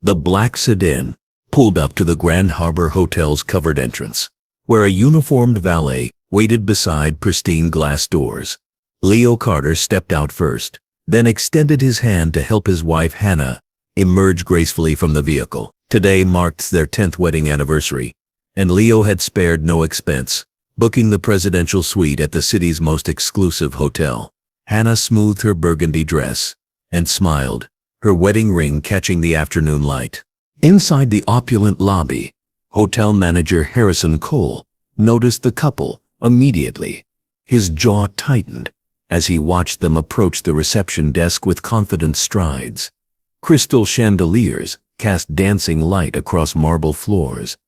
The black sedan pulled up to the Grand Harbor Hotel's covered entrance, where a uniformed valet waited beside pristine glass doors. Leo Carter stepped out first, then extended his hand to help his wife Hannah emerge gracefully from the vehicle. Today marked their 10th wedding anniversary, and Leo had spared no expense, booking the presidential suite at the city's most exclusive hotel. Hannah smoothed her burgundy dress and smiled, her wedding ring catching the afternoon light. Inside the opulent lobby, hotel manager Harrison Cole noticed the couple immediately. His jaw tightened as he watched them approach the reception desk with confident strides. Crystal chandeliers cast dancing light across marble floors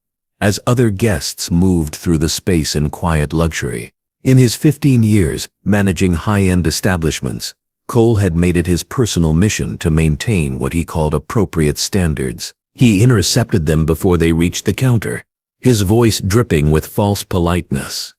as other guests moved through the space in quiet luxury. In his 15 years managing high-end establishments, Cole had made it his personal mission to maintain what he called appropriate standards. He intercepted them before they reached the counter, his voice dripping with false politeness.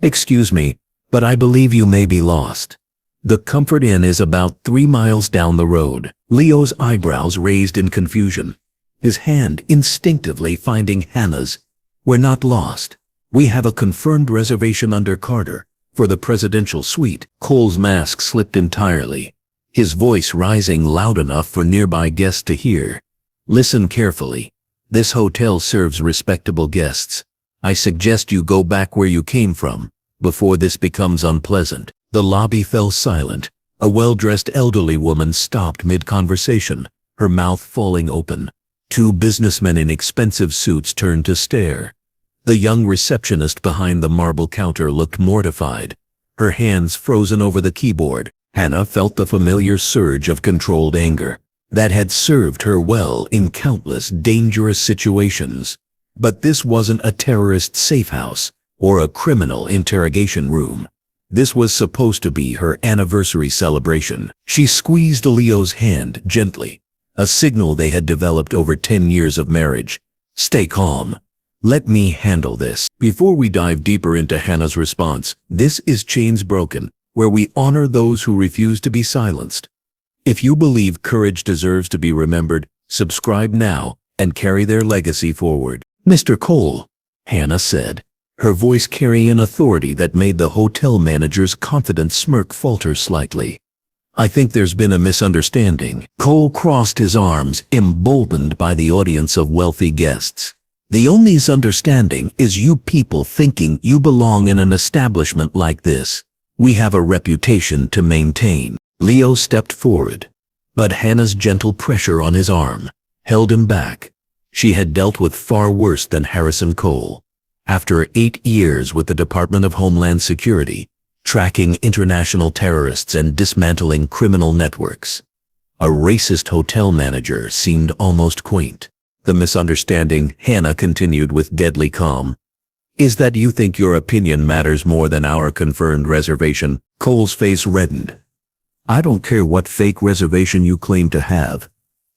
"Excuse me, but I believe you may be lost. The Comfort Inn is about 3 miles down the road." Leo's eyebrows raised in confusion, his hand instinctively finding Hannah's. "We're not lost. We have a confirmed reservation under Carter for the presidential suite." Cole's mask slipped entirely, his voice rising loud enough for nearby guests to hear. "Listen carefully. This hotel serves respectable guests. I suggest you go back where you came from before this becomes unpleasant." The lobby fell silent. A well-dressed elderly woman stopped mid-conversation, her mouth falling open. Two businessmen in expensive suits turned to stare. The young receptionist behind the marble counter looked mortified, her hands frozen over the keyboard. Hannah felt the familiar surge of controlled anger that had served her well in countless dangerous situations. But this wasn't a terrorist safe house or a criminal interrogation room. This was supposed to be her anniversary celebration. She squeezed Leo's hand gently, a signal they had developed over 10 years of marriage. "Stay calm. Let me handle this." Before we dive deeper into Hannah's response, this is Chains Broken, where we honor those who refuse to be silenced. If you believe courage deserves to be remembered, subscribe now and carry their legacy forward. "Mr. Cole," Hannah said, her voice carrying an authority that made the hotel manager's confident smirk falter slightly. "I think there's been a misunderstanding." Cole crossed his arms, emboldened by the audience of wealthy guests. "The only misunderstanding is you people thinking you belong in an establishment like this. We have a reputation to maintain." Leo stepped forward, but Hannah's gentle pressure on his arm held him back. She had dealt with far worse than Harrison Cole. After 8 years with the Department of Homeland Security, tracking international terrorists and dismantling criminal networks, a racist hotel manager seemed almost quaint. "The misunderstanding," Hannah continued with deadly calm, "is that you think your opinion matters more than our confirmed reservation." Cole's face reddened. "I don't care what fake reservation you claim to have.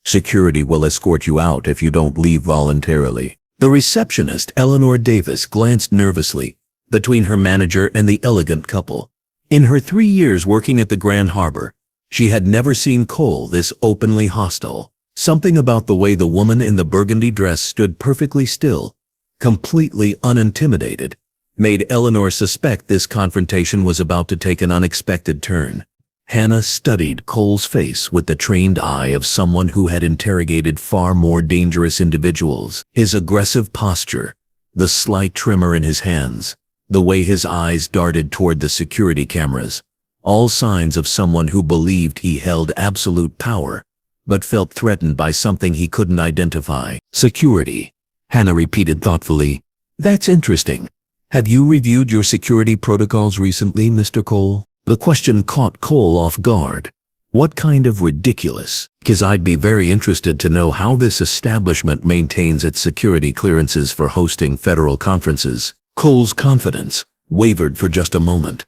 Security will escort you out if you don't leave voluntarily." The receptionist, Eleanor Davis, glanced nervously between her manager and the elegant couple. In her 3 years working at the Grand Harbor, she had never seen Cole this openly hostile. Something about the way the woman in the burgundy dress stood perfectly still, completely unintimidated, made Eleanor suspect this confrontation was about to take an unexpected turn. Hannah studied Cole's face with the trained eye of someone who had interrogated far more dangerous individuals. His aggressive posture, the slight tremor in his hands, the way his eyes darted toward the security cameras, all signs of someone who believed he held absolute power, but felt threatened by something he couldn't identify. "Security," Hannah repeated thoughtfully. "That's interesting. Have you reviewed your security protocols recently, Mr. Cole?" The question caught Cole off guard. What kind of ridiculous? "'Cause I'd be very interested to know how this establishment maintains its security clearances for hosting federal conferences." Cole's confidence wavered for just a moment.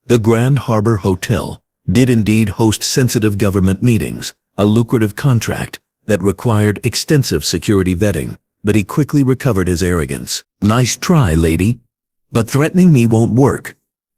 The Grand Harbor Hotel did indeed host sensitive government meetings, a lucrative contract that required extensive security vetting, but he quickly recovered his arrogance. "Nice try, lady, but threatening me won't work.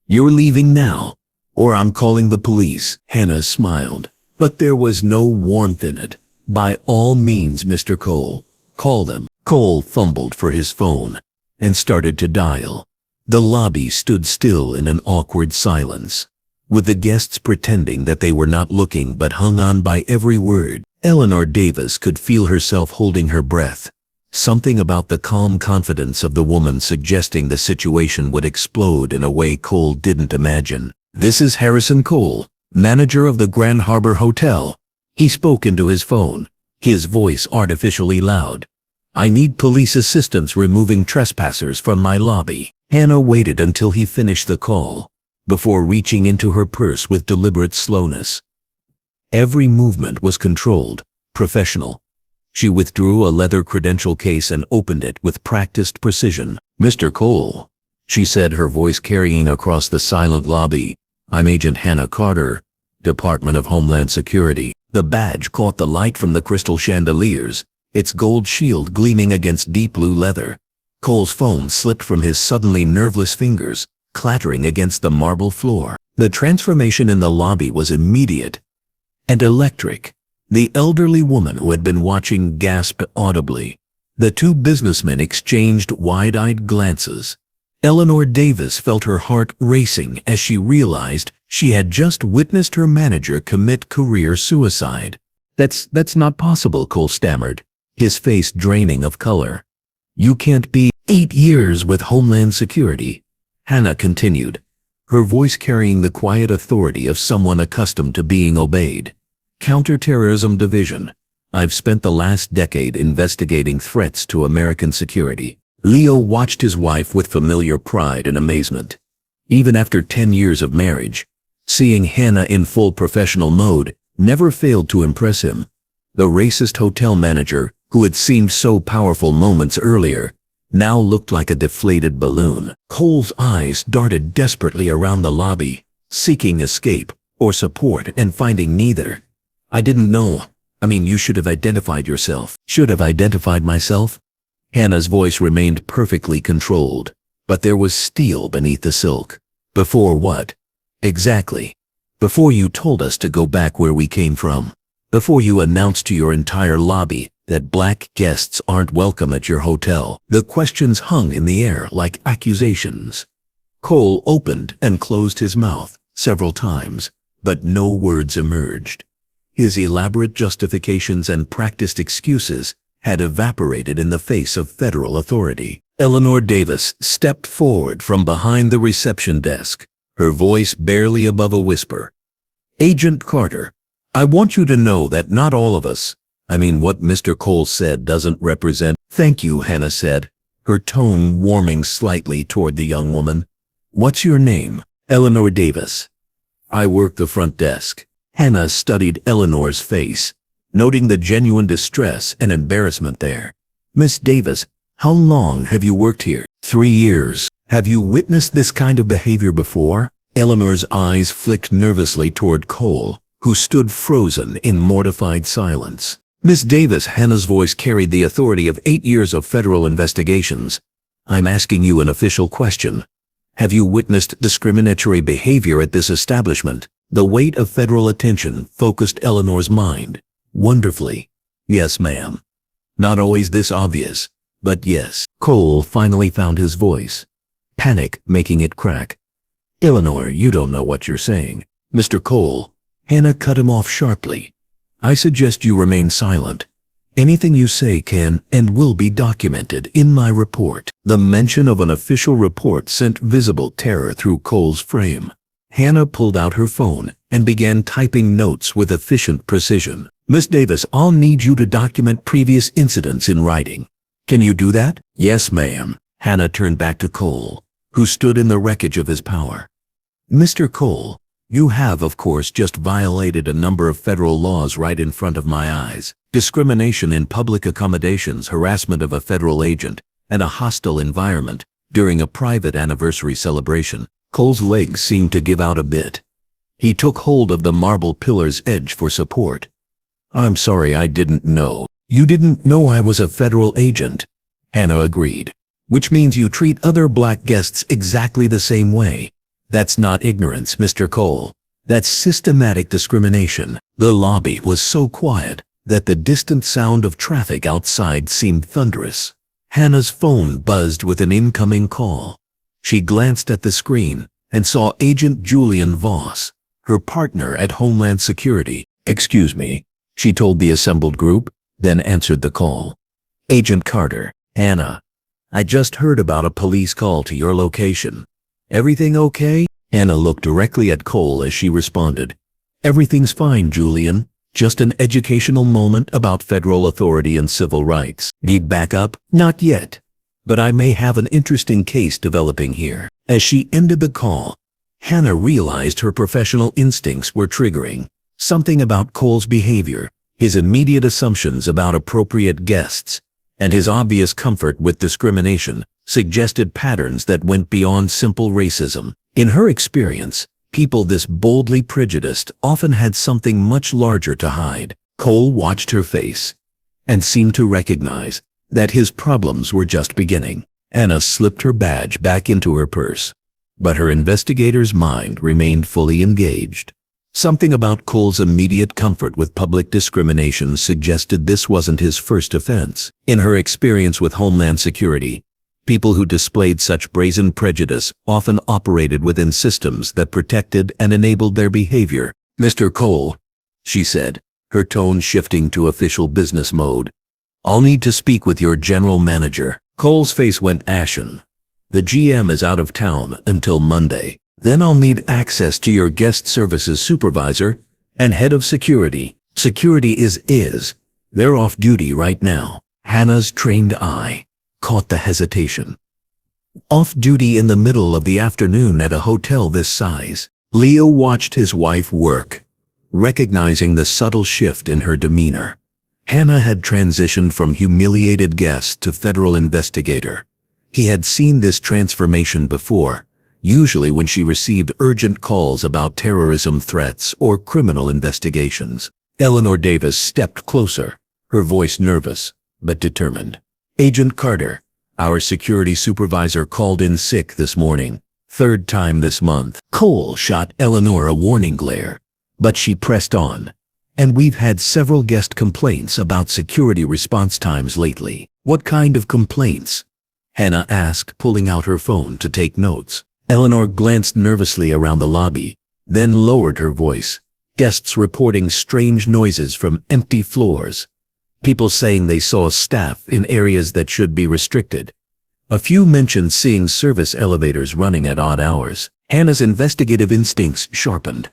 You're leaving now, or I'm calling the police." Hannah smiled, but there was no warmth in it, By all means, Mr. Cole. Call them. Cole fumbled for his phone and started to dial. The lobby stood still in an awkward silence, with the guests pretending that they were not looking but hung on by every word. Eleanor Davis could feel herself holding her breath. Something about the calm confidence of the woman suggesting the situation would explode in a way Cole didn't imagine. "This is Harrison Cole, manager of the Grand Harbor Hotel." He spoke into his phone, his voice artificially loud. "I need police assistance removing trespassers from my lobby." Hannah waited until he finished the call before reaching into her purse with deliberate slowness. Every movement was controlled, professional. She withdrew a leather credential case and opened it with practiced precision. "Mr. Cole," she said, her voice carrying across the silent lobby. "I'm Agent Hannah Carter, Department of Homeland Security." The badge caught the light from the crystal chandeliers, its gold shield gleaming against deep blue leather. Cole's phone slipped from his suddenly nerveless fingers, clattering against the marble floor. The transformation in the lobby was immediate and electric. The elderly woman who had been watching gasped audibly. The two businessmen exchanged wide-eyed glances. Eleanor Davis felt her heart racing as she realized she had just witnessed her manager commit career suicide. That's not possible," Cole stammered, his face draining of color. "You can't be 8 years with Homeland Security," Hannah continued, her voice carrying the quiet authority of someone accustomed to being obeyed. "Counterterrorism Division. I've spent the last decade investigating threats to American security." Leo watched his wife with familiar pride and amazement. Even after 10 years of marriage, seeing Hannah in full professional mode never failed to impress him. The racist hotel manager, who had seemed so powerful moments earlier, now looked like a deflated balloon. Cole's eyes darted desperately around the lobby, seeking escape or support and finding neither. "I didn't know. I mean, you should have identified yourself." "Should have identified myself?" Hannah's voice remained perfectly controlled, but there was steel beneath the silk. "Before what? Exactly. Before you told us to go back where we came from. Before you announced to your entire lobby that black guests aren't welcome at your hotel." The questions hung in the air like accusations. Cole opened and closed his mouth several times, but no words emerged. His elaborate justifications and practiced excuses had evaporated in the face of federal authority. Eleanor Davis stepped forward from behind the reception desk, her voice barely above a whisper. "Agent Carter, I want you to know that not all of us, I mean what Mr. Cole said doesn't represent—" "Thank you," Hannah said, her tone warming slightly toward the young woman. "What's your name?" "Eleanor Davis. I work the front desk." Hannah studied Eleanor's face, noting the genuine distress and embarrassment there. "Miss Davis, how long have you worked here?" 3 years. "Have you witnessed this kind of behavior before?" Eleanor's eyes flicked nervously toward Cole, who stood frozen in mortified silence. "Miss Davis," Hannah's voice carried the authority of 8 years of federal investigations. "I'm asking you an official question. Have you witnessed discriminatory behavior at this establishment?" The weight of federal attention focused Eleanor's mind. Wonderfully. "Yes, ma'am. Not always this obvious, but yes." Cole finally found his voice, panic making it crack. "Eleanor, you don't know what you're saying." "Mr. Cole," Hannah cut him off sharply, "I suggest you remain silent. Anything you say can and will be documented in my report." The mention of an official report sent visible terror through Cole's frame. Hannah pulled out her phone and began typing notes with efficient precision. "Miss Davis, I'll need you to document previous incidents in writing. Can you do that?" "Yes, ma'am." Hannah turned back to Cole, who stood in the wreckage of his power. "Mr. Cole, you have, of course, just violated a number of federal laws right in front of my eyes. Discrimination in public accommodations, harassment of a federal agent, and a hostile environment during a private anniversary celebration." Cole's legs seemed to give out a bit. He took hold of the marble pillar's edge for support. "I'm sorry, I didn't know." "You didn't know I was a federal agent," Hannah agreed. "Which means you treat other black guests exactly the same way. That's not ignorance, Mr. Cole. That's systematic discrimination." The lobby was so quiet that the distant sound of traffic outside seemed thunderous. Hannah's phone buzzed with an incoming call. She glanced at the screen and saw Agent Julian Voss, her partner at Homeland Security. "Excuse me," she told the assembled group, then answered the call. "Agent Carter, Hannah. I just heard about a police call to your location. Everything okay?" Hannah looked directly at Cole as she responded. "Everything's fine, Julian. Just an educational moment about federal authority and civil rights. Need backup? Not yet. But I may have an interesting case developing here." As she ended the call, Hannah realized her professional instincts were triggering. Something about Cole's behavior, his immediate assumptions about appropriate guests, and his obvious comfort with discrimination suggested patterns that went beyond simple racism. In her experience, people this boldly prejudiced often had something much larger to hide. Cole watched her face and seemed to recognize that his problems were just beginning. Anna slipped her badge back into her purse, but her investigator's mind remained fully engaged. Something about Cole's immediate comfort with public discrimination suggested this wasn't his first offense. In her experience with Homeland Security, people who displayed such brazen prejudice often operated within systems that protected and enabled their behavior. "Mr. Cole," she said, her tone shifting to official business mode, "I'll need to speak with your general manager." Cole's face went ashen. "The GM is out of town until Monday. Then I'll need access to your guest services supervisor and head of security." "Security is. They're off duty right now." Hannah's trained eye caught the hesitation. Off duty in the middle of the afternoon at a hotel this size. Leo watched his wife work, recognizing the subtle shift in her demeanor. Hannah had transitioned from humiliated guest to federal investigator. He had seen this transformation before, usually when she received urgent calls about terrorism threats or criminal investigations. Eleanor Davis stepped closer, her voice nervous but determined. "Agent Carter, our security supervisor called in sick this morning. 3rd time this month." Cole shot Eleanor a warning glare, but she pressed on. "And we've had several guest complaints about security response times lately." "What kind of complaints?" Hannah asked, pulling out her phone to take notes. Eleanor glanced nervously around the lobby, then lowered her voice. "Guests reporting strange noises from empty floors. People saying they saw staff in areas that should be restricted. A few mentioned seeing service elevators running at odd hours." Hannah's investigative instincts sharpened.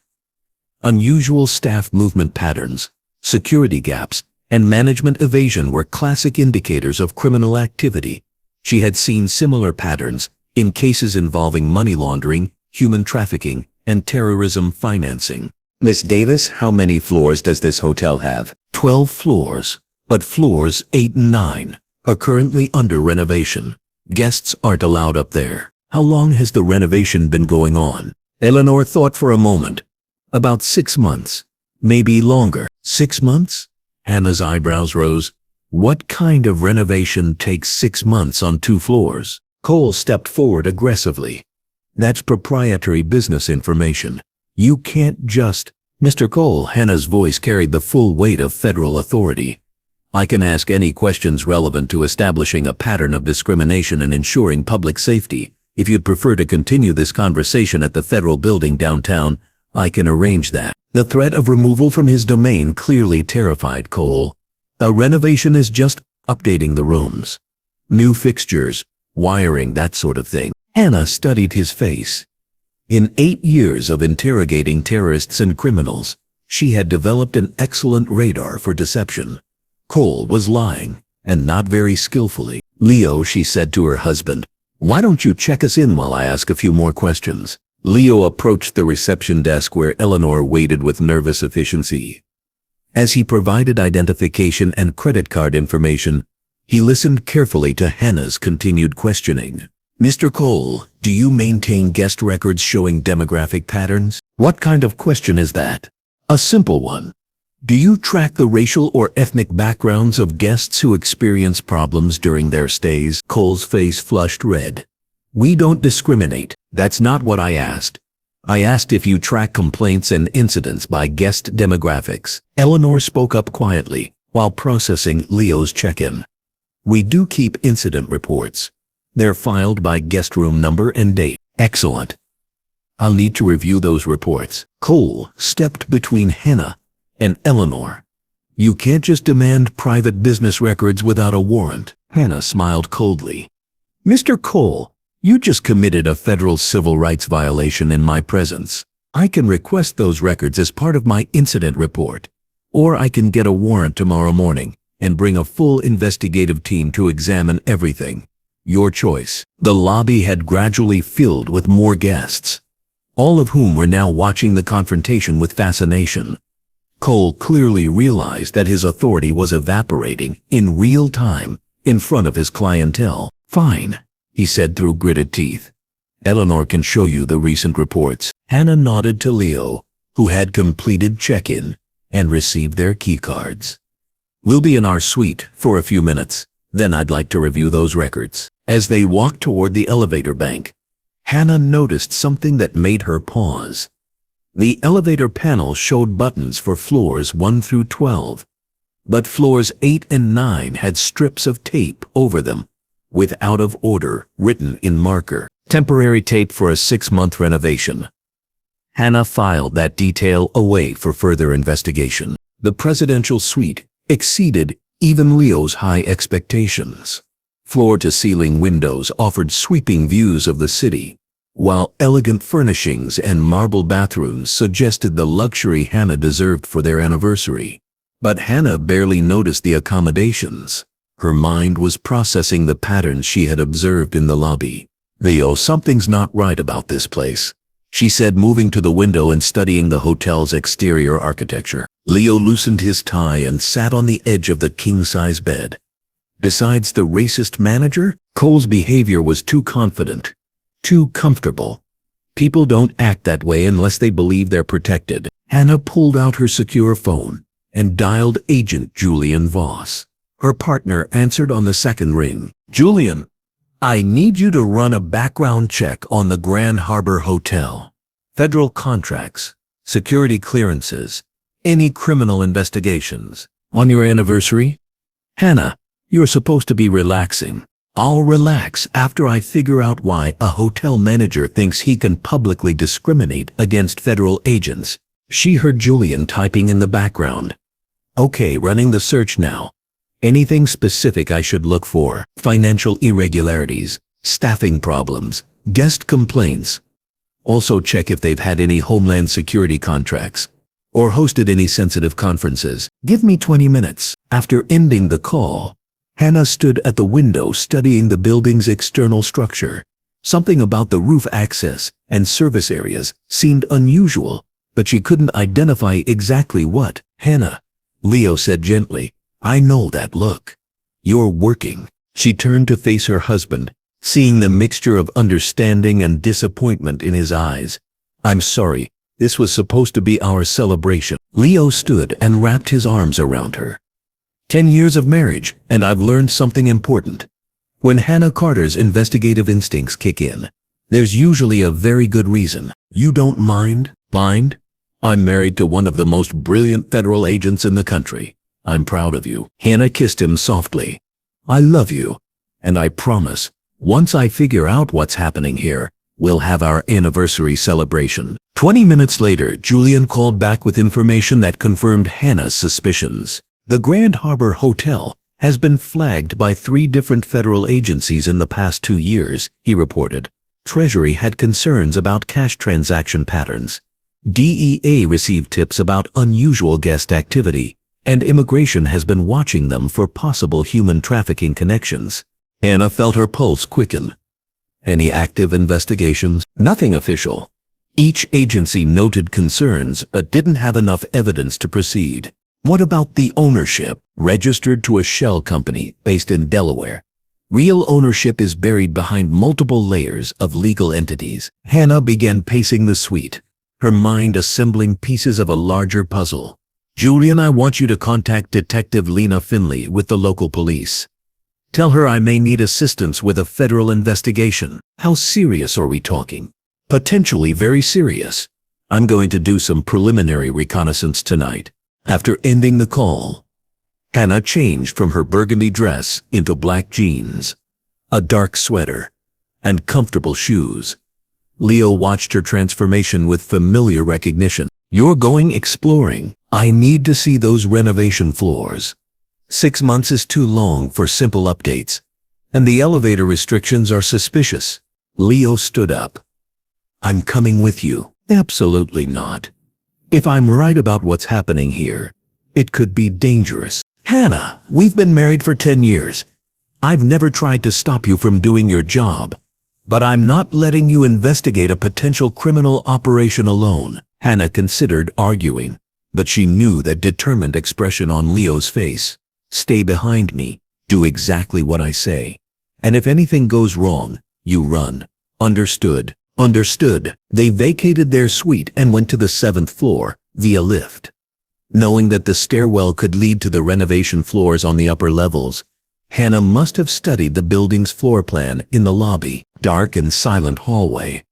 Unusual staff movement patterns, security gaps, and management evasion were classic indicators of criminal activity. She had seen similar patterns in cases involving money laundering, human trafficking, and terrorism financing. "Miss Davis, how many floors does this hotel have?" 12 floors, but floors 8 and 9 are currently under renovation. Guests aren't allowed up there. "How long has the renovation been going on?" Eleanor thought for a moment. "About 6 months, maybe longer." 6 months? Hannah's eyebrows rose. What kind of renovation takes 6 months on 2 floors? Cole stepped forward aggressively. "That's proprietary business information. You can't just—" "Mr. Cole," Hannah's voice carried the full weight of federal authority. "I can ask any questions relevant to establishing a pattern of discrimination and ensuring public safety. If you'd prefer to continue this conversation at the federal building downtown, I can arrange that." The threat of removal from his domain clearly terrified Cole. A renovation is just updating the rooms. New fixtures, wiring, that sort of thing. Hannah studied his face. In 8 years of interrogating terrorists and criminals, she had developed an excellent radar for deception. Cole was lying, and not very skillfully. "Leo," she said to her husband, "why don't you check us in while I ask a few more questions?" Leo approached the reception desk where Eleanor waited with nervous efficiency. As he provided identification and credit card information, he listened carefully to Hannah's continued questioning. "Mr. Cole, do you maintain guest records showing demographic patterns?" "What kind of question is that?" "A simple one. Do you track the racial or ethnic backgrounds of guests who experience problems during their stays?" Cole's face flushed red. "We don't discriminate. That's not what I asked. I asked if you track complaints and incidents by guest demographics." Eleanor spoke up quietly. while processing Leo's check-in. We do keep incident reports. They're filed by guest room number and date. Excellent. I'll need to review those reports. Cole stepped between Hannah and Eleanor. You can't just demand private business records without a warrant. Hannah smiled coldly. Mr. Cole, you just committed a federal civil rights violation in my presence. I can request those records as part of my incident report, or I can get a warrant tomorrow morning and bring a full investigative team to examine everything. Your choice. The lobby had gradually filled with more guests, all of whom were now watching the confrontation with fascination. Cole clearly realized that his authority was evaporating in real time in front of his clientele. Fine, he said through gritted teeth. Eleanor can show you the recent reports. Hannah nodded to Leo, who had completed check-in and received their key cards. We'll be in our suite for a few minutes, then I'd like to review those records. As they walked toward the elevator bank, Hannah noticed something that made her pause. The elevator panel showed buttons for floors 1 through 12, but floors 8 and 9 had strips of tape over them, with out of order written in marker. Temporary tape for a 6-month renovation. Hannah filed that detail away for further investigation. The presidential suite exceeded even Leo's high expectations. Floor-to-ceiling windows offered sweeping views of the city, while elegant furnishings and marble bathrooms suggested the luxury Hannah deserved for their anniversary. But Hannah barely noticed the accommodations. Her mind was processing the patterns she had observed in the lobby. Leo, something's not right about this place, she said, moving to the window and studying the hotel's exterior architecture. Leo loosened his tie and sat on the edge of the king-size bed. Besides the racist manager, Cole's behavior was too confident, too comfortable. People don't act that way unless they believe they're protected. Hannah pulled out her secure phone and dialed Agent Julian Voss. Her partner answered on the second ring. Julian, I need you to run a background check on the Grand Harbor Hotel. Federal contracts, security clearances, any criminal investigations. On your anniversary? Hannah, you're supposed to be relaxing. I'll relax after I figure out why a hotel manager thinks he can publicly discriminate against federal agents. She heard Julian typing in the background. Okay, running the search now. Anything specific I should look for? Financial irregularities, staffing problems, guest complaints. Also check if they've had any Homeland Security contracts or hosted any sensitive conferences. Give me 20 minutes. After ending the call, Hannah stood at the window studying the building's external structure. Something about the roof access and service areas seemed unusual, but she couldn't identify exactly what. Hannah, Leo said gently, I know that look. You're working. She turned to face her husband, seeing the mixture of understanding and disappointment in his eyes. I'm sorry, this was supposed to be our celebration. Leo stood and wrapped his arms around her. 10 years of marriage, and I've learned something important. When Hannah Carter's investigative instincts kick in, there's usually a very good reason. You don't mind? Mind? I'm married to one of the most brilliant federal agents in the country. I'm proud of you. Hannah kissed him softly. I love you, and I promise, once I figure out what's happening here, we'll have our anniversary celebration. 20 minutes later, Julian called back with information that confirmed Hannah's suspicions. The Grand Harbor Hotel has been flagged by 3 different federal agencies in the past 2 years, he reported. Treasury had concerns about cash transaction patterns. DEA received tips about unusual guest activity, and immigration has been watching them for possible human trafficking connections. Hannah felt her pulse quicken. Any active investigations? Nothing official. Each agency noted concerns but didn't have enough evidence to proceed. What about the ownership? Registered to a shell company based in Delaware. Real ownership is buried behind multiple layers of legal entities. Hannah began pacing the suite, her mind assembling pieces of a larger puzzle. Julian, I want you to contact Detective Lena Finley with the local police. Tell her I may need assistance with a federal investigation. How serious are we talking? Potentially very serious. I'm going to do some preliminary reconnaissance tonight. After ending the call, Hannah changed from her burgundy dress into black jeans, a dark sweater, and comfortable shoes. Leo watched her transformation with familiar recognition. "You're going exploring. I need to see those renovation floors. 6 months is too long for simple updates, and the elevator restrictions are suspicious." Leo stood up. "I'm coming with you." "Absolutely not. If I'm right about what's happening here, it could be dangerous." "Hannah, we've been married for 10 years. I've never tried to stop you from doing your job, but I'm not letting you investigate a potential criminal operation alone." Hannah considered arguing, but she knew that determined expression on Leo's face. "Stay behind me, do exactly what I say, and if anything goes wrong, you run. Understood?" "Understood." They vacated their suite and went to the 7th floor via lift. Knowing that the stairwell could lead to the renovation floors on the upper levels, Hannah must have studied the building's floor plan in the lobby. Dark and silent hallway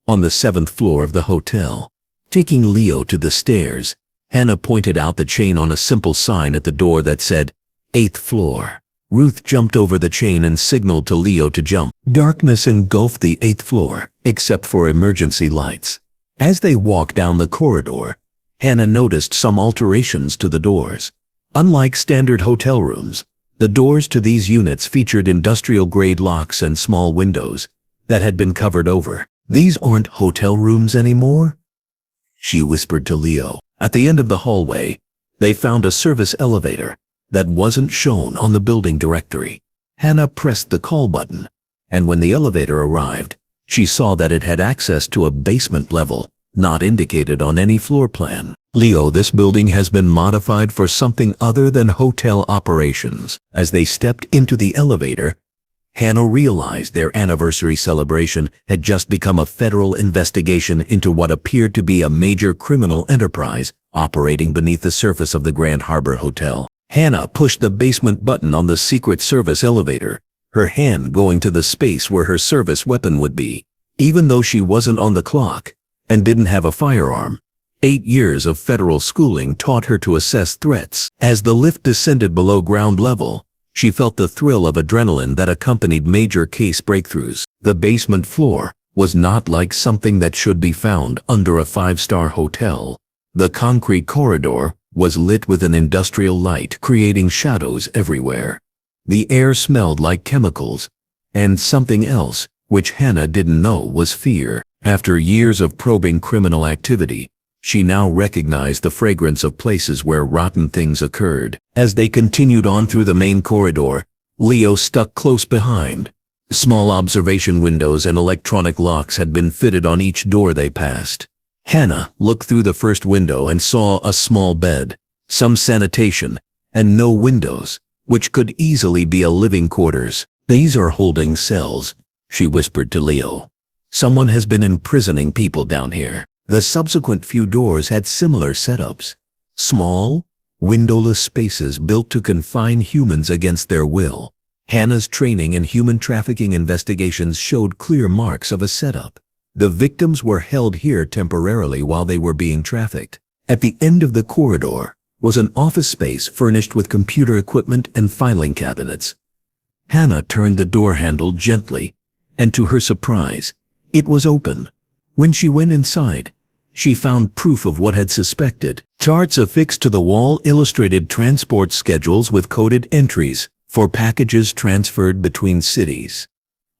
on the 7th floor of the hotel. Taking Leo to the stairs, Hannah pointed out the chain on a simple sign at the door that said, 8th floor. Ruth jumped over the chain and signaled to Leo to jump. Darkness engulfed the 8th floor, except for emergency lights. As they walked down the corridor, Hannah noticed some alterations to the doors. Unlike standard hotel rooms, the doors to these units featured industrial-grade locks and small windows that had been covered over. "These aren't hotel rooms anymore?" she whispered to Leo. At the end of the hallway, they found a service elevator that wasn't shown on the building directory. Hannah pressed the call button, and when the elevator arrived, she saw that it had access to a basement level not indicated on any floor plan. "Leo, this building has been modified for something other than hotel operations." As they stepped into the elevator, Hannah realized their anniversary celebration had just become a federal investigation into what appeared to be a major criminal enterprise operating beneath the surface of the Grand Harbor Hotel. Hannah pushed the basement button on the Secret Service elevator, her hand going to the space where her service weapon would be. Even though she wasn't on the clock and didn't have a firearm, 8 years of federal schooling taught her to assess threats. As the lift descended below ground level, she felt the thrill of adrenaline that accompanied major case breakthroughs. The basement floor was not like something that should be found under a 5-star hotel. The concrete corridor was lit with an industrial light, creating shadows everywhere. The air smelled like chemicals, and something else, which Hannah didn't know was fear. After years of probing criminal activity, she now recognized the fragrance of places where rotten things occurred. As they continued on through the main corridor, Leo stuck close behind. Small observation windows and electronic locks had been fitted on each door they passed. Hannah looked through the first window and saw a small bed, some sanitation, and no windows, which could easily be a living quarters. "These are holding cells," she whispered to Leo. "Someone has been imprisoning people down here." The subsequent few doors had similar setups. Small, windowless spaces built to confine humans against their will. Hannah's training in human trafficking investigations showed clear marks of a setup. The victims were held here temporarily while they were being trafficked. At the end of the corridor was an office space furnished with computer equipment and filing cabinets. Hannah turned the door handle gently, and to her surprise, it was open. When she went inside, she found proof of what had suspected. Charts affixed to the wall illustrated transport schedules with coded entries for packages transferred between cities.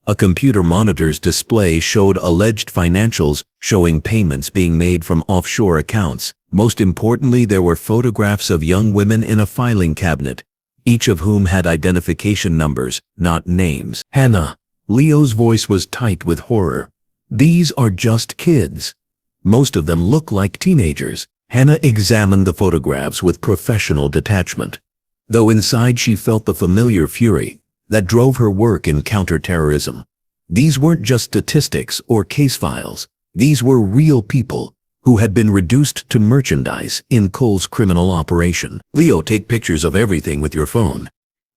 A computer monitor's display showed alleged financials showing payments being made from offshore accounts. Most importantly, there were photographs of young women in a filing cabinet, each of whom had identification numbers, not names. "Hannah," Leo's voice was tight with horror. "These are just kids. Most of them look like teenagers." Hannah examined the photographs with professional detachment, though inside she felt the familiar fury that drove her work in counterterrorism. These weren't just statistics or case files. These were real people who had been reduced to merchandise in Cole's criminal operation. "Leo, take pictures of everything with your phone.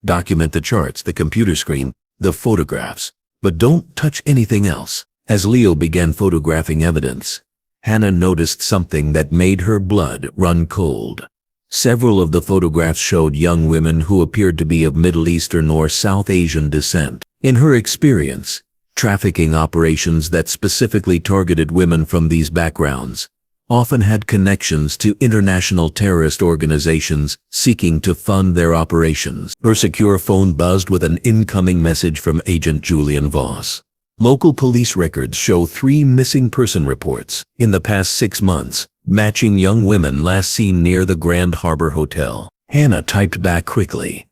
Document the charts, the computer screen, the photographs, but don't touch anything else." As Leo began photographing evidence, Hannah noticed something that made her blood run cold. Several of the photographs showed young women who appeared to be of Middle Eastern or South Asian descent. In her experience, trafficking operations that specifically targeted women from these backgrounds often had connections to international terrorist organizations seeking to fund their operations. Her secure phone buzzed with an incoming message from Agent Julian Voss. Local police records show 3 missing person reports in the past 6 months, matching young women last seen near the Grand Harbor Hotel. Hannah typed back quickly.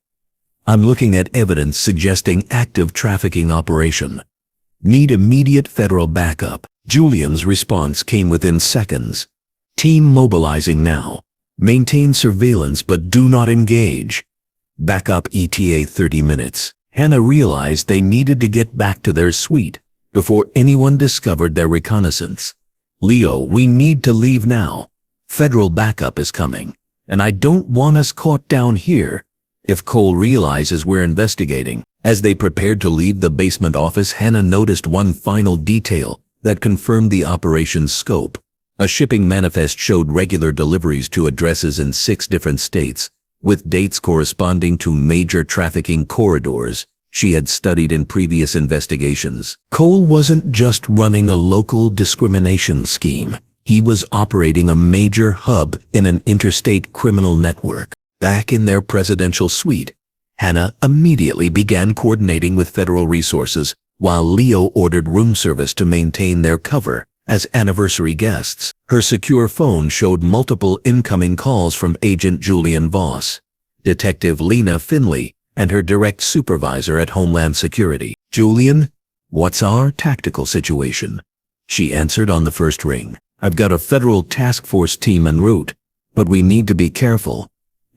I'm looking at evidence suggesting active trafficking operation. Need immediate federal backup. Julian's response came within seconds. Team mobilizing now. Maintain surveillance but do not engage. Backup ETA 30 minutes. Hannah realized they needed to get back to their suite before anyone discovered their reconnaissance. Leo, we need to leave now. Federal backup is coming, and I don't want us caught down here. If Cole realizes we're investigating. As they prepared to leave the basement office, Hannah noticed one final detail that confirmed the operation's scope. A shipping manifest showed regular deliveries to addresses in 6 different states, with dates corresponding to major trafficking corridors she had studied in previous investigations. Cole wasn't just running a local discrimination scheme. He was operating a major hub in an interstate criminal network. Back in their presidential suite, Hannah immediately began coordinating with federal resources, while Leo ordered room service to maintain their cover as anniversary guests. Her secure phone showed multiple incoming calls from Agent Julian Voss, Detective Lena Finley, and her direct supervisor at Homeland Security. Julian, what's our tactical situation? She answered on the first ring. I've got a federal task force team en route, but we need to be careful.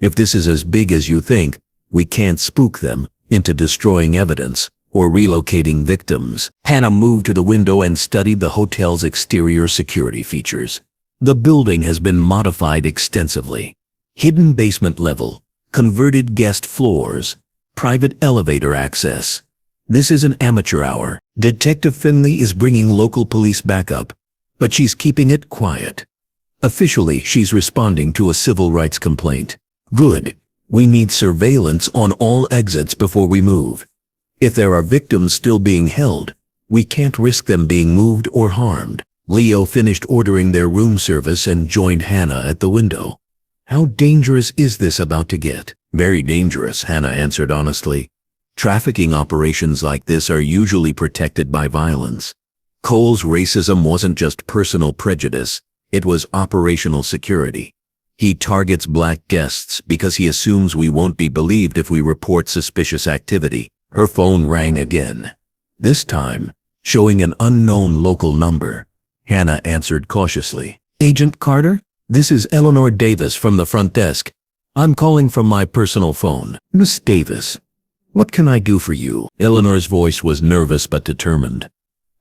If this is as big as you think, we can't spook them into destroying evidence or relocating victims. Hannah moved to the window and studied the hotel's exterior security features. The building has been modified extensively. Hidden basement level, converted guest floors, private elevator access. This is an amateur hour. Detective Finley is bringing local police backup, but she's keeping it quiet. Officially, she's responding to a civil rights complaint. Good. We need surveillance on all exits before we move. If there are victims still being held, we can't risk them being moved or harmed. Leo finished ordering their room service and joined Hannah at the window. How dangerous is this about to get? Very dangerous, Hannah answered honestly. Trafficking operations like this are usually protected by violence. Cole's racism wasn't just personal prejudice, it was operational security. He targets black guests because he assumes we won't be believed if we report suspicious activity. Her phone rang again. This time, showing an unknown local number. Hannah answered cautiously. Agent Carter? This is Eleanor Davis from the front desk. I'm calling from my personal phone. Miss Davis, what can I do for you? Eleanor's voice was nervous but determined.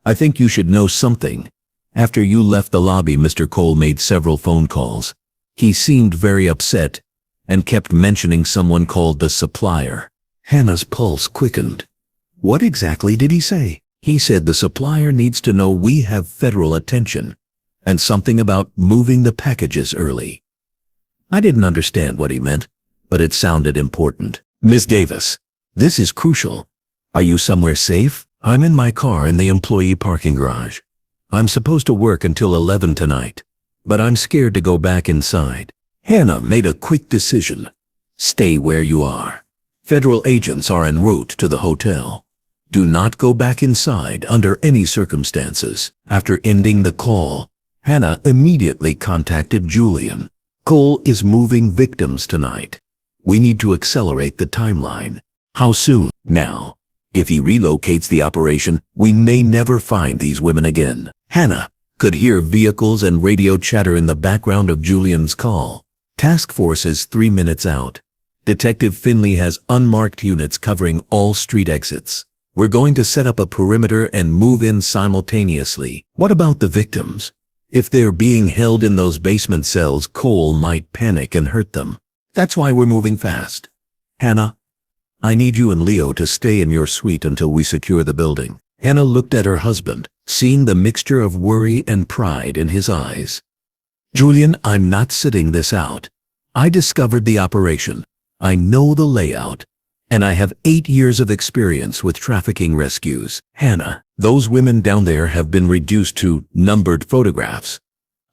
I think you should know something. After you left the lobby, Mr. Cole made several phone calls. He seemed very upset and kept mentioning someone called the Supplier. Hannah's pulse quickened. What exactly did he say? He said the Supplier needs to know we have federal attention and something about moving the packages early. I didn't understand what he meant, but it sounded important. Miss Davis, this is crucial. Are you somewhere safe? I'm in my car in the employee parking garage. I'm supposed to work until 11 tonight, but I'm scared to go back inside. Hannah made a quick decision. Stay where you are. Federal agents are en route to the hotel. Do not go back inside under any circumstances. After ending the call, Hannah immediately contacted Julian. Cole is moving victims tonight. We need to accelerate the timeline. How soon? Now. If he relocates the operation, we may never find these women again. Hannah could hear vehicles and radio chatter in the background of Julian's call. Task force is 3 minutes out. Detective Finley has unmarked units covering all street exits. We're going to set up a perimeter and move in simultaneously. What about the victims? If they're being held in those basement cells, Cole might panic and hurt them. That's why we're moving fast. Hannah, I need you and Leo to stay in your suite until we secure the building. Hannah looked at her husband, seeing the mixture of worry and pride in his eyes. Julian, I'm not sitting this out. I discovered the operation. I know the layout. And I have 8 years of experience with trafficking rescues. Hannah, those women down there have been reduced to numbered photographs.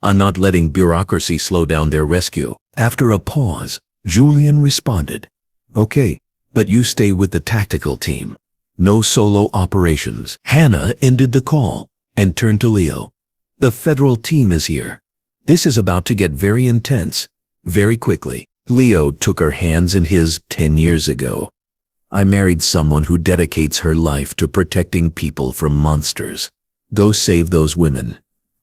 I'm not letting bureaucracy slow down their rescue. After a pause, Julian responded, "Okay, but you stay with the tactical team. No solo operations." Hannah ended the call and turned to Leo. "The federal team is here. This is about to get very intense, very quickly." Leo took her hands in his. 10 years ago, I married someone who dedicates her life to protecting people from monsters. Go save those women.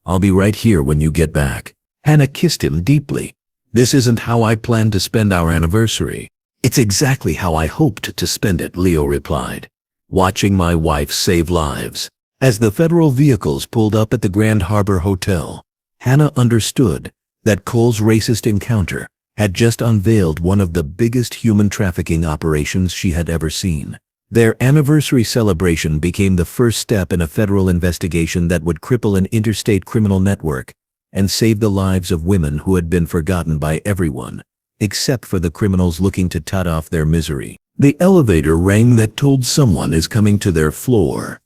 I'll be right here when you get back." Hannah kissed him deeply. "This isn't how I planned to spend our anniversary." "It's exactly how I hoped to spend it," Leo replied, "watching my wife save lives." As the federal vehicles pulled up at the Grand Harbor Hotel, Hannah understood that Cole's racist encounter had just unveiled one of the biggest human trafficking operations she had ever seen. Their anniversary celebration became the first step in a federal investigation that would cripple an interstate criminal network and save the lives of women who had been forgotten by everyone, except for the criminals looking to cut off their misery. The elevator rang that told someone is coming to their floor.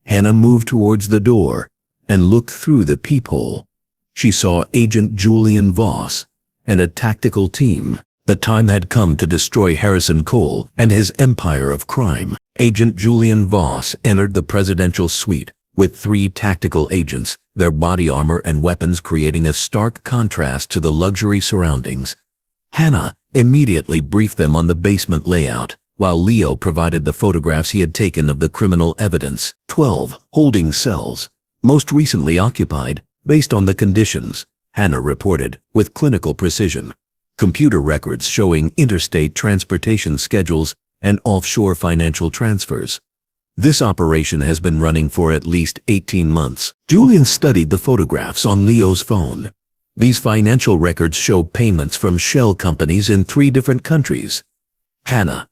Hannah moved towards the door and looked through the peephole. She saw Agent Julian Voss and a tactical team. The time had come to destroy Harrison Cole and his empire of crime. Agent Julian Voss entered the presidential suite with 3 tactical agents, their body armor and weapons creating a stark contrast to the luxury surroundings. Hannah immediately briefed them on the basement layout, while Leo provided the photographs he had taken of the criminal evidence. 12 holding cells, most recently occupied, based on the conditions, Hannah reported, with clinical precision. Computer records showing interstate transportation schedules and offshore financial transfers. This operation has been running for at least 18 months. Julian studied the photographs on Leo's phone. These financial records show payments from shell companies in 3 different countries. "Hannah,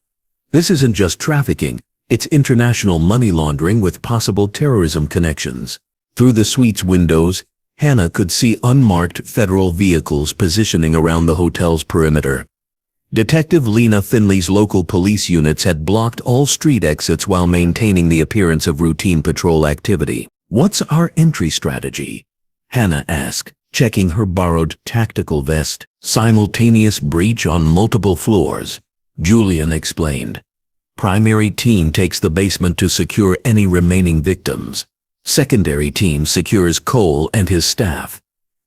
this isn't just trafficking, it's international money laundering with possible terrorism connections." Through the suite's windows, Hannah could see unmarked federal vehicles positioning around the hotel's perimeter. Detective Lena Finley's local police units had blocked all street exits while maintaining the appearance of routine patrol activity. "What's our entry strategy?" Hannah asked, checking her borrowed tactical vest. "Simultaneous breach on multiple floors," Julian explained. "Primary team takes the basement to secure any remaining victims. Secondary team secures Cole and his staff.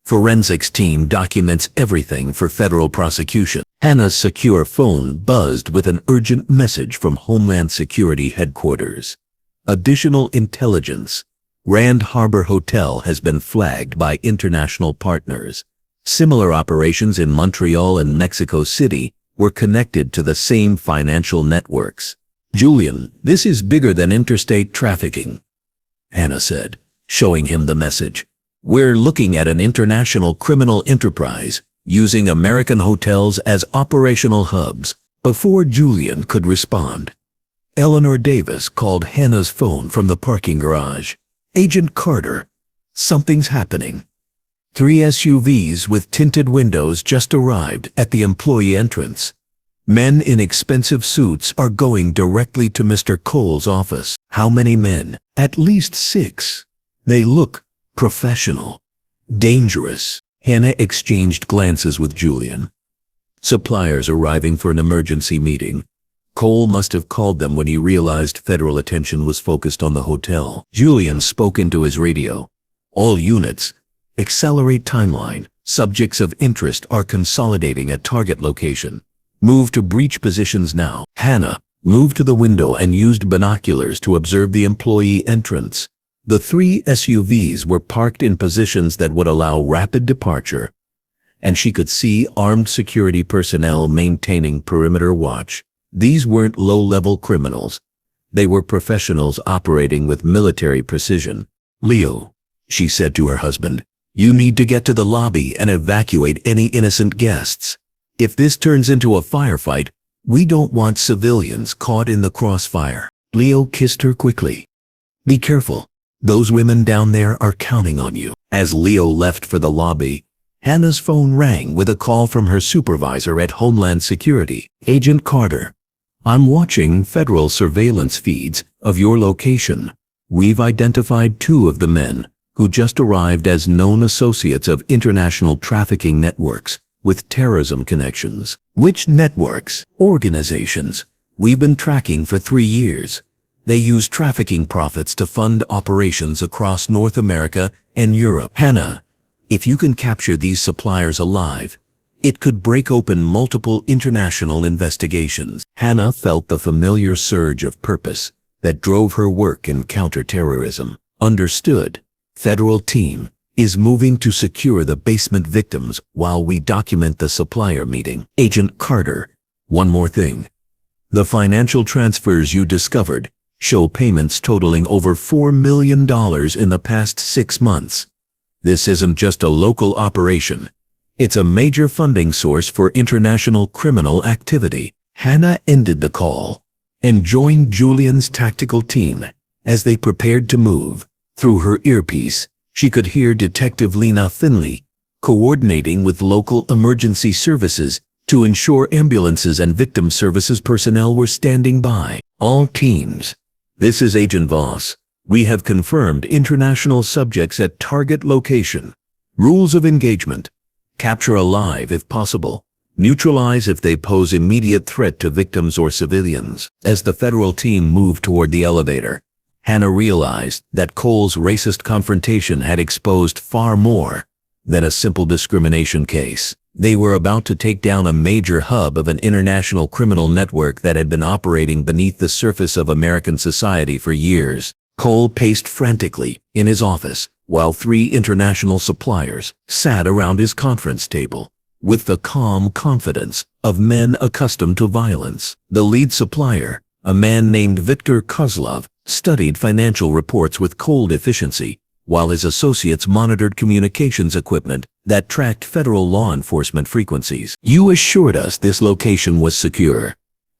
Forensics team documents everything for federal prosecution." Hannah's secure phone buzzed with an urgent message from Homeland Security headquarters. "Additional intelligence. Grand Harbor Hotel has been flagged by international partners. Similar operations in Montreal and Mexico City were connected to the same financial networks." "Julian, this is bigger than interstate trafficking," Hannah said, showing him the message. "We're looking at an international criminal enterprise using American hotels as operational hubs." Before Julian could respond, Eleanor Davis called Hannah's phone from the parking garage. "Agent Carter, something's happening." 3 SUVs with tinted windows just arrived at the employee entrance. Men in expensive suits are going directly to Mr. Cole's office. "How many men?" "At least 6. They look professional. Dangerous." Hannah exchanged glances with Julian. "Suppliers arriving for an emergency meeting. Cole must have called them when he realized federal attention was focused on the hotel." Julian spoke into his radio. "All units, accelerate timeline. Subjects of interest are consolidating at target location. Move to breach positions now." Hannah moved to the window and used binoculars to observe the employee entrance. The 3 SUVs were parked in positions that would allow rapid departure, and she could see armed security personnel maintaining perimeter watch. These weren't low-level criminals. They were professionals operating with military precision. "Leo," she said to her husband, "you need to get to the lobby and evacuate any innocent guests. If this turns into a firefight, we don't want civilians caught in the crossfire." Leo kissed her quickly. "Be careful. Those women down there are counting on you." As Leo left for the lobby, Hannah's phone rang with a call from her supervisor at Homeland Security. Agent Carter, I'm watching federal surveillance feeds of your location. We've identified 2 of the men who just arrived as known associates of international trafficking networks with terrorism connections. Which networks? Organizations we've been tracking for 3 years. They use trafficking profits to fund operations across North America and Europe. Hannah, if you can capture these suppliers alive, it could break open multiple international investigations. Hannah felt the familiar surge of purpose that drove her work in counterterrorism. Understood. Federal team is moving to secure the basement victims while we document the supplier meeting. Agent Carter, one more thing. The financial transfers you discovered show payments totaling over $4 million in the past 6 months. This isn't just a local operation. It's a major funding source for international criminal activity. Hannah ended the call and joined Julian's tactical team as they prepared to move. Through her earpiece, she could hear Detective Lena Finley coordinating with local emergency services to ensure ambulances and victim services personnel were standing by. All teams, this is Agent Voss. We have confirmed international subjects at target location. Rules of engagement. Capture alive if possible. Neutralize if they pose immediate threat to victims or civilians. As the federal team moved toward the elevator, Hannah realized that Cole's racist confrontation had exposed far more than a simple discrimination case. They were about to take down a major hub of an international criminal network that had been operating beneath the surface of American society for years. Cole paced frantically in his office while 3 international suppliers sat around his conference table with the calm confidence of men accustomed to violence. The lead supplier, a man named Viktor Kozlov, studied financial reports with cold efficiency, while his associates monitored communications equipment that tracked federal law enforcement frequencies. You assured us this location was secure,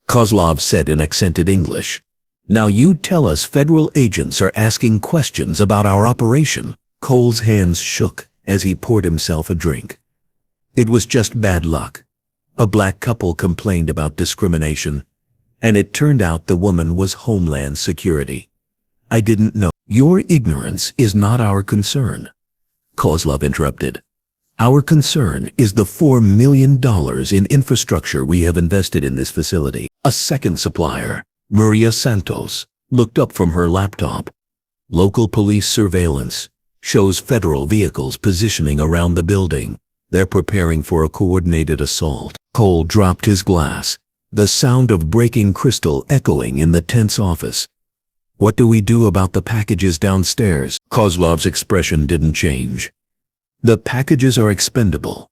Kozlov said in accented English. Now you tell us federal agents are asking questions about our operation. Cole's hands shook as he poured himself a drink. It was just bad luck. A black couple complained about discrimination, and it turned out the woman was Homeland Security. I didn't know. Your ignorance is not our concern, Kozlov interrupted. Our concern is the $4 million in infrastructure we have invested in this facility. A second supplier, Maria Santos, looked up from her laptop. Local police surveillance shows federal vehicles positioning around the building. They're preparing for a coordinated assault. Cole dropped his glass, the sound of breaking crystal echoing in the tense office. What do we do about the packages downstairs? Kozlov's expression didn't change. The packages are expendable.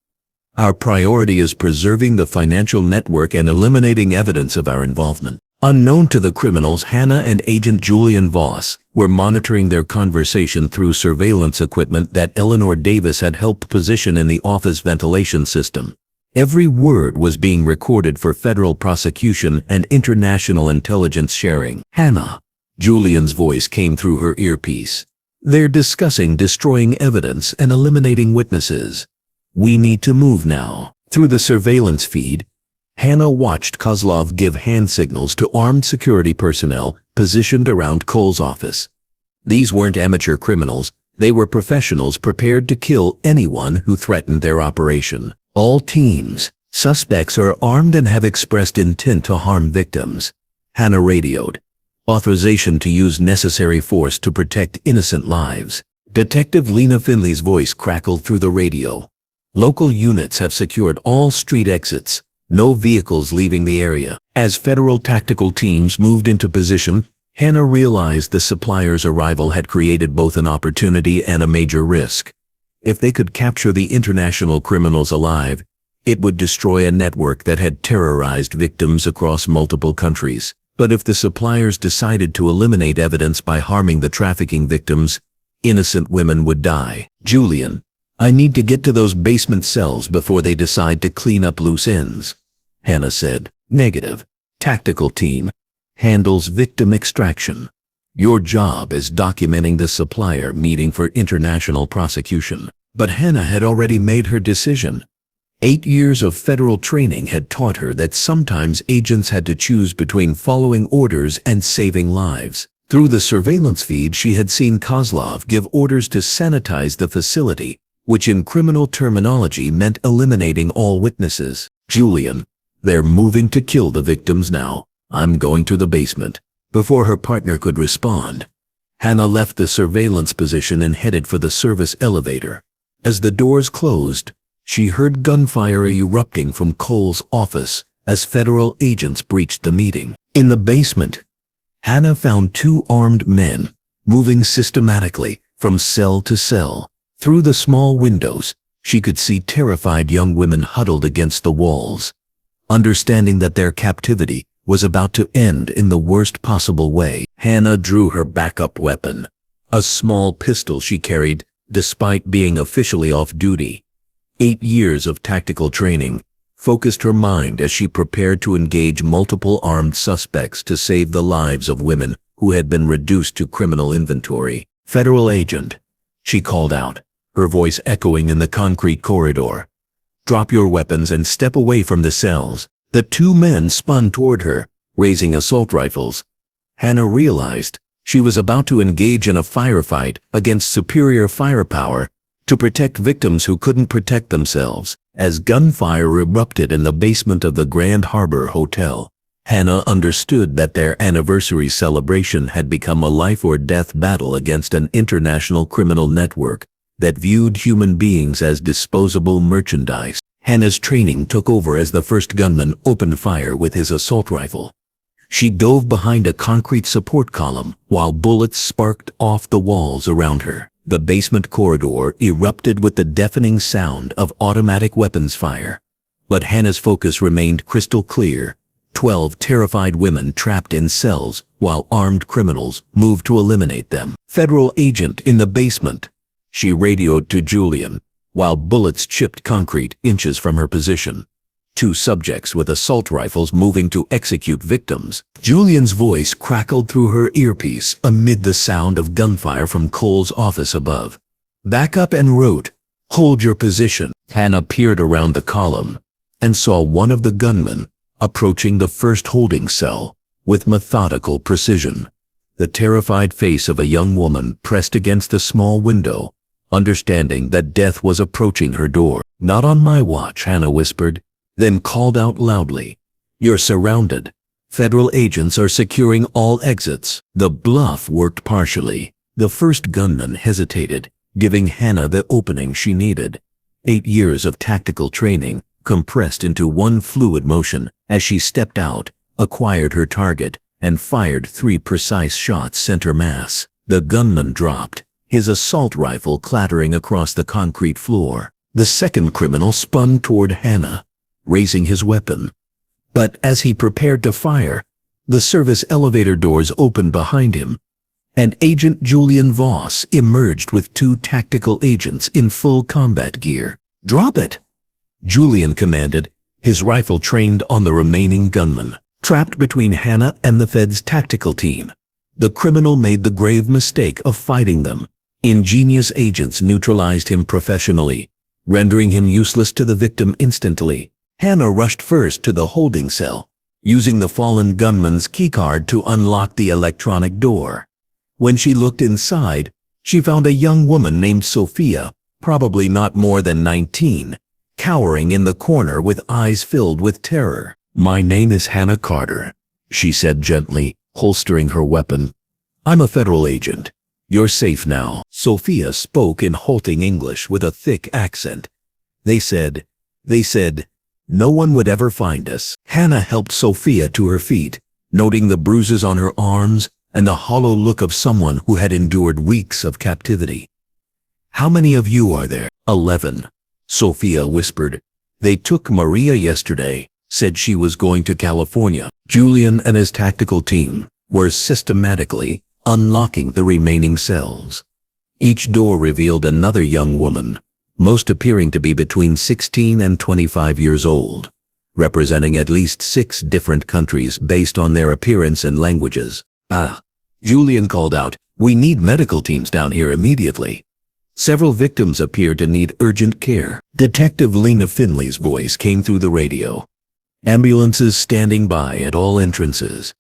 Our priority is preserving the financial network and eliminating evidence of our involvement. Unknown to the criminals, Hannah and Agent Julian Voss were monitoring their conversation through surveillance equipment that Eleanor Davis had helped position in the office ventilation system. Every word was being recorded for federal prosecution and international intelligence sharing. Hannah, Julian's voice came through her earpiece. They're discussing destroying evidence and eliminating witnesses. We need to move now. Through the surveillance feed, Hannah watched Kozlov give hand signals to armed security personnel positioned around Cole's office. These weren't amateur criminals. They were professionals prepared to kill anyone who threatened their operation. All teams, suspects are armed and have expressed intent to harm victims. Hannah radioed. Authorization to use necessary force to protect innocent lives. Detective Lena Finley's voice crackled through the radio. Local units have secured all street exits. No vehicles leaving the area. As federal tactical teams moved into position, Hannah realized the supplier's arrival had created both an opportunity and a major risk. If they could capture the international criminals alive, it would destroy a network that had terrorized victims across multiple countries. But if the suppliers decided to eliminate evidence by harming the trafficking victims, innocent women would die. Julian, I need to get to those basement cells before they decide to clean up loose ends, Hannah said. Negative. Tactical team handles victim extraction. Your job is documenting the supplier meeting for international prosecution. But Hannah had already made her decision. 8 years of federal training had taught her that sometimes agents had to choose between following orders and saving lives. Through the surveillance feed, she had seen Kozlov give orders to sanitize the facility, which in criminal terminology meant eliminating all witnesses. "Julian, they're moving to kill the victims now. I'm going to the basement." Before her partner could respond, Hannah left the surveillance position and headed for the service elevator. As the doors closed, she heard gunfire erupting from Cole's office as federal agents breached the meeting. In the basement, Hannah found 2 armed men moving systematically from cell to cell. Through the small windows, she could see terrified young women huddled against the walls. Understanding that their captivity was about to end in the worst possible way, Hannah drew her backup weapon, a small pistol she carried despite being officially off duty. 8 years of tactical training focused her mind as she prepared to engage multiple armed suspects to save the lives of women who had been reduced to criminal inventory. "Federal agent," she called out, her voice echoing in the concrete corridor. "Drop your weapons and step away from the cells." The 2 men spun toward her, raising assault rifles. Hannah realized she was about to engage in a firefight against superior firepower to protect victims who couldn't protect themselves. As gunfire erupted in the basement of the Grand Harbor Hotel, Hannah understood that their anniversary celebration had become a life-or-death battle against an international criminal network that viewed human beings as disposable merchandise. Hannah's training took over as the first gunman opened fire with his assault rifle. She dove behind a concrete support column while bullets sparked off the walls around her. The basement corridor erupted with the deafening sound of automatic weapons fire. But Hannah's focus remained crystal clear. 12 terrified women trapped in cells while armed criminals moved to eliminate them. "Federal agent in the basement," she radioed to Julian, while bullets chipped concrete inches from her position. 2 subjects with assault rifles moving to execute victims. Julian's voice crackled through her earpiece amid the sound of gunfire from Cole's office above. "Back up en route. Hold your position." Hannah peered around the column and saw one of the gunmen approaching the first holding cell with methodical precision. The terrified face of a young woman pressed against the small window, understanding that death was approaching her door. "Not on my watch," Hannah whispered, then called out loudly, "You're surrounded. Federal agents are securing all exits." The bluff worked partially. The first gunman hesitated, giving Hannah the opening she needed. 8 years of tactical training compressed into one fluid motion as she stepped out, acquired her target, and fired 3 precise shots center mass. The gunman dropped, his assault rifle clattering across the concrete floor. The second criminal spun toward Hannah, raising his weapon. But as he prepared to fire, the service elevator doors opened behind him, and Agent Julian Voss emerged with 2 tactical agents in full combat gear. "Drop it," Julian commanded, his rifle trained on the remaining gunman. Trapped between Hannah and the Fed's tactical team, the criminal made the grave mistake of fighting them. Ingenious agents neutralized him professionally, rendering him useless to the victim instantly. Hannah rushed first to the holding cell, using the fallen gunman's keycard to unlock the electronic door. When she looked inside, she found a young woman named Sophia, probably not more than 19, cowering in the corner with eyes filled with terror. "My name is Hannah Carter," she said gently, holstering her weapon. "I'm a federal agent. You're safe now." Sophia spoke in halting English with a thick accent. They said, no one would ever find us." Hannah helped Sophia to her feet, noting the bruises on her arms and the hollow look of someone who had endured weeks of captivity. "How many of you are there?" 11, Sophia whispered. "They took Maria yesterday, said she was going to California." Julian and his tactical team were systematically unlocking the remaining cells. Each door revealed another young woman, most appearing to be between 16 and 25 years old, representing at least 6 different countries based on their appearance and languages. "Ah," Julian called out, "we need medical teams down here immediately." Several victims appear to need urgent care. Detective Lena Finley's voice came through the radio. Ambulances standing by at all entrances.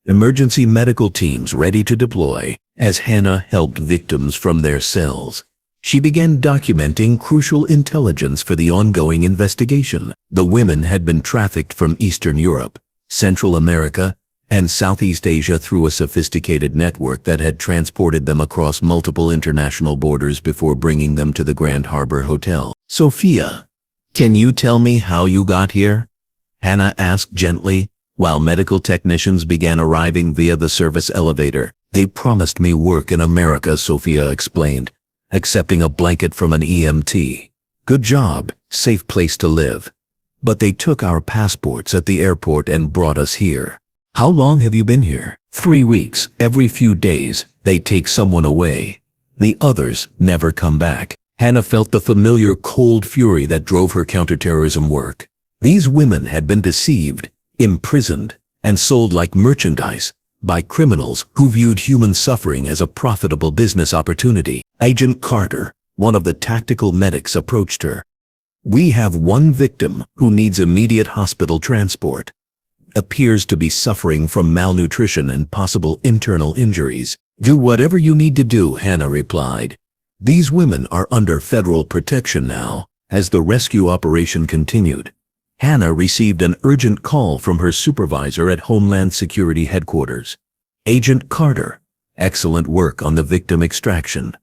Emergency medical teams ready to deploy as Hannah helped victims from their cells. She began documenting crucial intelligence for the ongoing investigation. The women had been trafficked from Eastern Europe, Central America, and Southeast Asia through a sophisticated network that had transported them across multiple international borders before bringing them to the Grand Harbor Hotel. "Sophia, can you tell me how you got here?" Hannah asked gently, while medical technicians began arriving via the service elevator. "They promised me work in America," Sophia explained, accepting a blanket from an EMT. "Good job, safe place to live. But they took our passports at the airport and brought us here." "How long have you been here?" 3 weeks. Every few days, they take someone away. The others never come back. Hannah felt the familiar cold fury that drove her counterterrorism work. These women had been deceived, imprisoned, and sold like merchandise by criminals who viewed human suffering as a profitable business opportunity. Agent Carter, one of the tactical medics, approached her. "We have one victim who needs immediate hospital transport. Appears to be suffering from malnutrition and possible internal injuries." "Do whatever you need to do," Hannah replied. These women are under federal protection now, as the rescue operation continued. Hannah received an urgent call from her supervisor at Homeland Security headquarters. "Agent Carter, excellent work on the victim extraction.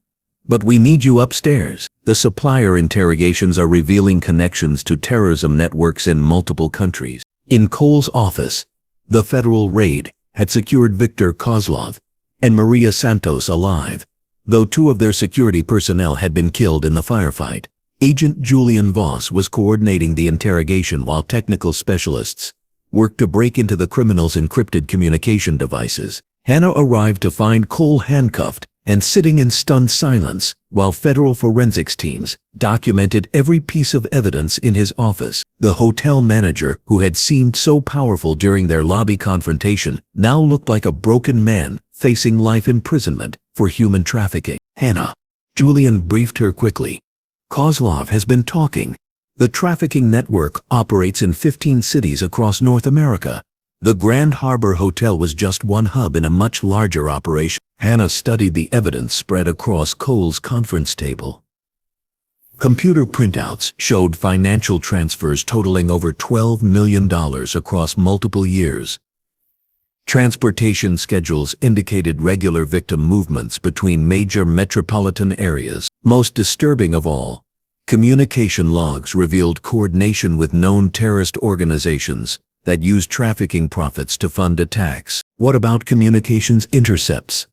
But we need you upstairs. The supplier interrogations are revealing connections to terrorism networks in multiple countries." In Cole's office, the federal raid had secured Victor Kozlov and Maria Santos alive, though 2 of their security personnel had been killed in the firefight. Agent Julian Voss was coordinating the interrogation while technical specialists worked to break into the criminals' encrypted communication devices. Hannah arrived to find Cole handcuffed and sitting in stunned silence, while federal forensics teams documented every piece of evidence in his office. The hotel manager, who had seemed so powerful during their lobby confrontation, now looked like a broken man facing life imprisonment for human trafficking. "Hannah," Julian briefed her quickly, "Kozlov has been talking. The trafficking network operates in 15 cities across North America. The Grand Harbor Hotel was just one hub in a much larger operation." Hannah studied the evidence spread across Cole's conference table. Computer printouts showed financial transfers totaling over $12 million across multiple years. Transportation schedules indicated regular victim movements between major metropolitan areas. Most disturbing of all, communication logs revealed coordination with known terrorist organizations that used trafficking profits to fund attacks. "What about Communications Intercepts?"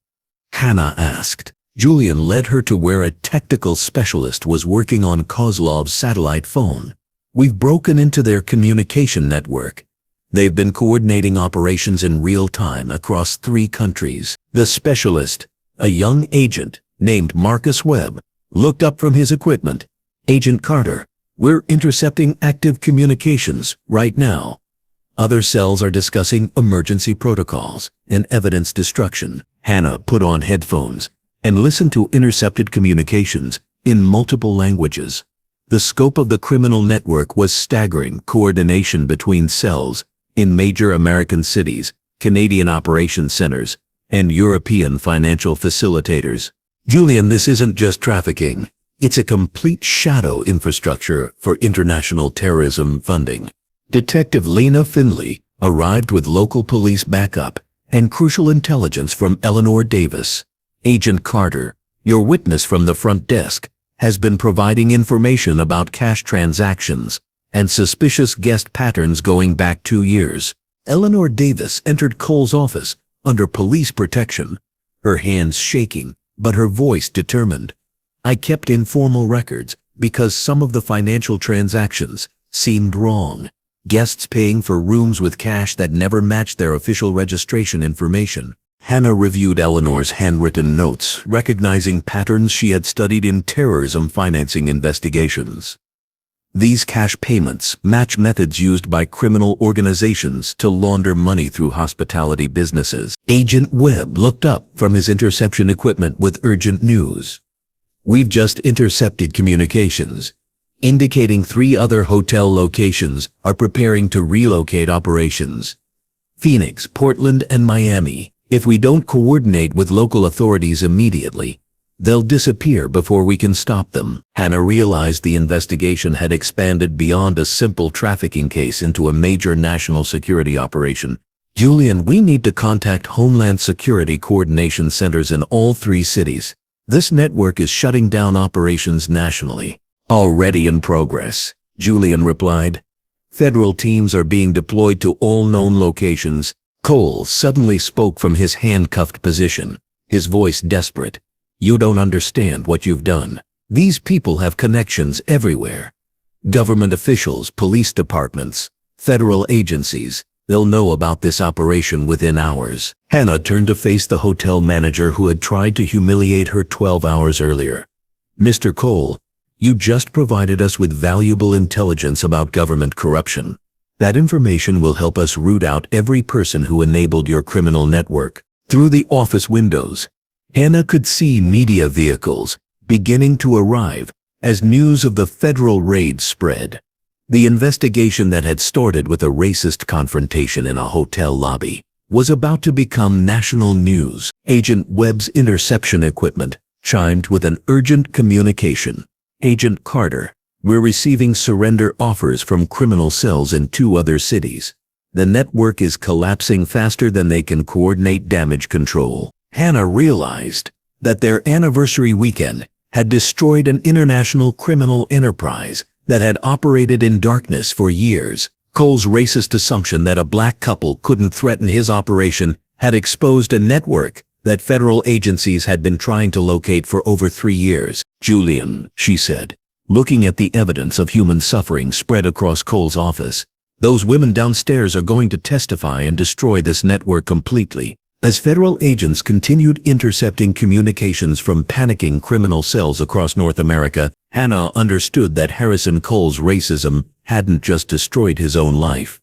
Hannah asked. Julian led her to where a technical specialist was working on Kozlov's satellite phone. "We've broken into their communication network. They've been coordinating operations in real time across 3 countries." The specialist, a young agent named Marcus Webb, looked up from his equipment. "Agent Carter, we're intercepting active communications right now. Other cells are discussing emergency protocols and evidence destruction." Hannah put on headphones and listened to intercepted communications in multiple languages. The scope of the criminal network was staggering: coordination between cells in major American cities, Canadian operations centers, and European financial facilitators. "Julian, this isn't just trafficking. It's a complete shadow infrastructure for international terrorism funding." Detective Lena Finley arrived with local police backup and crucial intelligence from Eleanor Davis. "Agent Carter, your witness from the front desk, has been providing information about cash transactions and suspicious guest patterns going back 2 years." Eleanor Davis entered Cole's office under police protection, her hands shaking, but her voice determined. "I kept informal records because some of the financial transactions seemed wrong. Guests paying for rooms with cash that never matched their official registration information." Hannah reviewed Eleanor's handwritten notes, recognizing patterns she had studied in terrorism financing investigations. These cash payments match methods used by criminal organizations to launder money through hospitality businesses. Agent Webb looked up from his interception equipment with urgent news. We've just intercepted communications, indicating 3 other hotel locations are preparing to relocate operations. Phoenix, Portland, and Miami. If we don't coordinate with local authorities immediately, they'll disappear before we can stop them. Hannah realized the investigation had expanded beyond a simple trafficking case into a major national security operation. Julian, we need to contact Homeland Security coordination centers in all 3 cities. This network is shutting down operations nationally. Already in progress, Julian replied. Federal teams are being deployed to all known locations. Cole suddenly spoke from his handcuffed position, his voice desperate. You don't understand what you've done. These people have connections everywhere. Government officials, police departments, federal agencies. They'll know about this operation within hours. Hannah turned to face the hotel manager who had tried to humiliate her 12 hours earlier. Mr. Cole, you just provided us with valuable intelligence about government corruption. That information will help us root out every person who enabled your criminal network. Through the office windows, Hannah could see media vehicles beginning to arrive as news of the federal raid spread. The investigation that had started with a racist confrontation in a hotel lobby was about to become national news. Agent Webb's interception equipment chimed with an urgent communication. Agent Carter, we're receiving surrender offers from criminal cells in 2 other cities. The network is collapsing faster than they can coordinate damage control. Hannah realized that their anniversary weekend had destroyed an international criminal enterprise that had operated in darkness for years. Cole's racist assumption that a black couple couldn't threaten his operation had exposed a network that federal agencies had been trying to locate for over 3 years. Julian, she said, looking at the evidence of human suffering spread across Cole's office, those women downstairs are going to testify and destroy this network completely. As federal agents continued intercepting communications from panicking criminal cells across North America, Hannah understood that Harrison Cole's racism hadn't just destroyed his own life.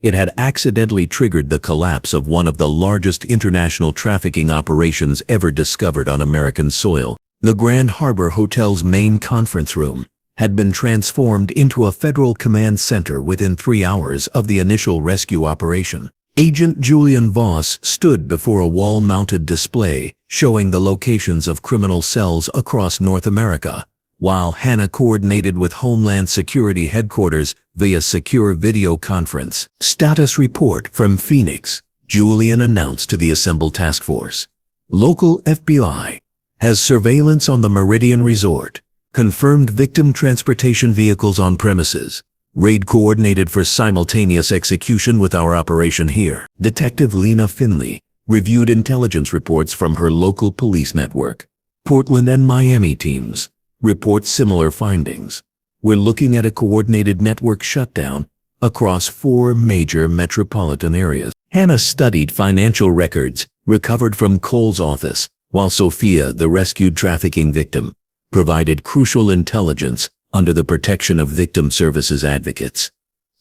It had accidentally triggered the collapse of one of the largest international trafficking operations ever discovered on American soil. The Grand Harbor Hotel's main conference room had been transformed into a federal command center within 3 hours of the initial rescue operation. Agent Julian Voss stood before a wall-mounted display showing the locations of criminal cells across North America, while Hannah coordinated with Homeland Security headquarters via secure video conference. Status report from Phoenix, Julian announced to the assembled task force. Local FBI has surveillance on the Meridian Resort, confirmed victim transportation vehicles on premises. Raid coordinated for simultaneous execution with our operation here. Detective Lena Finley reviewed intelligence reports from her local police network. Portland and Miami teams report similar findings. We're looking at a coordinated network shutdown across 4 major metropolitan areas. Hannah studied financial records recovered from Cole's office, while Sophia, the rescued trafficking victim, provided crucial intelligence under the protection of victim services advocates.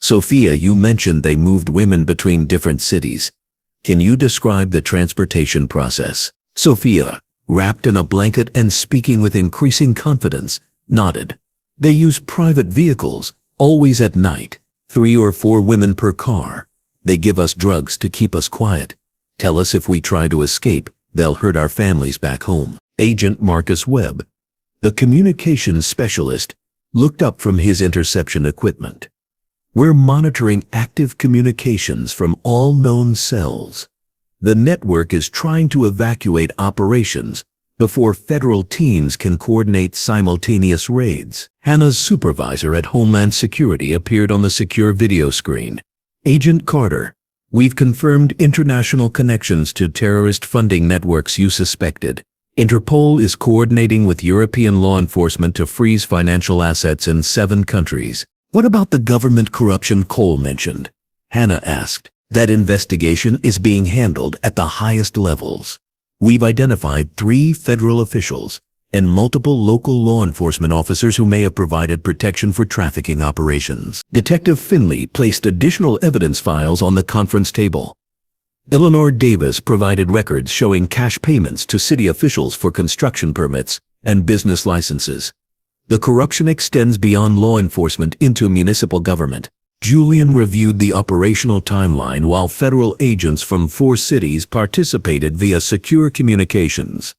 Sophia, you mentioned they moved women between different cities. Can you describe the transportation process? Sophia, wrapped in a blanket and speaking with increasing confidence, nodded. They use private vehicles, always at night, 3 or 4 women per car. They give us drugs to keep us quiet. Tell us if we try to escape, they'll hurt our families back home. Agent Marcus Webb, the communications specialist, looked up from his interception equipment. We're monitoring active communications from all known cells. The network is trying to evacuate operations before federal teams can coordinate simultaneous raids. Hannah's supervisor at Homeland Security appeared on the secure video screen. Agent Carter, we've confirmed international connections to terrorist funding networks you suspected. Interpol is coordinating with European law enforcement to freeze financial assets in 7 countries. What about the government corruption Cole mentioned? Hannah asked. That investigation is being handled at the highest levels. We've identified 3 federal officials and multiple local law enforcement officers who may have provided protection for trafficking operations. Detective Finley placed additional evidence files on the conference table. Eleanor Davis provided records showing cash payments to city officials for construction permits. and business licenses. The corruption extends beyond law enforcement into municipal government. Julian reviewed the operational timeline while federal agents from 4 cities participated via secure communications.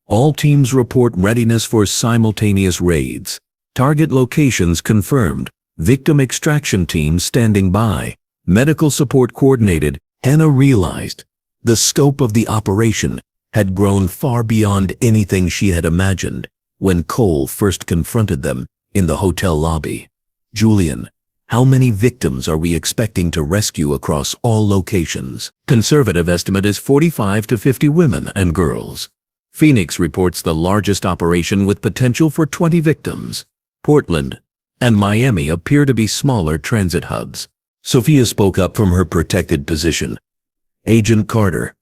All teams report readiness for simultaneous raids. Target locations confirmed. Victim extraction teams standing by. Medical support coordinated. Hannah realized the scope of the operation had grown far beyond anything she had imagined when Cole first confronted them in the hotel lobby. Julian, how many victims are we expecting to rescue across all locations? Conservative estimate is 45 to 50 women and girls. Phoenix reports the largest operation with potential for 20 victims. Portland and Miami appear to be smaller transit hubs. Sophia spoke up from her protected position. Agent Carter,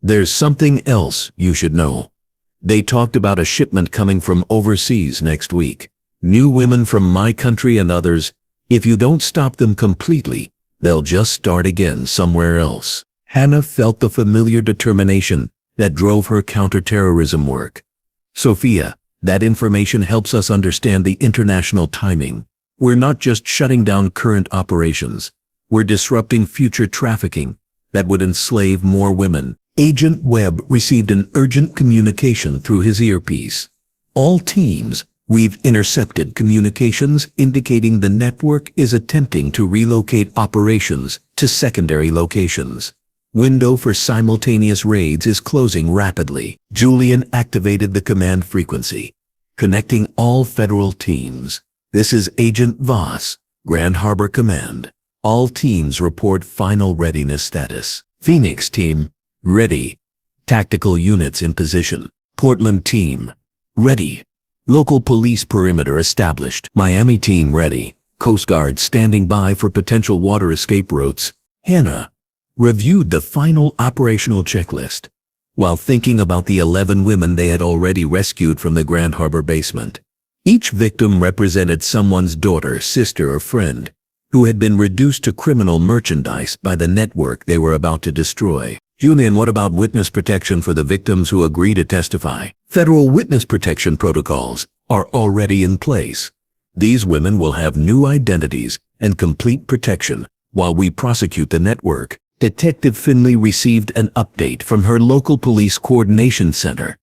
there's something else you should know. They talked about a shipment coming from overseas next week. New women from my country and others. If you don't stop them completely, they'll just start again somewhere else. Hannah felt the familiar determination that drove her counterterrorism work. Sophia, that information helps us understand the international timing. We're not just shutting down current operations. We're disrupting future trafficking that would enslave more women. Agent Webb received an urgent communication through his earpiece. All teams, we've intercepted communications indicating the network is attempting to relocate operations to secondary locations. Window for simultaneous raids is closing rapidly. Julian activated the command frequency, connecting all federal teams. This is Agent Voss, Grand Harbor Command. All teams report final readiness status. Phoenix team, ready. Tactical units in position. Portland team, ready. Local police perimeter established. Miami team ready. Coast Guard standing by for potential water escape routes. Hannah reviewed the final operational checklist while thinking about the 11 women they had already rescued from the Grand Harbor basement. Each victim represented someone's daughter, sister, or friend who had been reduced to criminal merchandise by the network they were about to destroy. Julian, what about witness protection for the victims who agree to testify? Federal witness protection protocols are already in place. These women will have new identities and complete protection while we prosecute the network. Detective Finley received an update from her local police coordination center.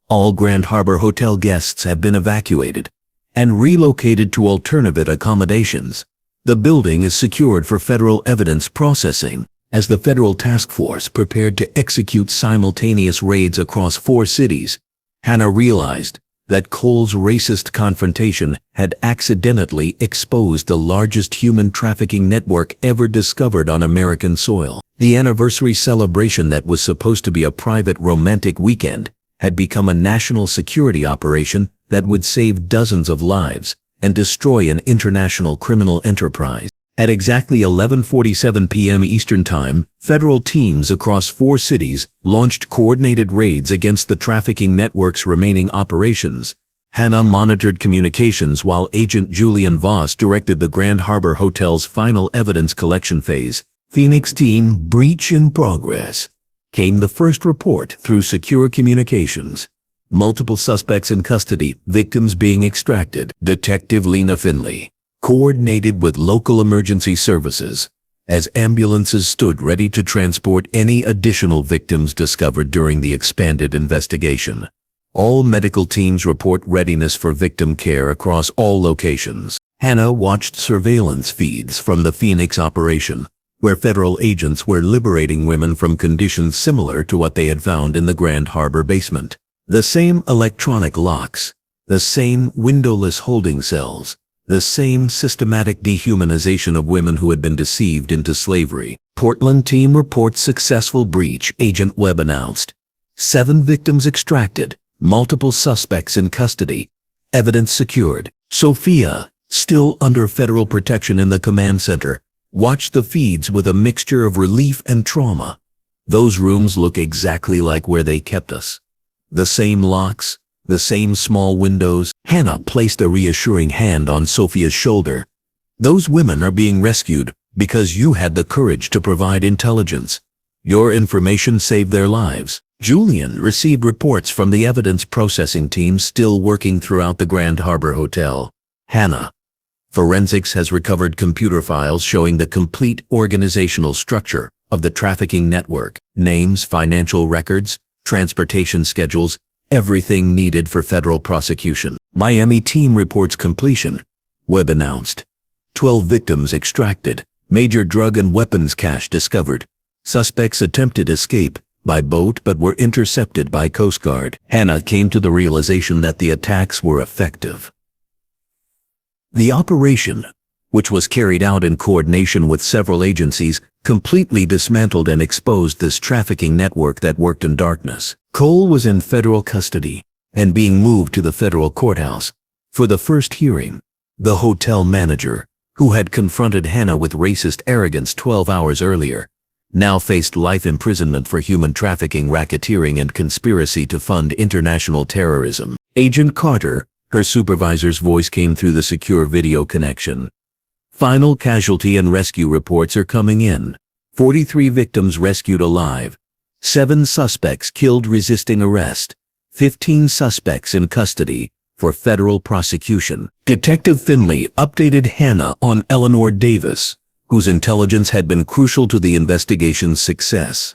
All Grand Harbor Hotel guests have been evacuated and relocated to alternative accommodations. The building is secured for federal evidence processing as the federal task force prepared to execute simultaneous raids across 4 cities. Hannah realized that Cole's racist confrontation had accidentally exposed the largest human trafficking network ever discovered on American soil. The anniversary celebration that was supposed to be a private romantic weekend had become a national security operation that would save dozens of lives and destroy an international criminal enterprise. At exactly 11:47 p.m. Eastern Time, federal teams across 4 cities launched coordinated raids against the trafficking network's remaining operations. Hannah monitored communications while Agent Julian Voss directed the Grand Harbor Hotel's final evidence collection phase. Phoenix team, breach in progress. Came the first report through secure communications. Multiple suspects in custody, victims being extracted. Detective Lena Finley coordinated with local emergency services as ambulances stood ready to transport any additional victims discovered during the expanded investigation. All medical teams report readiness for victim care across all locations. Hannah watched surveillance feeds from the Phoenix operation, where federal agents were liberating women from conditions similar to what they had found in the Grand Harbor basement. The same electronic locks, the same windowless holding cells, the same systematic dehumanization of women who had been deceived into slavery. Portland team reports successful breach, Agent Webb announced. 7 victims extracted, multiple suspects in custody, evidence secured. Sophia, still under federal protection in the command center, watched the feeds with a mixture of relief and trauma. Those rooms look exactly like where they kept us. The same locks, the same small windows. Hannah placed a reassuring hand on Sophia's shoulder. Those women are being rescued because you had the courage to provide intelligence. Your information saved their lives. Julian received reports from the evidence processing team still working throughout the Grand Harbor Hotel. Hannah. Forensics has recovered computer files showing the complete organizational structure of the trafficking network, names, financial records, transportation schedules, everything needed for federal prosecution. Miami team reports completion. Webb announced. 12 victims extracted. Major drug and weapons cache discovered. Suspects attempted escape by boat but were intercepted by Coast Guard. Hannah came to the realization that the attacks were effective. The operation, which was carried out in coordination with several agencies, completely dismantled and exposed this trafficking network that worked in darkness. Cole was in federal custody and being moved to the federal courthouse. For the first hearing, the hotel manager, who had confronted Hannah with racist arrogance 12 hours earlier, now faced life imprisonment for human trafficking, racketeering, and conspiracy to fund international terrorism. Agent Carter, her supervisor's voice came through the secure video connection. Final casualty and rescue reports are coming in. 43 victims rescued alive. 7 suspects killed resisting arrest. 15 suspects in custody for federal prosecution. Detective Finley updated Hannah on Eleanor Davis, whose intelligence had been crucial to the investigation's success.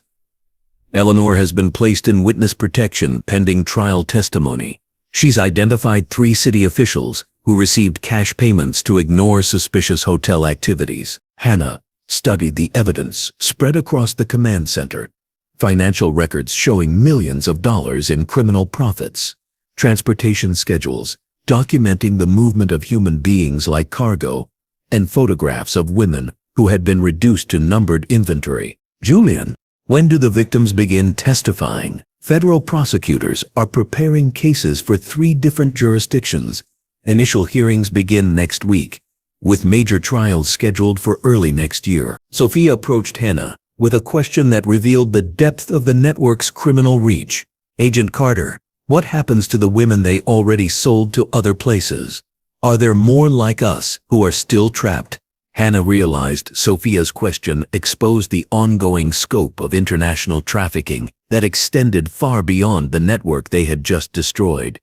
Eleanor has been placed in witness protection pending trial testimony. She's identified 3 city officials who received cash payments to ignore suspicious hotel activities. Hannah studied the evidence spread across the command center. Financial records showing millions of dollars in criminal profits. Transportation schedules documenting the movement of human beings like cargo, and photographs of women who had been reduced to numbered inventory. Julian, when do the victims begin testifying? Federal prosecutors are preparing cases for 3 different jurisdictions. Initial hearings begin next week, with major trials scheduled for early next year. Sophia approached Hannah with a question that revealed the depth of the network's criminal reach. Agent Carter, what happens to the women they already sold to other places? Are there more like us who are still trapped? Hannah realized Sophia's question exposed the ongoing scope of international trafficking that extended far beyond the network they had just destroyed.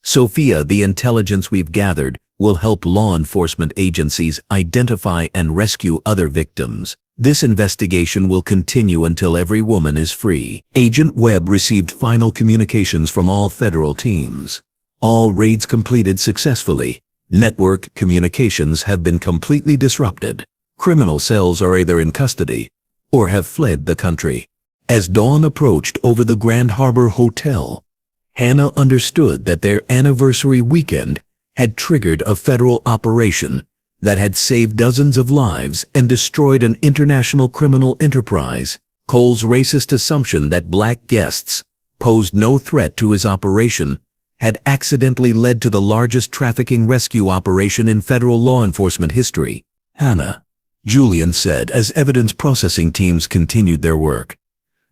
Sophia, the intelligence we've gathered will help law enforcement agencies identify and rescue other victims. This investigation will continue until every woman is free. Agent Webb received final communications from all federal teams. All raids completed successfully. Network communications have been completely disrupted. Criminal cells are either in custody or have fled the country. As dawn approached over the Grand Harbor Hotel, Hannah understood that their anniversary weekend had triggered a federal operation that had saved dozens of lives and destroyed an international criminal enterprise. Cole's racist assumption that black guests posed no threat to his operation had accidentally led to the largest trafficking rescue operation in federal law enforcement history. Hannah, Julian said as evidence processing teams continued their work.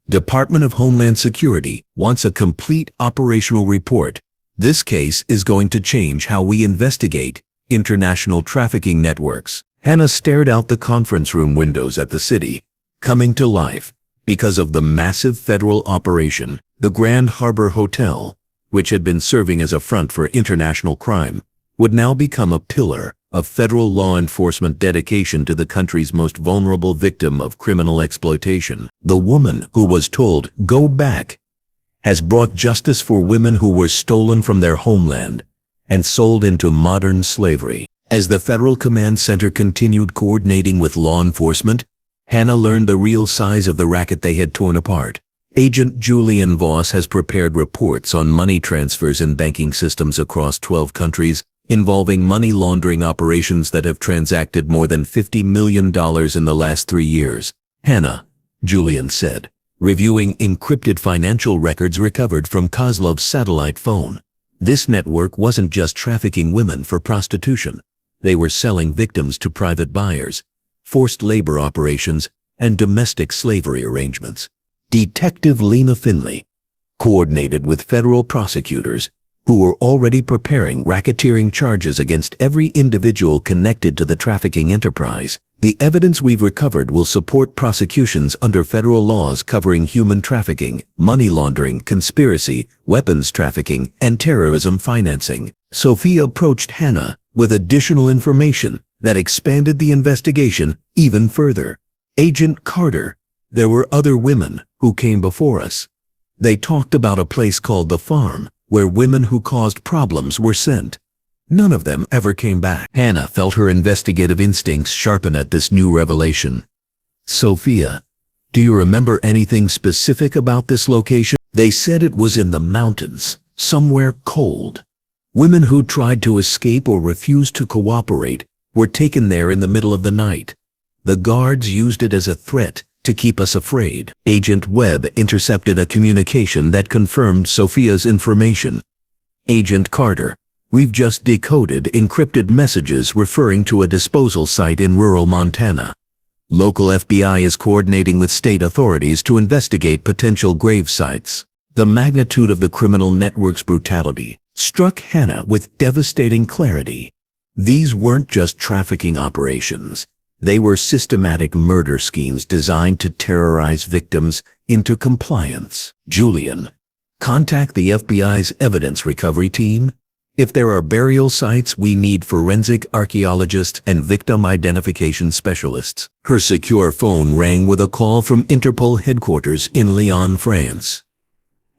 Department of Homeland Security wants a complete operational report. This case is going to change how we investigate international trafficking networks. Hannah stared out the conference room windows at the city, coming to life because of the massive federal operation. The Grand Harbor Hotel, which had been serving as a front for international crime, would now become a pillar of federal law enforcement dedication to the country's most vulnerable victim of criminal exploitation. The woman who was told, "Go back," has brought justice for women who were stolen from their homeland and sold into modern slavery. As the Federal Command Center continued coordinating with law enforcement, Hannah learned the real size of the racket they had torn apart. Agent Julian Voss has prepared reports on money transfers in banking systems across 12 countries, involving money laundering operations that have transacted more than $50 million in the last 3 years. Hannah, Julian said, reviewing encrypted financial records recovered from Kozlov's satellite phone. This network wasn't just trafficking women for prostitution. They were selling victims to private buyers, forced labor operations, and domestic slavery arrangements. Detective Lena Finley coordinated with federal prosecutors who were already preparing racketeering charges against every individual connected to the trafficking enterprise. The evidence we've recovered will support prosecutions under federal laws covering human trafficking, money laundering, conspiracy, weapons trafficking, and terrorism financing. Sophia approached Hannah with additional information that expanded the investigation even further. Agent Carter, there were other women who came before us. They talked about a place called the Farm, where women who caused problems were sent. None of them ever came back. Hannah felt her investigative instincts sharpen at this new revelation. Sophia, do you remember anything specific about this location? They said it was in the mountains, somewhere cold. Women who tried to escape or refused to cooperate were taken there in the middle of the night. The guards used it as a threat to keep us afraid. Agent Webb intercepted a communication that confirmed Sophia's information. Agent Carter, we've just decoded encrypted messages referring to a disposal site in rural Montana. Local FBI is coordinating with state authorities to investigate potential grave sites. The magnitude of the criminal network's brutality struck Hannah with devastating clarity. These weren't just trafficking operations. They were systematic murder schemes designed to terrorize victims into compliance. Julian, contact the FBI's evidence recovery team. If there are burial sites, we need forensic archaeologists and victim identification specialists. Her secure phone rang with a call from Interpol headquarters in Lyon, France.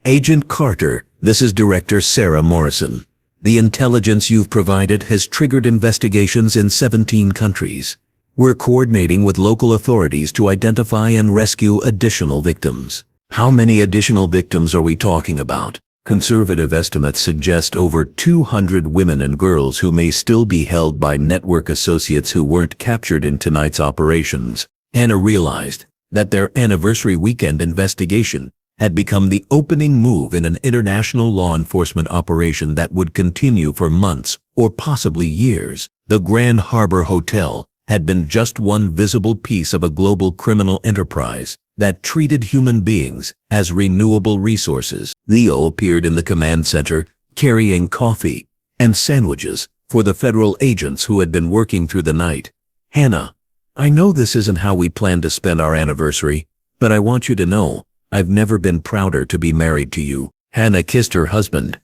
Agent Carter, this is Director Sarah Morrison. The intelligence you've provided has triggered investigations in 17 countries. We're coordinating with local authorities to identify and rescue additional victims. How many additional victims are we talking about? Conservative estimates suggest over 200 women and girls who may still be held by network associates who weren't captured in tonight's operations. Hannah realized that their anniversary weekend investigation had become the opening move in an international law enforcement operation that would continue for months or possibly years. The Grand Harbor Hotel had been just one visible piece of a global criminal enterprise that treated human beings as renewable resources. Leo appeared in the command center carrying coffee and sandwiches for the federal agents who had been working through the night. Hannah, I know this isn't how we planned to spend our anniversary, but I want you to know I've never been prouder to be married to you. Hannah kissed her husband,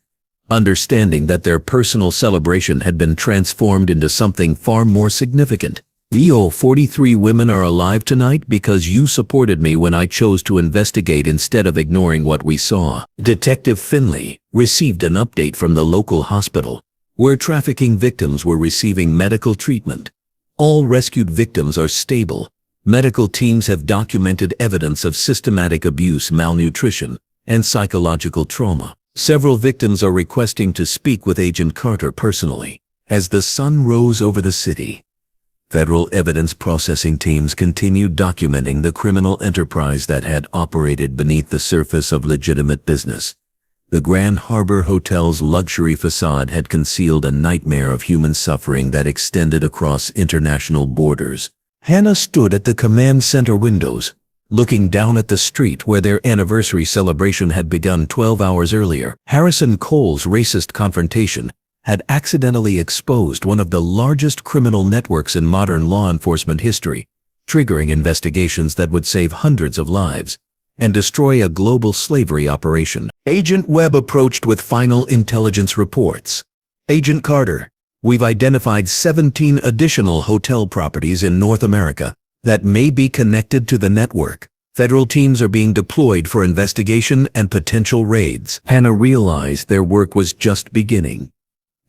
understanding that their personal celebration had been transformed into something far more significant. Leo, 43 women are alive tonight because you supported me when I chose to investigate instead of ignoring what we saw. Detective Finley received an update from the local hospital, where trafficking victims were receiving medical treatment. All rescued victims are stable. Medical teams have documented evidence of systematic abuse, malnutrition, and psychological trauma. Several victims are requesting to speak with Agent Carter personally. As the sun rose over the city, federal evidence processing teams continued documenting the criminal enterprise that had operated beneath the surface of legitimate business. The Grand Harbor Hotel's luxury facade had concealed a nightmare of human suffering that extended across international borders. Hannah stood at the command center windows, looking down at the street where their anniversary celebration had begun 12 hours earlier. Harrison Cole's racist confrontation had accidentally exposed one of the largest criminal networks in modern law enforcement history, triggering investigations that would save hundreds of lives and destroy a global slavery operation. Agent Webb approached with final intelligence reports. Agent Carter, we've identified 17 additional hotel properties in North America that may be connected to the network. Federal teams are being deployed for investigation and potential raids. Hannah realized their work was just beginning.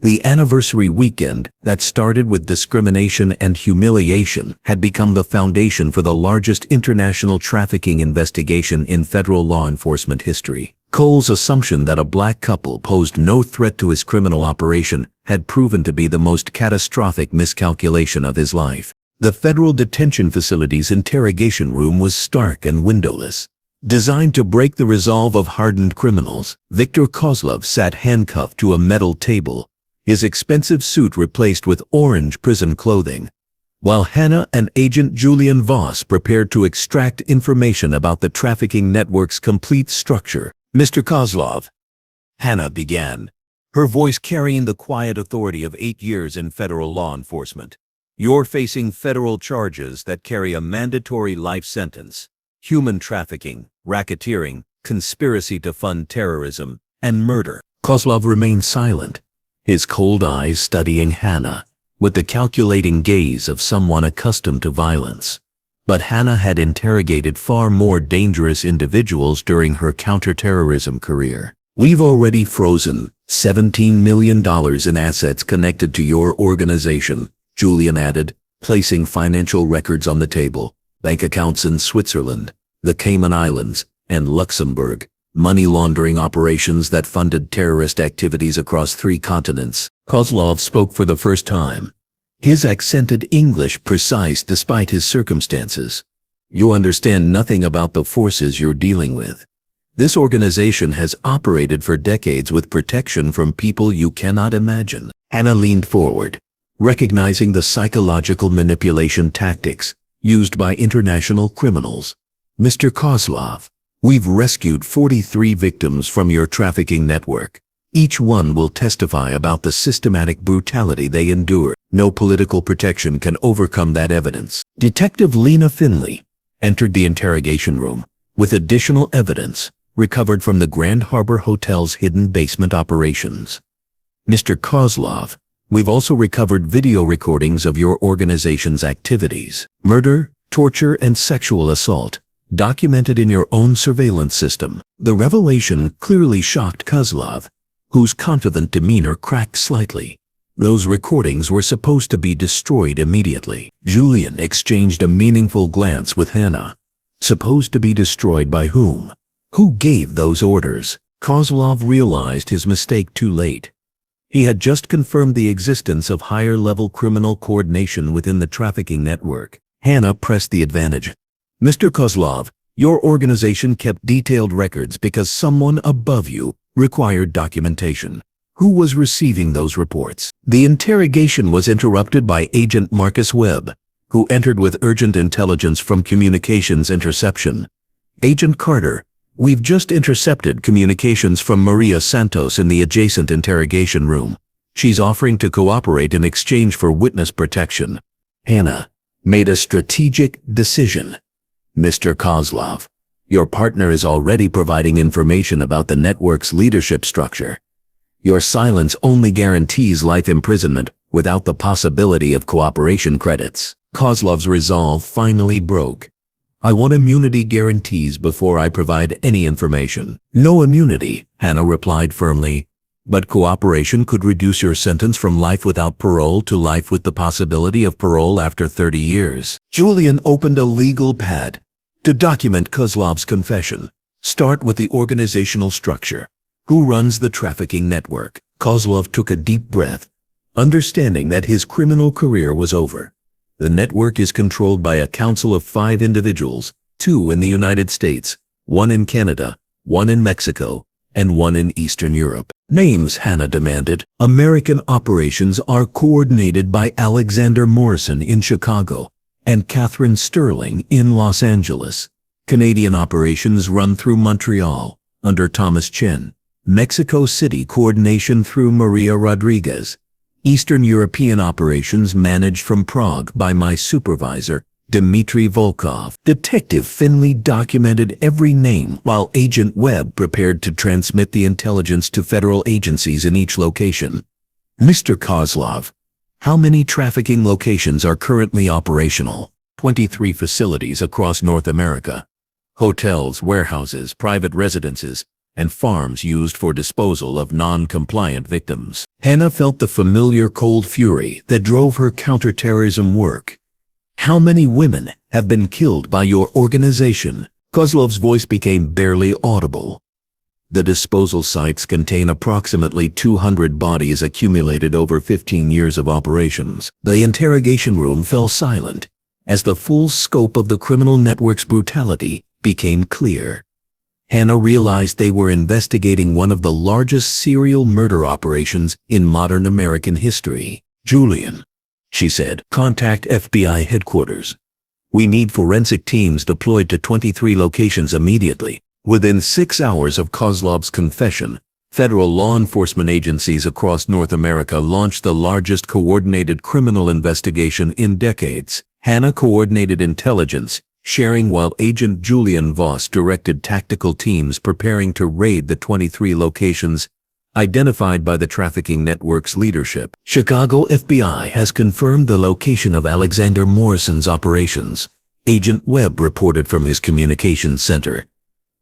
The anniversary weekend that started with discrimination and humiliation had become the foundation for the largest international trafficking investigation in federal law enforcement history. Cole's assumption that a black couple posed no threat to his criminal operation had proven to be the most catastrophic miscalculation of his life. The federal detention facility's interrogation room was stark and windowless. Designed to break the resolve of hardened criminals, Victor Kozlov sat handcuffed to a metal table, his expensive suit replaced with orange prison clothing, while Hannah and Agent Julian Voss prepared to extract information about the trafficking network's complete structure. Mr. Kozlov, Hannah began, her voice carrying the quiet authority of 8 years in federal law enforcement. You're facing federal charges that carry a mandatory life sentence: human trafficking, racketeering, conspiracy to fund terrorism, and murder. Kozlov remained silent, his cold eyes studying Hannah with the calculating gaze of someone accustomed to violence. But Hannah had interrogated far more dangerous individuals during her counterterrorism career. We've already frozen $17 million in assets connected to your organization, Julian added, placing financial records on the table. Bank accounts in Switzerland, the Cayman Islands, and Luxembourg. Money laundering operations that funded terrorist activities across 3 continents. Kozlov spoke for the first time, his accented English precise despite his circumstances. You understand nothing about the forces you're dealing with. This organization has operated for decades with protection from people you cannot imagine. Hannah leaned forward, recognizing the psychological manipulation tactics used by international criminals. Mr. Kozlov, we've rescued 43 victims from your trafficking network. Each one will testify about the systematic brutality they endure. No political protection can overcome that evidence. Detective Lena Finley entered the interrogation room with additional evidence recovered from the Grand Harbor Hotel's hidden basement operations. Mr. Kozlov, we've also recovered video recordings of your organization's activities: murder, torture, and sexual assault, documented in your own surveillance system. The revelation clearly shocked Kozlov, whose confident demeanor cracked slightly. Those recordings were supposed to be destroyed immediately. Julian exchanged a meaningful glance with Hannah. Supposed to be destroyed by whom? Who gave those orders? Kozlov realized his mistake too late. He had just confirmed the existence of higher-level criminal coordination within the trafficking network. Hannah pressed the advantage. Mr. Kozlov, your organization kept detailed records because someone above you required documentation. Who was receiving those reports? The interrogation was interrupted by Agent Marcus Webb, who entered with urgent intelligence from Communications Interception. Agent Carter, we've just intercepted communications from Maria Santos in the adjacent interrogation room. She's offering to cooperate in exchange for witness protection. Hannah made a strategic decision. Mr. Kozlov, your partner is already providing information about the network's leadership structure. Your silence only guarantees life imprisonment without the possibility of cooperation credits. Kozlov's resolve finally broke. I want immunity guarantees before I provide any information. No immunity, Hannah replied firmly. But cooperation could reduce your sentence from life without parole to life with the possibility of parole after 30 years. Julian opened a legal pad to document Kozlov's confession. Start with the organizational structure. Who runs the trafficking network? Kozlov took a deep breath, understanding that his criminal career was over. The network is controlled by a council of 5 individuals, 2 in the United States, 1 in Canada, 1 in Mexico, and 1 in Eastern Europe. Names, Hannah demanded. American operations are coordinated by Alexander Morrison in Chicago and Catherine Sterling in Los Angeles. Canadian operations run through Montreal under Thomas Chen. Mexico City coordination through Maria Rodriguez. Eastern European operations managed from Prague by my supervisor, Dmitry Volkov. Detective Finley documented every name while Agent Webb prepared to transmit the intelligence to federal agencies in each location. Mr. Kozlov, how many trafficking locations are currently operational? 23 facilities across North America. Hotels, warehouses, private residences, and farms used for disposal of non-compliant victims. Hannah felt the familiar cold fury that drove her counterterrorism work. How many women have been killed by your organization? Kozlov's voice became barely audible. The disposal sites contain approximately 200 bodies accumulated over 15 years of operations. The interrogation room fell silent as the full scope of the criminal network's brutality became clear. Hannah realized they were investigating one of the largest serial murder operations in modern American history. Julian, she said, contact FBI headquarters. We need forensic teams deployed to 23 locations immediately. Within 6 hours of Kozlov's confession, Federal law enforcement agencies across North America launched the largest coordinated criminal investigation in decades. Hannah coordinated intelligence sharing while Agent Julian Voss directed tactical teams preparing to raid the 23 locations identified by the trafficking network's leadership. Chicago FBI has confirmed the location of Alexander Morrison's operations. Agent Webb reported from his Communications Center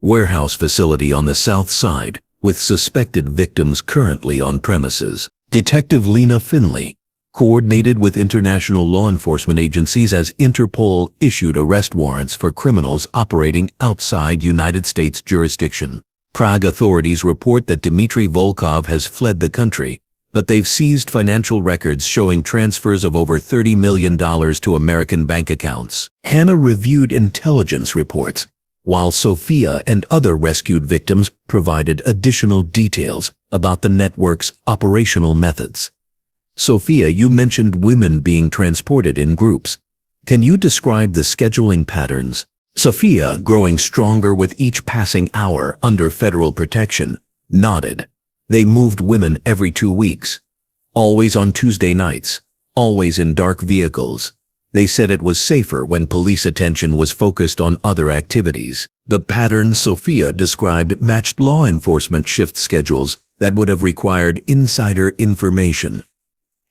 warehouse facility on the south side, with suspected victims currently on premises. Detective Lena Finley coordinated with international law enforcement agencies as Interpol issued arrest warrants for criminals operating outside United States jurisdiction. Prague authorities report that Dmitry Volkov has fled the country, but they've seized financial records showing transfers of over $30 million to American bank accounts. Hannah reviewed intelligence reports, while Sophia and other rescued victims provided additional details about the network's operational methods. Sophia, you mentioned women being transported in groups. Can you describe the scheduling patterns? Sophia, growing stronger with each passing hour under federal protection, nodded. They moved women every 2 weeks. Always on Tuesday nights. Always in dark vehicles. They said it was safer when police attention was focused on other activities. The pattern Sophia described matched law enforcement shift schedules that would have required insider information.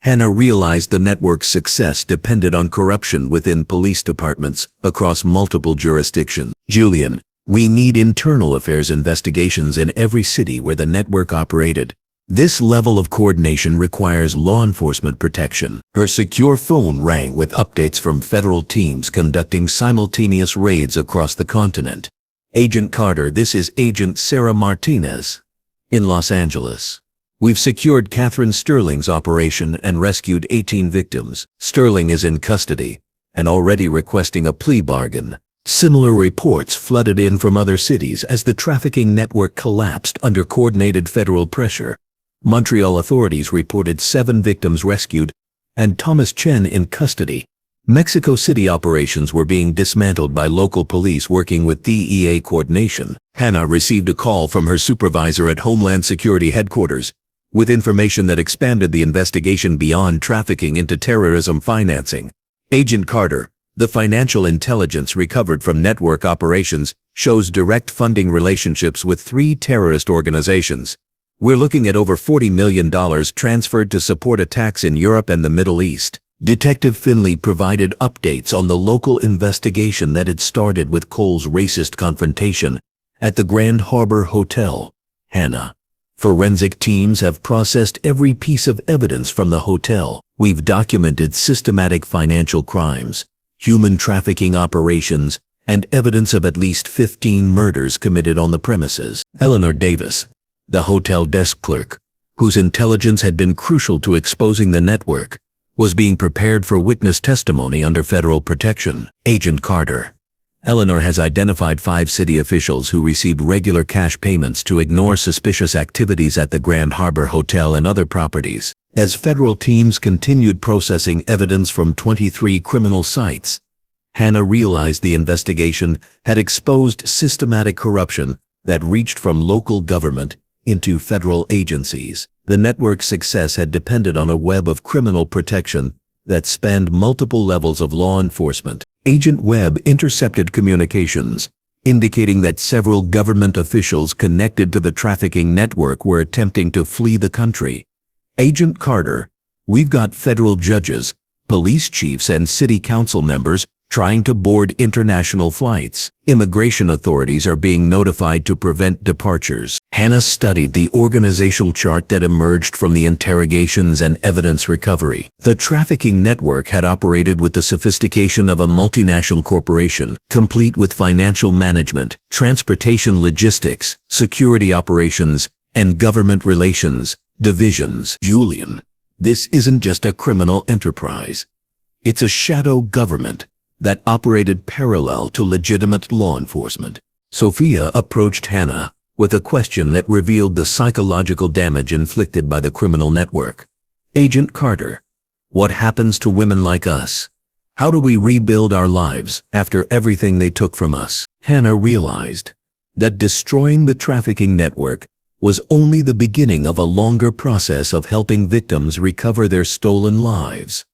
Hannah realized the network's success depended on corruption within police departments across multiple jurisdictions. Julian, we need internal affairs investigations in every city where the network operated. This level of coordination requires law enforcement protection. Her secure phone rang with updates from federal teams conducting simultaneous raids across the continent. Agent Carter, this is Agent Sarah Martinez. In Los Angeles. We've secured Catherine Sterling's operation and rescued 18 victims. Sterling is in custody and already requesting a plea bargain. Similar reports flooded in from other cities as the trafficking network collapsed under coordinated federal pressure. Montreal authorities reported 7 victims rescued and Thomas Chen in custody. Mexico City operations were being dismantled by local police working with DEA coordination. Hannah received a call from her supervisor at Homeland Security headquarters with information that expanded the investigation beyond trafficking into terrorism financing. Agent Carter, the financial intelligence recovered from network operations shows direct funding relationships with 3 terrorist organizations. We're looking at over $40 million transferred to support attacks in Europe and the Middle East. Detective Finley provided updates on the local investigation that had started with Cole's racist confrontation at the Grand Harbor Hotel. Hannah, forensic teams have processed every piece of evidence from the hotel. We've documented systematic financial crimes, human trafficking operations, and evidence of at least 15 murders committed on the premises. Eleanor Davis, the hotel desk clerk, whose intelligence had been crucial to exposing the network, was being prepared for witness testimony under federal protection. Agent Carter. Eleanor has identified 5 city officials who received regular cash payments to ignore suspicious activities at the Grand Harbor Hotel and other properties. As federal teams continued processing evidence from 23 criminal sites, Hannah realized the investigation had exposed systematic corruption that reached from local government into federal agencies. The network's success had depended on a web of criminal protection that spanned multiple levels of law enforcement. Agent Webb intercepted communications, indicating that several government officials connected to the trafficking network were attempting to flee the country. Agent Carter, we've got federal judges, police chiefs, and city council members trying to board international flights. Immigration authorities are being notified to prevent departures. Hannah studied the organizational chart that emerged from the interrogations and evidence recovery. The trafficking network had operated with the sophistication of a multinational corporation, complete with financial management, transportation logistics, security operations, and government relations divisions. Julian, this isn't just a criminal enterprise. It's a shadow government that operated parallel to legitimate law enforcement. Sophia approached Hannah with a question that revealed the psychological damage inflicted by the criminal network. Agent Carter, what happens to women like us? How do we rebuild our lives after everything they took from us? Hannah realized that destroying the trafficking network was only the beginning of a longer process of helping victims recover their stolen lives.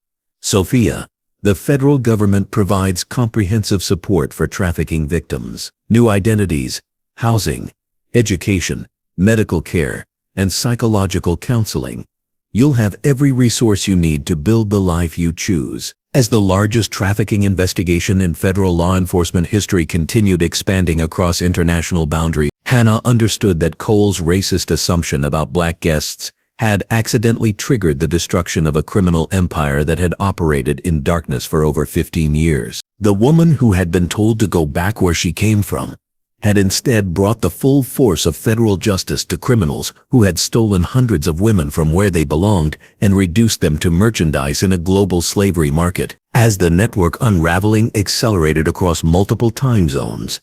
Sophia, the federal government provides comprehensive support for trafficking victims. New identities, housing, education, medical care, and psychological counseling. You'll have every resource you need to build the life you choose. As the largest trafficking investigation in federal law enforcement history continued expanding across international boundaries, Hannah understood that Cole's racist assumption about black guests had accidentally triggered the destruction of a criminal empire that had operated in darkness for over 15 years. The woman who had been told to go back where she came from had instead brought the full force of federal justice to criminals who had stolen hundreds of women from where they belonged and reduced them to merchandise in a global slavery market. As the network unraveling accelerated across multiple time zones,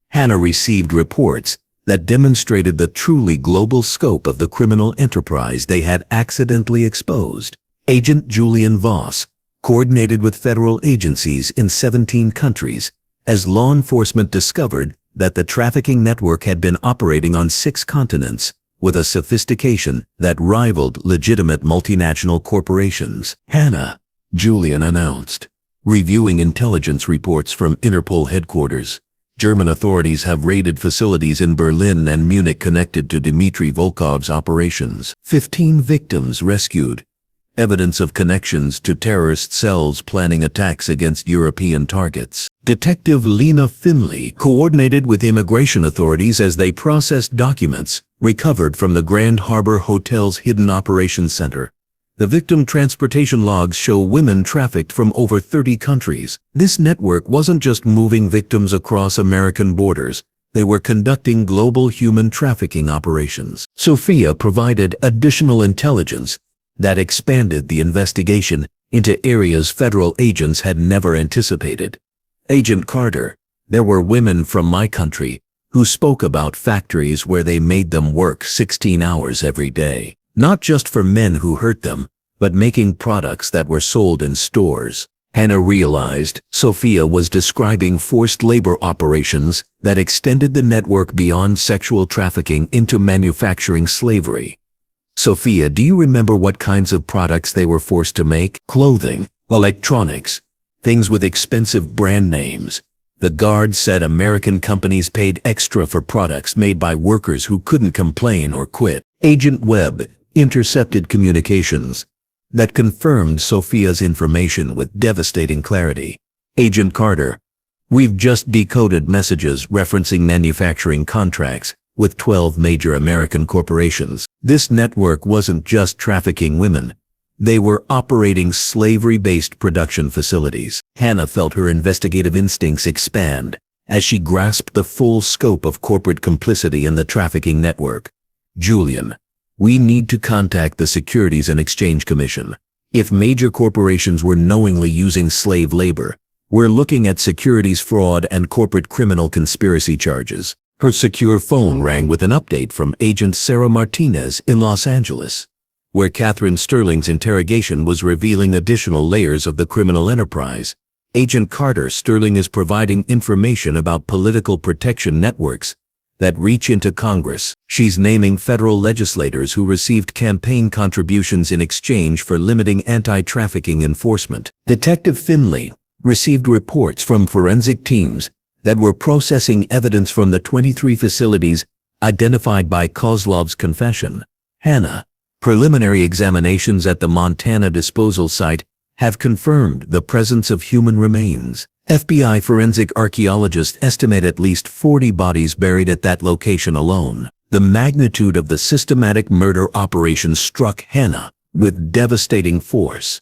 Hannah received reports that demonstrated the truly global scope of the criminal enterprise they had accidentally exposed. Agent Julian Voss coordinated with federal agencies in 17 countries as law enforcement discovered that the trafficking network had been operating on 6 continents with a sophistication that rivaled legitimate multinational corporations. Hannah, Julian announced, reviewing intelligence reports from Interpol headquarters. German authorities have raided facilities in Berlin and Munich connected to Dmitry Volkov's operations. 15 victims rescued. Evidence of connections to terrorist cells planning attacks against European targets. Detective Lena Finley coordinated with immigration authorities as they processed documents recovered from the Grand Harbor Hotel's hidden operations center. The victim transportation logs show women trafficked from over 30 countries. This network wasn't just moving victims across American borders. They were conducting global human trafficking operations. Sophia provided additional intelligence that expanded the investigation into areas federal agents had never anticipated. Agent Carter, there were women from my country who spoke about factories where they made them work 16 hours every day, not just for men who hurt them, but making products that were sold in stores. Hannah realized Sophia was describing forced labor operations that extended the network beyond sexual trafficking into manufacturing slavery. Sophia, do you remember what kinds of products they were forced to make? Clothing, electronics, things with expensive brand names. The guard said American companies paid extra for products made by workers who couldn't complain or quit. Agent Webb intercepted communications that confirmed Sophia's information with devastating clarity. Agent Carter, we've just decoded messages referencing manufacturing contracts with 12 major American corporations. This network wasn't just trafficking women. They were operating slavery-based production facilities. Hannah felt her investigative instincts expand as she grasped the full scope of corporate complicity in the trafficking network. Julian, we need to contact the Securities and Exchange Commission. If major corporations were knowingly using slave labor, we're looking at securities fraud and corporate criminal conspiracy charges. Her secure phone rang with an update from Agent Sarah Martinez in Los Angeles, where Catherine Sterling's interrogation was revealing additional layers of the criminal enterprise. Agent Carter, Sterling is providing information about political protection networks that reach into Congress. She's naming federal legislators who received campaign contributions in exchange for limiting anti-trafficking enforcement. Detective Finley received reports from forensic teams that were processing evidence from the 23 facilities identified by Kozlov's confession. Hannah, preliminary examinations at the Montana disposal site have confirmed the presence of human remains. FBI forensic archaeologists estimate at least 40 bodies buried at that location alone. The magnitude of the systematic murder operation struck Hannah with devastating force.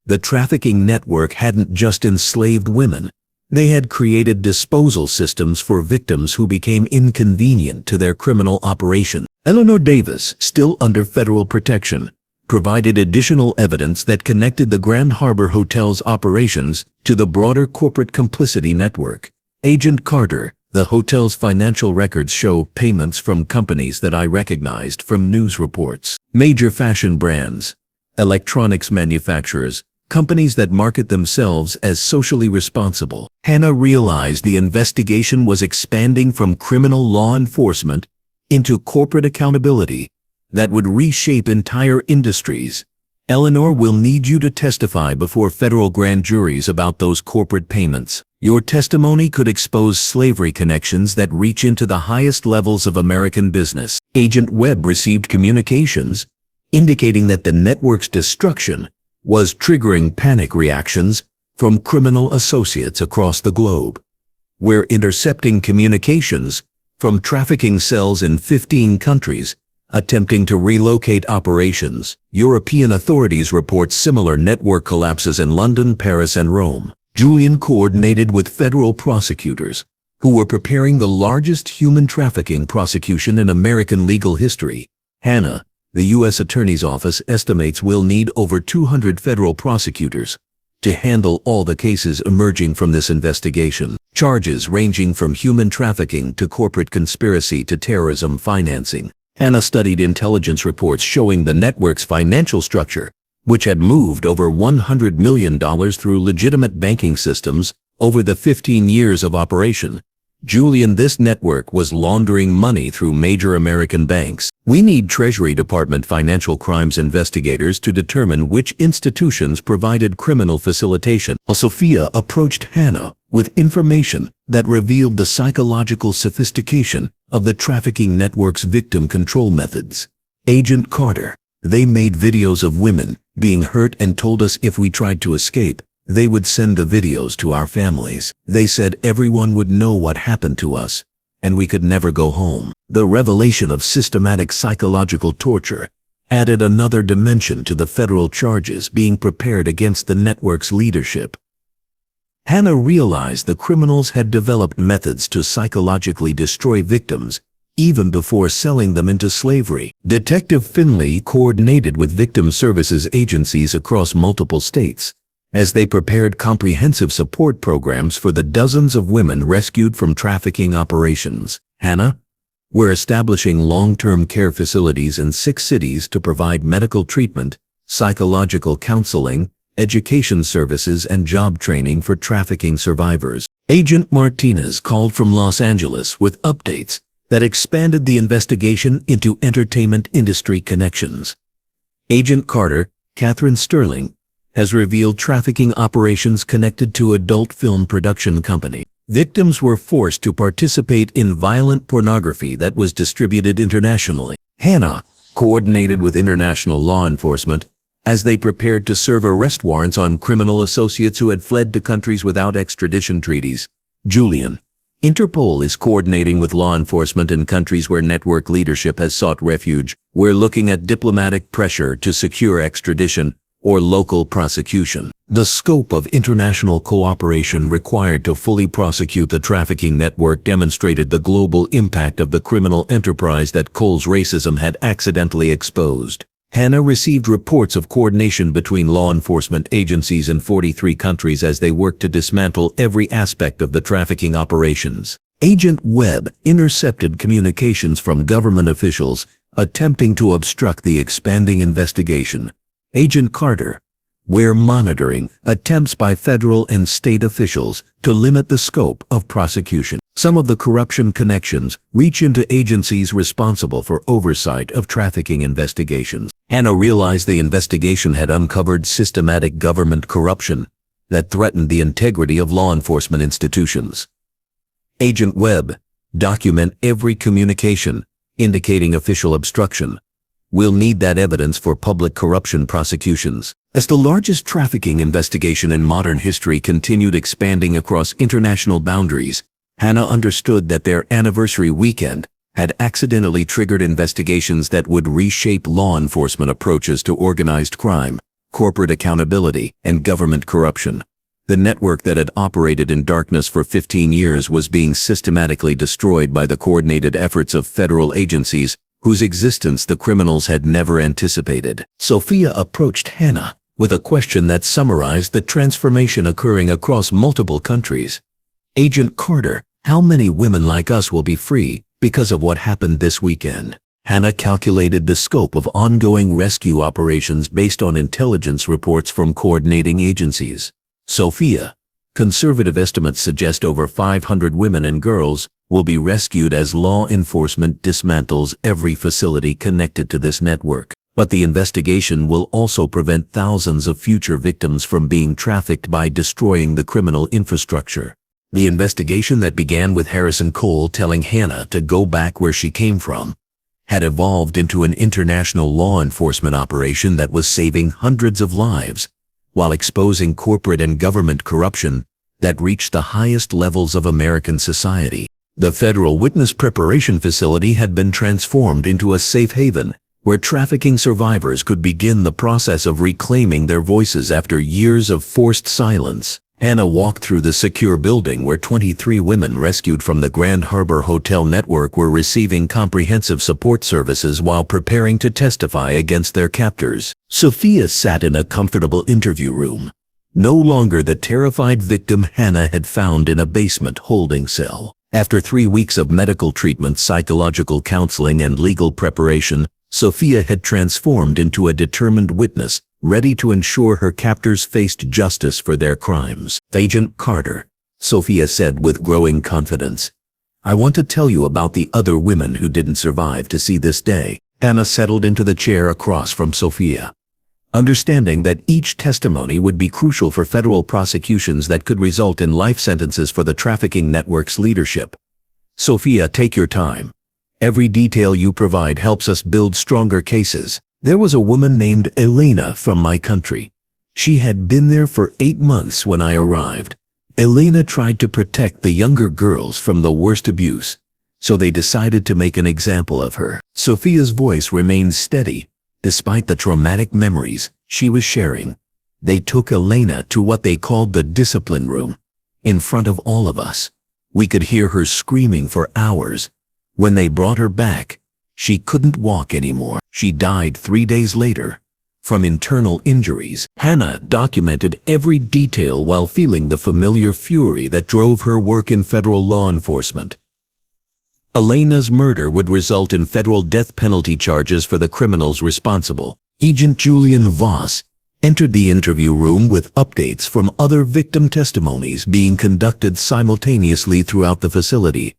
The trafficking network hadn't just enslaved women. They had created disposal systems for victims who became inconvenient to their criminal operation. Eleanor Davis, still under federal protection, provided additional evidence that connected the Grand Harbor Hotel's operations to the broader corporate complicity network. Agent Carter, the hotel's financial records show payments from companies that I recognized from news reports. Major fashion brands, electronics manufacturers, companies that market themselves as socially responsible. Hannah realized the investigation was expanding from criminal law enforcement into corporate accountability that would reshape entire industries. Eleanor will need you to testify before federal grand juries about those corporate payments. Your testimony could expose slavery connections that reach into the highest levels of American business. Agent Webb received communications indicating that the network's destruction was triggering panic reactions from criminal associates across the globe. We're intercepting communications from trafficking cells in 15 countries, attempting to relocate operations. European authorities report similar network collapses in London, Paris, and Rome. Julian coordinated with federal prosecutors who were preparing the largest human trafficking prosecution in American legal history. Hannah, the U.S. Attorney's Office estimates we'll need over 200 federal prosecutors to handle all the cases emerging from this investigation. Charges ranging from human trafficking to corporate conspiracy to terrorism financing. Hannah studied intelligence reports showing the network's financial structure, which had moved over $100 million through legitimate banking systems over the 15 years of operation. Julian, this network was laundering money through major American banks. We need Treasury Department financial crimes investigators to determine which institutions provided criminal facilitation. Sophia approached Hannah with information that revealed the psychological sophistication of the trafficking network's victim control methods. Agent Carter, they made videos of women being hurt and told us if we tried to escape, they would send the videos to our families. They said everyone would know what happened to us, and we could never go home. The revelation of systematic psychological torture added another dimension to the federal charges being prepared against the network's leadership. Hannah realized the criminals had developed methods to psychologically destroy victims even before selling them into slavery. Detective Finley coordinated with victim services agencies across multiple states as they prepared comprehensive support programs for the dozens of women rescued from trafficking operations. Hannah, we're establishing long-term care facilities in 6 cities to provide medical treatment, psychological counseling, education services, and job training for trafficking survivors. Agent Martinez called from Los Angeles with updates that expanded the investigation into entertainment industry connections. Agent Carter, Catherine Sterling, has revealed trafficking operations connected to adult film production company. Victims were forced to participate in violent pornography that was distributed internationally. Hannah coordinated with international law enforcement as they prepared to serve arrest warrants on criminal associates who had fled to countries without extradition treaties. Julian, Interpol is coordinating with law enforcement in countries where network leadership has sought refuge. We're looking at diplomatic pressure to secure extradition or local prosecution. The scope of international cooperation required to fully prosecute the trafficking network demonstrated the global impact of the criminal enterprise that Cole's racism had accidentally exposed. Hannah received reports of coordination between law enforcement agencies in 43 countries as they worked to dismantle every aspect of the trafficking operations. Agent Webb intercepted communications from government officials attempting to obstruct the expanding investigation. Agent Carter, we're monitoring attempts by federal and state officials to limit the scope of prosecution. Some of the corruption connections reach into agencies responsible for oversight of trafficking investigations. Hannah realized the investigation had uncovered systematic government corruption that threatened the integrity of law enforcement institutions. Agent Webb, document every communication indicating official obstruction. We'll need that evidence for public corruption prosecutions. As the largest trafficking investigation in modern history continued expanding across international boundaries, Hannah understood that their anniversary weekend had accidentally triggered investigations that would reshape law enforcement approaches to organized crime, corporate accountability, and government corruption. The network that had operated in darkness for 15 years was being systematically destroyed by the coordinated efforts of federal agencies whose existence the criminals had never anticipated. Sophia approached Hannah with a question that summarized the transformation occurring across multiple countries. Agent Carter, how many women like us will be free because of what happened this weekend? Hannah calculated the scope of ongoing rescue operations based on intelligence reports from coordinating agencies. Sophia, conservative estimates suggest over 500 women and girls will be rescued as law enforcement dismantles every facility connected to this network. But the investigation will also prevent thousands of future victims from being trafficked by destroying the criminal infrastructure. The investigation that began with Harrison Cole telling Hannah to go back where she came from had evolved into an international law enforcement operation that was saving hundreds of lives while exposing corporate and government corruption that reached the highest levels of American society. The Federal Witness Preparation Facility had been transformed into a safe haven where trafficking survivors could begin the process of reclaiming their voices after years of forced silence. Hannah walked through the secure building where 23 women rescued from the Grand Harbor Hotel network were receiving comprehensive support services while preparing to testify against their captors. Sophia sat in a comfortable interview room, no longer the terrified victim Hannah had found in a basement holding cell. After 3 weeks of medical treatment, psychological counseling, and legal preparation, Sophia had transformed into a determined witness, ready to ensure her captors faced justice for their crimes. "Agent Carter," Sophia said with growing confidence, "I want to tell you about the other women who didn't survive to see this day." Hannah settled into the chair across from Sophia, understanding that each testimony would be crucial for federal prosecutions that could result in life sentences for the trafficking network's leadership. "Sophia, take your time. Every detail you provide helps us build stronger cases. There was a woman named Elena from my country. She had been there for 8 months when I arrived. Elena tried to protect the younger girls from the worst abuse, so they decided to make an example of her." Sophia's voice remained steady, despite the traumatic memories she was sharing. "They took Elena to what they called the discipline room, in front of all of us. We could hear her screaming for hours. When they brought her back, she couldn't walk anymore. She died 3 days later from internal injuries." Hannah documented every detail while feeling the familiar fury that drove her work in federal law enforcement. Elena's murder would result in federal death penalty charges for the criminals responsible. Agent Julian Voss entered the interview room with updates from other victim testimonies being conducted simultaneously throughout the facility.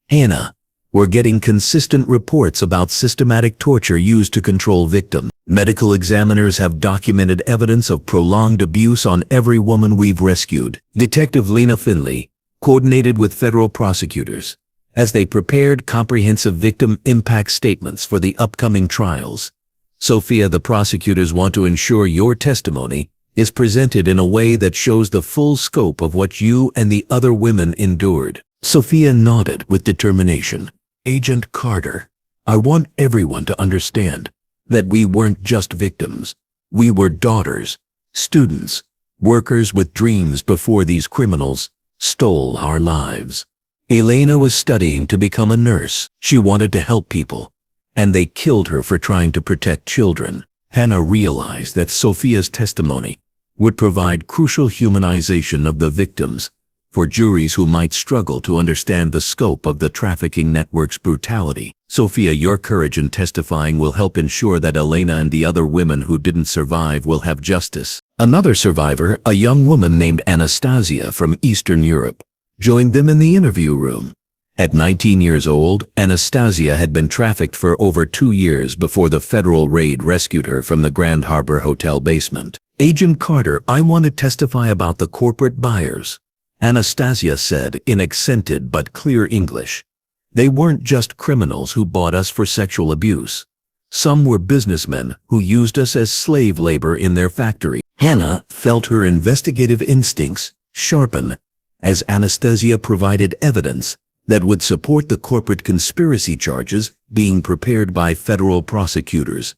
"Hannah, we're getting consistent reports about systematic torture used to control victims. Medical examiners have documented evidence of prolonged abuse on every woman we've rescued." Detective Lena Finley coordinated with federal prosecutors as they prepared comprehensive victim impact statements for the upcoming trials. "Sophia, the prosecutors want to ensure your testimony is presented in a way that shows the full scope of what you and the other women endured." Sophia nodded with determination. "Agent Carter, I want everyone to understand that we weren't just victims. We were daughters, students, workers with dreams before these criminals stole our lives." Elena was studying to become a nurse. She wanted to help people, and they killed her for trying to protect children. Hannah realized that Sophia's testimony would provide crucial humanization of the victims for juries who might struggle to understand the scope of the trafficking network's brutality. "Sophia, your courage in testifying will help ensure that Elena and the other women who didn't survive will have justice." Another survivor, a young woman named Anastasia from Eastern Europe, joined them in the interview room. At 19 years old, Anastasia had been trafficked for over 2 years before the federal raid rescued her from the Grand Harbor Hotel basement. "Agent Carter, I want to testify about the corporate buyers," Anastasia said in accented but clear English. "They weren't just criminals who bought us for sexual abuse. Some were businessmen who used us as slave labor in their factory." Hannah felt her investigative instincts sharpen as Anastasia provided evidence that would support the corporate conspiracy charges being prepared by federal prosecutors.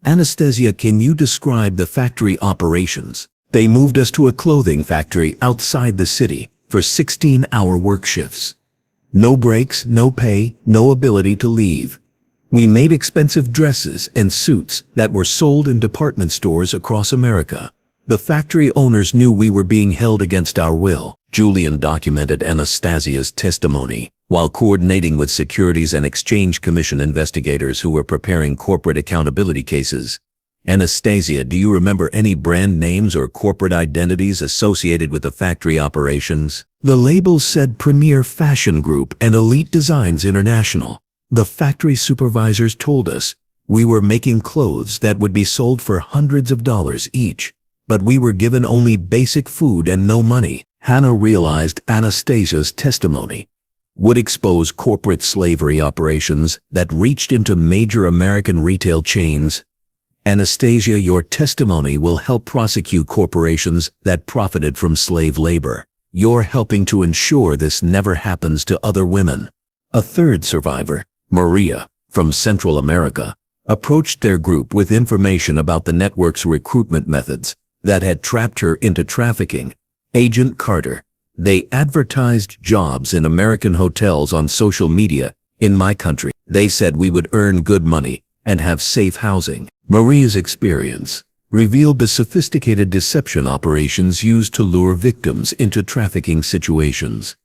"Anastasia, can you describe the factory operations?" "They moved us to a clothing factory outside the city for 16-hour work shifts. No breaks, no pay, no ability to leave. We made expensive dresses and suits that were sold in department stores across America. The factory owners knew we were being held against our will." Julian documented Anastasia's testimony while coordinating with Securities and Exchange Commission investigators who were preparing corporate accountability cases. "Anastasia, do you remember any brand names or corporate identities associated with the factory operations?" The labels said Premier Fashion Group and Elite Designs International. The factory supervisors told us we were making clothes that would be sold for hundreds of dollars each, but we were given only basic food and no money. Hannah realized Anastasia's testimony would expose corporate slavery operations that reached into major American retail chains. Anastasia, your testimony will help prosecute corporations that profited from slave labor. You're helping to ensure this never happens to other women. A third survivor, Maria, from Central America, approached their group with information about the network's recruitment methods that had trapped her into trafficking. Agent Carter, they advertised jobs in American hotels on social media. In my country, they said we would earn good money and have safe housing. Maria's experience revealed the sophisticated deception operations used to lure victims into trafficking situations.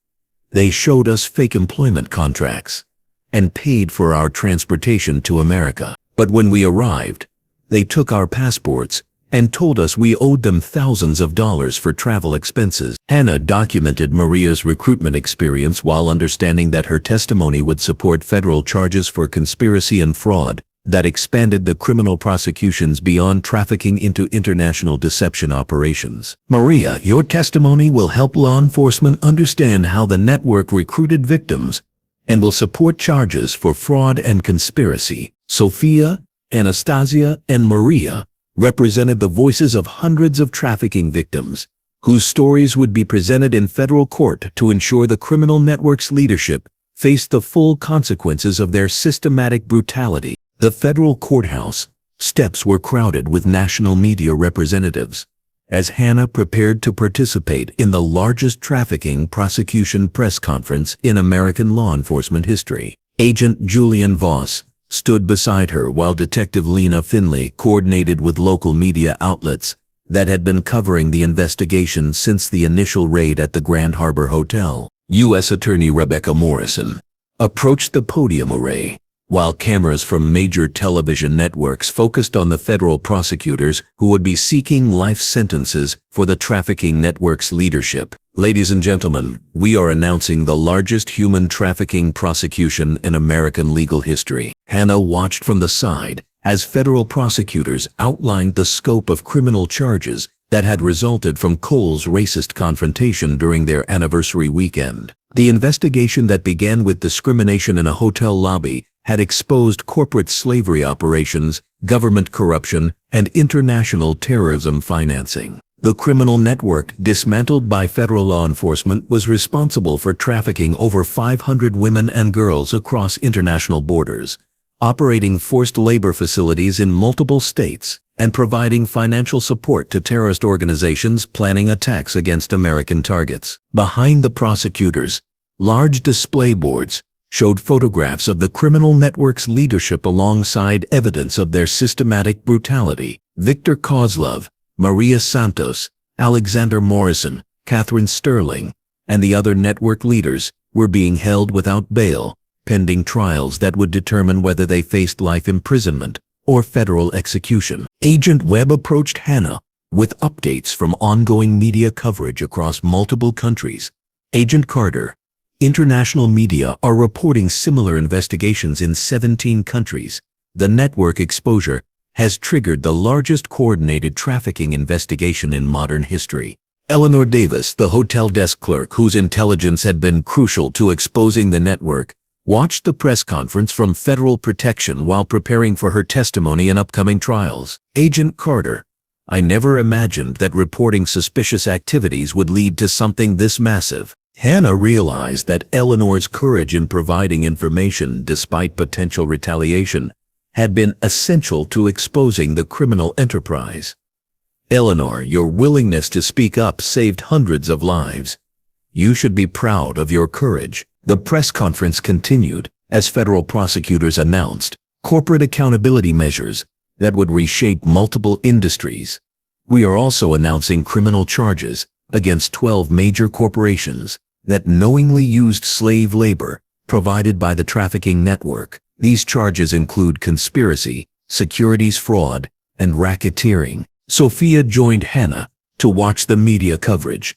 They showed us fake employment contracts and paid for our transportation to America. But when we arrived, they took our passports and told us we owed them thousands of dollars for travel expenses. Hannah documented Maria's recruitment experience while understanding that her testimony would support federal charges for conspiracy and fraud that expanded the criminal prosecutions beyond trafficking into international deception operations. Maria, your testimony will help law enforcement understand how the network recruited victims and will support charges for fraud and conspiracy. Sophia, Anastasia, and Maria represented the voices of hundreds of trafficking victims, whose stories would be presented in federal court to ensure the criminal network's leadership faced the full consequences of their systematic brutality. The federal courthouse steps were crowded with national media representatives as Hannah prepared to participate in the largest trafficking prosecution press conference in American law enforcement history. Agent Julian Voss stood beside her while Detective Lena Finley coordinated with local media outlets that had been covering the investigation since the initial raid at the Grand Harbor Hotel. U.S. Attorney Rebecca Morrison approached the podium array, while cameras from major television networks focused on the federal prosecutors who would be seeking life sentences for the trafficking network's leadership. Ladies and gentlemen, we are announcing the largest human trafficking prosecution in American legal history. Hannah watched from the side as federal prosecutors outlined the scope of criminal charges that had resulted from Cole's racist confrontation during their anniversary weekend. The investigation that began with discrimination in a hotel lobby had exposed corporate slavery operations, government corruption, and international terrorism financing. The criminal network, dismantled by federal law enforcement, was responsible for trafficking over 500 women and girls across international borders, operating forced labor facilities in multiple states, and providing financial support to terrorist organizations planning attacks against American targets. Behind the prosecutors, large display boards showed photographs of the criminal network's leadership alongside evidence of their systematic brutality. Victor Kozlov, Maria Santos, Alexander Morrison, Catherine Sterling, and the other network leaders were being held without bail, pending trials that would determine whether they faced life imprisonment or federal execution. Agent Webb approached Hannah with updates from ongoing media coverage across multiple countries. Agent Carter, international media are reporting similar investigations in 17 countries. The network exposure has triggered the largest coordinated trafficking investigation in modern history. Eleanor Davis, the hotel desk clerk whose intelligence had been crucial to exposing the network, watched the press conference from federal protection while preparing for her testimony in upcoming trials. Agent Carter, I never imagined that reporting suspicious activities would lead to something this massive. Hannah realized that Eleanor's courage in providing information despite potential retaliation had been essential to exposing the criminal enterprise. Eleanor, your willingness to speak up saved hundreds of lives. You should be proud of your courage. The press conference continued as federal prosecutors announced corporate accountability measures that would reshape multiple industries. We are also announcing criminal charges against 12 major corporations that knowingly used slave labor provided by the trafficking network. These charges include conspiracy, securities fraud, and racketeering. Sophia joined Hannah to watch the media coverage,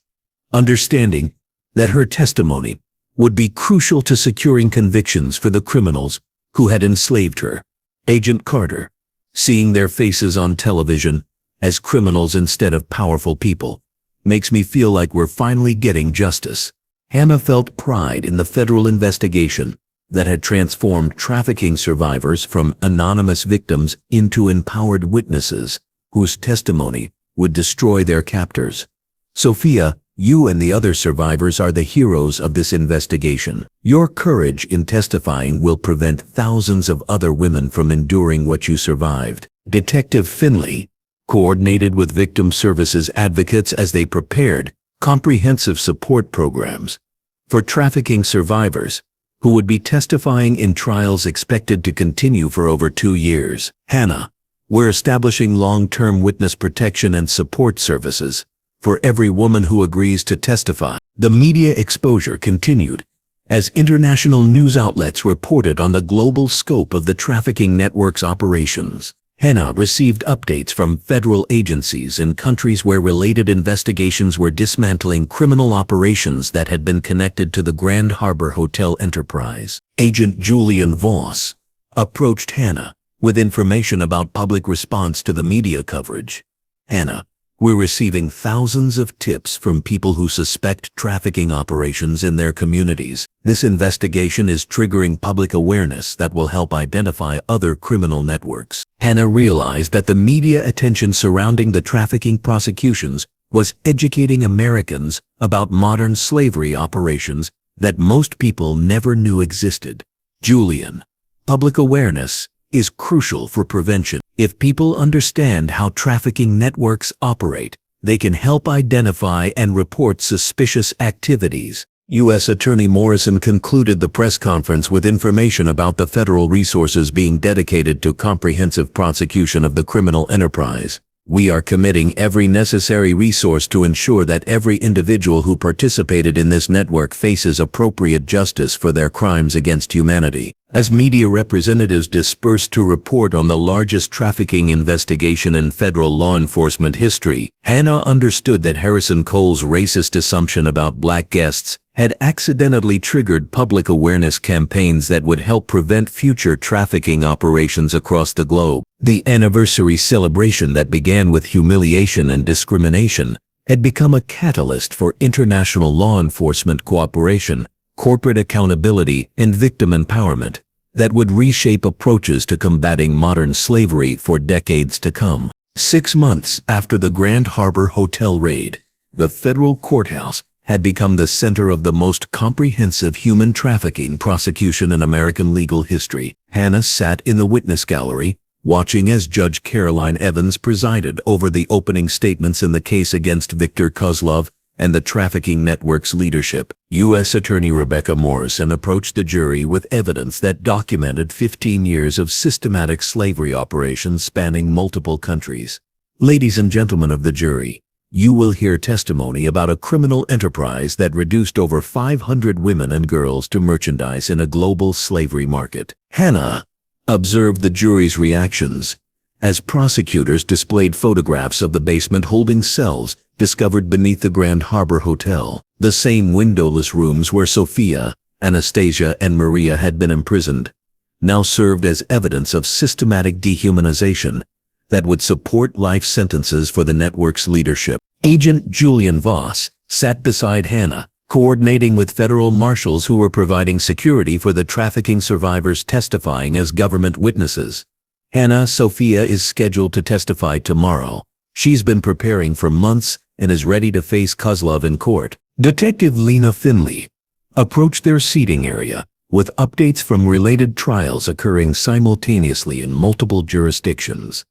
understanding that her testimony would be crucial to securing convictions for the criminals who had enslaved her. Agent Carter, seeing their faces on television as criminals instead of powerful people, makes me feel like we're finally getting justice. Hannah felt pride in the federal investigation that had transformed trafficking survivors from anonymous victims into empowered witnesses whose testimony would destroy their captors. Sophia, you and the other survivors are the heroes of this investigation. Your courage in testifying will prevent thousands of other women from enduring what you survived. Detective Finley coordinated with victim services advocates as they prepared comprehensive support programs for trafficking survivors who would be testifying in trials expected to continue for over 2 years. Hannah, we're establishing long-term witness protection and support services for every woman who agrees to testify. The media exposure continued as international news outlets reported on the global scope of the trafficking network's operations. Hannah received updates from federal agencies in countries where related investigations were dismantling criminal operations that had been connected to the Grand Harbor Hotel enterprise. Agent Julian Voss approached Hannah with information about public response to the media coverage. Hannah, we're receiving thousands of tips from people who suspect trafficking operations in their communities. This investigation is triggering public awareness that will help identify other criminal networks. Hannah realized that the media attention surrounding the trafficking prosecutions was educating Americans about modern slavery operations that most people never knew existed. Julian, public awareness is crucial for prevention. If people understand how trafficking networks operate, they can help identify and report suspicious activities. U.S. Attorney Morrison concluded the press conference with information about the federal resources being dedicated to comprehensive prosecution of the criminal enterprise. We are committing every necessary resource to ensure that every individual who participated in this network faces appropriate justice for their crimes against humanity. As media representatives dispersed to report on the largest trafficking investigation in federal law enforcement history, Hannah understood that Harrison Cole's racist assumption about black guests had accidentally triggered public awareness campaigns that would help prevent future trafficking operations across the globe. The anniversary celebration that began with humiliation and discrimination had become a catalyst for international law enforcement cooperation, corporate accountability, and victim empowerment that would reshape approaches to combating modern slavery for decades to come. 6 months after the Grand Harbor Hotel raid, the federal courthouse had become the center of the most comprehensive human trafficking prosecution in American legal history. Hannah sat in the witness gallery, watching as Judge Caroline Evans presided over the opening statements in the case against Victor Kozlov and the trafficking network's leadership. U.S. Attorney Rebecca Morrison approached the jury with evidence that documented 15 years of systematic slavery operations spanning multiple countries. Ladies and gentlemen of the jury, you will hear testimony about a criminal enterprise that reduced over 500 women and girls to merchandise in a global slavery market. Hannah observed the jury's reactions as prosecutors displayed photographs of the basement holding cells discovered beneath the Grand Harbor Hotel, the same windowless rooms where Sophia, Anastasia, and Maria had been imprisoned, now served as evidence of systematic dehumanization that would support life sentences for the network's leadership. Agent Julian Voss sat beside Hannah, coordinating with federal marshals who were providing security for the trafficking survivors testifying as government witnesses. Hannah Sophia is scheduled to testify tomorrow. She's been preparing for months and is ready to face Kozlov in court. Detective Lena Finley approached their seating area with updates from related trials occurring simultaneously in multiple jurisdictions.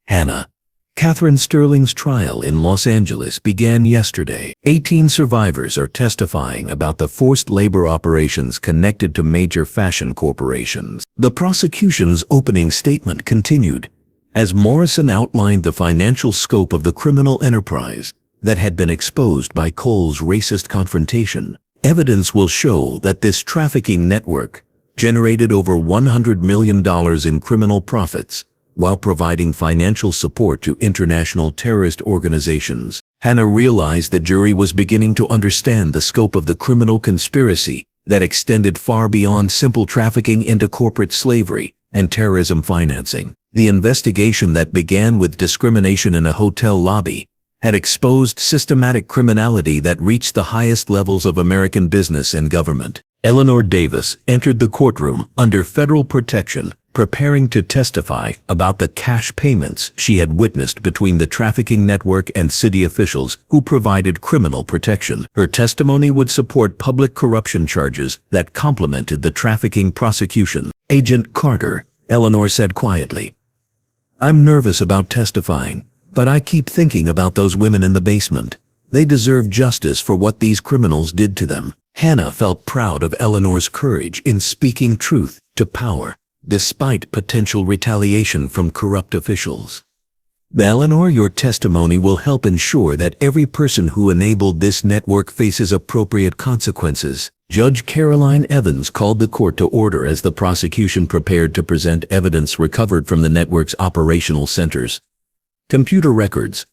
Hannah, Catherine Sterling's trial in Los Angeles began yesterday. 18 survivors are testifying about the forced labor operations connected to major fashion corporations. The prosecution's opening statement continued as Morrison outlined the financial scope of the criminal enterprise that had been exposed by Cole's racist confrontation. Evidence will show that this trafficking network generated over $100 million in criminal profits while providing financial support to international terrorist organizations. Hannah realized the jury was beginning to understand the scope of the criminal conspiracy that extended far beyond simple trafficking into corporate slavery and terrorism financing. The investigation that began with discrimination in a hotel lobby had exposed systematic criminality that reached the highest levels of American business and government. Eleanor Davis entered the courtroom under federal protection, preparing to testify about the cash payments she had witnessed between the trafficking network and city officials who provided criminal protection. Her testimony would support public corruption charges that complemented the trafficking prosecution. "Agent Carter," Eleanor said quietly, "I'm nervous about testifying, but I keep thinking about those women in the basement. They deserve justice for what these criminals did to them." Hannah felt proud of Eleanor's courage in speaking truth to power, despite potential retaliation from corrupt officials. "Eleanor, your testimony will help ensure that every person who enabled this network faces appropriate consequences." Judge Caroline Evans called the court to order as the prosecution prepared to present evidence recovered from the network's operational centers. Computer records,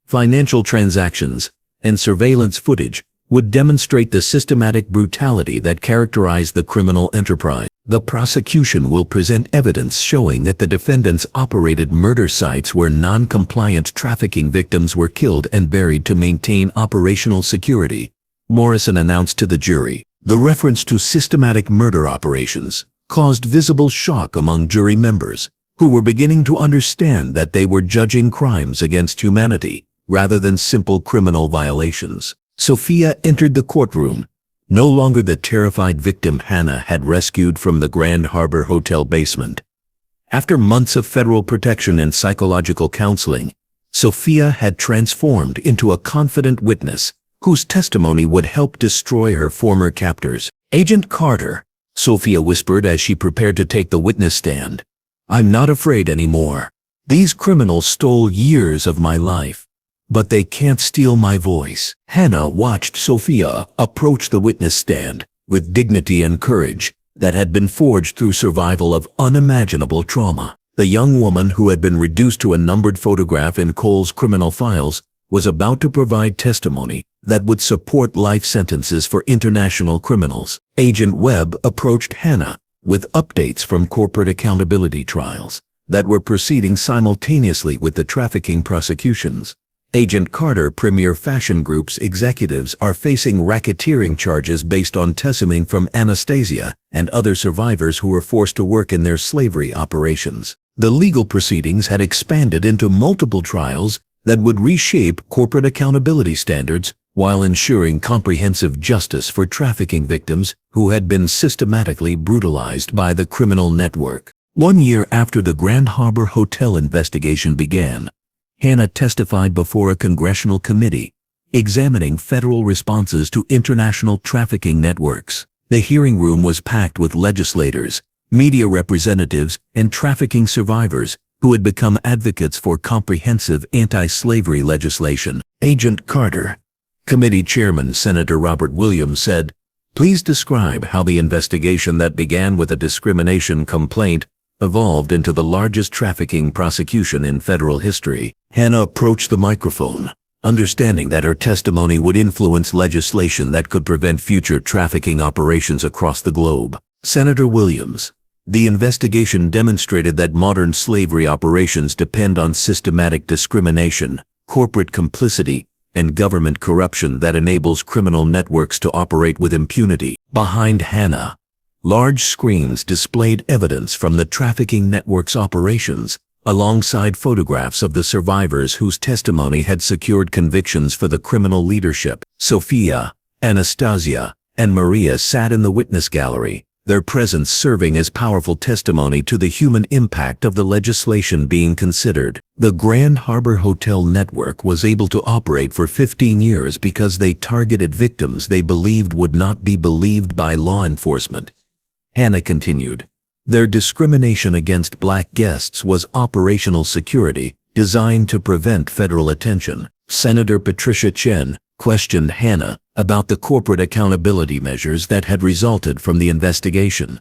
financial transactions, and surveillance footage would demonstrate the systematic brutality that characterized the criminal enterprise. The prosecution will present evidence showing that the defendants operated murder sites where non-compliant trafficking victims were killed and buried to maintain operational security, Morrison announced to the jury. The reference to systematic murder operations caused visible shock among jury members, who were beginning to understand that they were judging crimes against humanity rather than simple criminal violations. Sophia entered the courtroom, no longer the terrified victim Hannah had rescued from the Grand Harbor Hotel basement. After months of federal protection and psychological counseling, Sophia had transformed into a confident witness whose testimony would help destroy her former captors. "Agent Carter," Sophia whispered as she prepared to take the witness stand, "I'm not afraid anymore. These criminals stole years of my life, but they can't steal my voice." Hannah watched Sophia approach the witness stand with dignity and courage that had been forged through survival of unimaginable trauma. The young woman who had been reduced to a numbered photograph in Cole's criminal files was about to provide testimony that would support life sentences for international criminals. Agent Webb approached Hannah with updates from corporate accountability trials that were proceeding simultaneously with the trafficking prosecutions. Agent Carter, Premier Fashion Group's executives are facing racketeering charges based on testimony from Anastasia and other survivors who were forced to work in their slavery operations. The legal proceedings had expanded into multiple trials that would reshape corporate accountability standards while ensuring comprehensive justice for trafficking victims who had been systematically brutalized by the criminal network. 1 year after the Grand Harbor Hotel investigation began, Hannah testified before a congressional committee examining federal responses to international trafficking networks. The hearing room was packed with legislators, media representatives, and trafficking survivors who had become advocates for comprehensive anti-slavery legislation. "Agent Carter," Committee Chairman Senator Robert Williams said, "Please describe how the investigation that began with a discrimination complaint evolved into the largest trafficking prosecution in federal history." Hannah approached the microphone, understanding that her testimony would influence legislation that could prevent future trafficking operations across the globe. Senator Williams, "The investigation demonstrated that modern slavery operations depend on systematic discrimination, corporate complicity, and government corruption that enables criminal networks to operate with impunity." Behind Hannah, large screens displayed evidence from the trafficking network's operations, alongside photographs of the survivors whose testimony had secured convictions for the criminal leadership. Sophia, Anastasia, and Maria sat in the witness gallery, their presence serving as powerful testimony to the human impact of the legislation being considered. The Grand Harbor Hotel network was able to operate for 15 years because they targeted victims they believed would not be believed by law enforcement. Hannah continued, "Their discrimination against black guests was operational security, designed to prevent federal attention." Senator Patricia Chen questioned Hannah about the corporate accountability measures that had resulted from the investigation.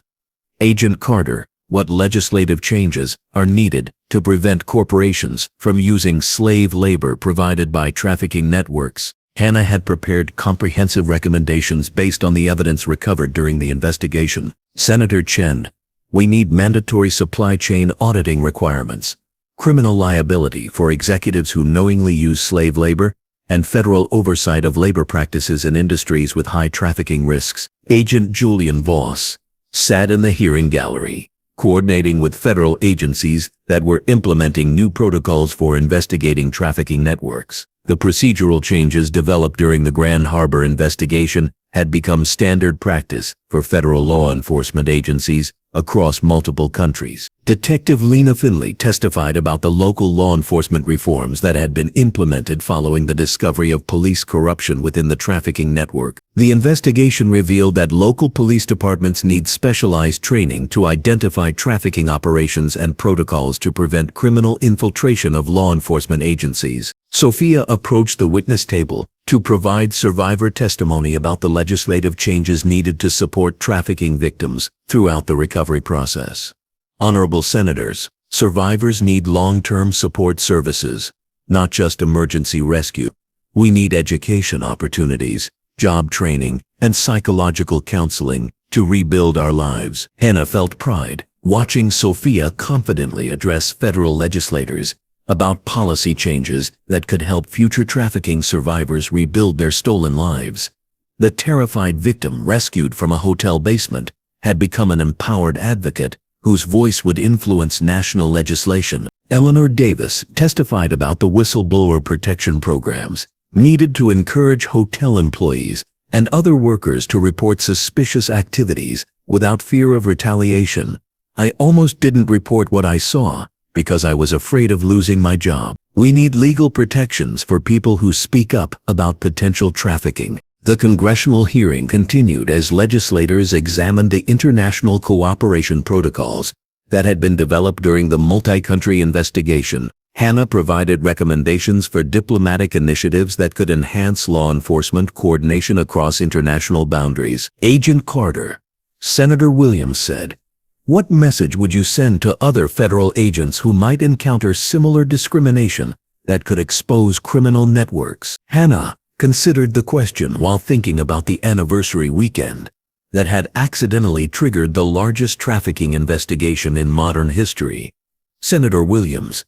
"Agent Carter, What legislative changes are needed to prevent corporations from using slave labor provided by trafficking networks? Hannah had prepared comprehensive recommendations based on the evidence recovered during the investigation. Senator Chen, we need mandatory supply chain auditing requirements, criminal liability for executives who knowingly use slave labor, and federal oversight of labor practices in industries with high trafficking risks. Agent Julian Voss sat in the hearing gallery, coordinating with federal agencies that were implementing new protocols for investigating trafficking networks. The procedural changes developed during the Grand Harbor investigation had become standard practice for federal law enforcement agencies across multiple countries. Detective Lena Finley testified about the local law enforcement reforms that had been implemented following the discovery of police corruption within the trafficking network. The investigation revealed that local police departments need specialized training to identify trafficking operations and protocols to prevent criminal infiltration of law enforcement agencies. Sophia approached the witness table to provide survivor testimony about the legislative changes needed to support trafficking victims throughout the recovery process. Honorable Senators, survivors need long-term support services, not just emergency rescue. We need education opportunities, job training, and psychological counseling to rebuild our lives. Hannah felt pride watching Sophia confidently address federal legislators about policy changes that could help future trafficking survivors rebuild their stolen lives. The terrified victim rescued from a hotel basement had become an empowered advocate whose voice would influence national legislation. Eleanor Davis testified about the whistleblower protection programs needed to encourage hotel employees and other workers to report suspicious activities without fear of retaliation. I almost didn't report what I saw because I was afraid of losing my job. We need legal protections for people who speak up about potential trafficking. The congressional hearing continued as legislators examined the international cooperation protocols that had been developed during the multi-country investigation. Hannah provided recommendations for diplomatic initiatives that could enhance law enforcement coordination across international boundaries. Agent Carter, Senator Williams said, "What message would you send to other federal agents who might encounter similar discrimination that could expose criminal networks?" Hannah considered the question while thinking about the anniversary weekend that had accidentally triggered the largest trafficking investigation in modern history. Senator Williams,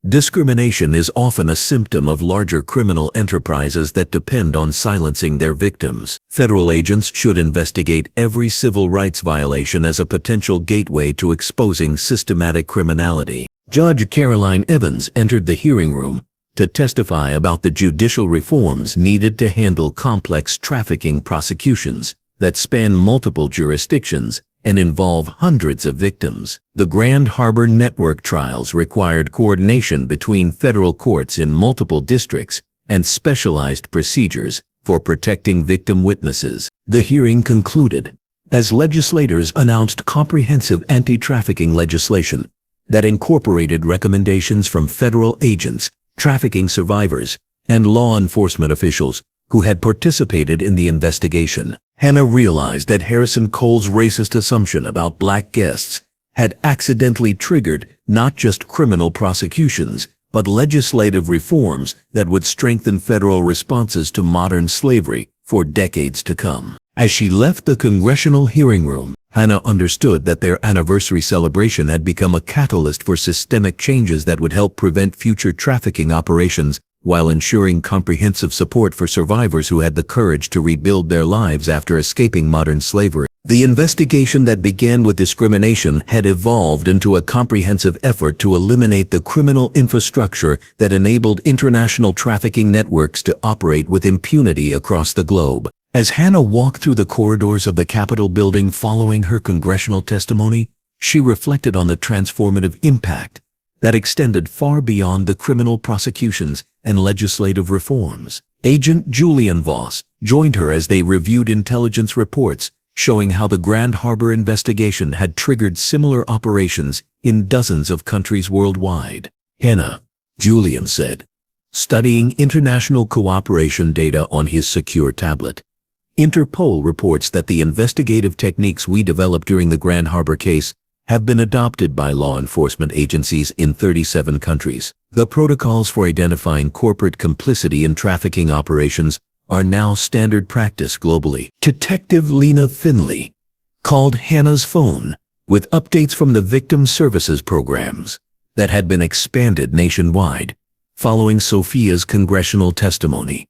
discrimination is often a symptom of larger criminal enterprises that depend on silencing their victims. Federal agents should investigate every civil rights violation as a potential gateway to exposing systematic criminality. Judge Caroline Evans entered the hearing room to testify about the judicial reforms needed to handle complex trafficking prosecutions that span multiple jurisdictions and involve hundreds of victims. The Grand Harbor Network trials required coordination between federal courts in multiple districts and specialized procedures for protecting victim witnesses. The hearing concluded as legislators announced comprehensive anti-trafficking legislation that incorporated recommendations from federal agents, trafficking survivors, and law enforcement officials who had participated in the investigation. Hannah realized that Harrison Cole's racist assumption about black guests had accidentally triggered not just criminal prosecutions, but legislative reforms that would strengthen federal responses to modern slavery for decades to come. As she left the congressional hearing room, Hannah understood that their anniversary celebration had become a catalyst for systemic changes that would help prevent future trafficking operations while ensuring comprehensive support for survivors who had the courage to rebuild their lives after escaping modern slavery. The investigation that began with discrimination had evolved into a comprehensive effort to eliminate the criminal infrastructure that enabled international trafficking networks to operate with impunity across the globe. As Hannah walked through the corridors of the Capitol building following her congressional testimony, she reflected on the transformative impact that extended far beyond the criminal prosecutions and legislative reforms. Agent Julian Voss joined her as they reviewed intelligence reports showing how the Grand Harbor investigation had triggered similar operations in dozens of countries worldwide. "Hannah," Julian said, studying international cooperation data on his secure tablet, "Interpol reports that the investigative techniques we developed during the Grand Harbor case have been adopted by law enforcement agencies in 37 countries. The protocols for identifying corporate complicity in trafficking operations are now standard practice globally. Detective Lena Finley called Hannah's phone with updates from the victim services programs that had been expanded nationwide following Sophia's congressional testimony.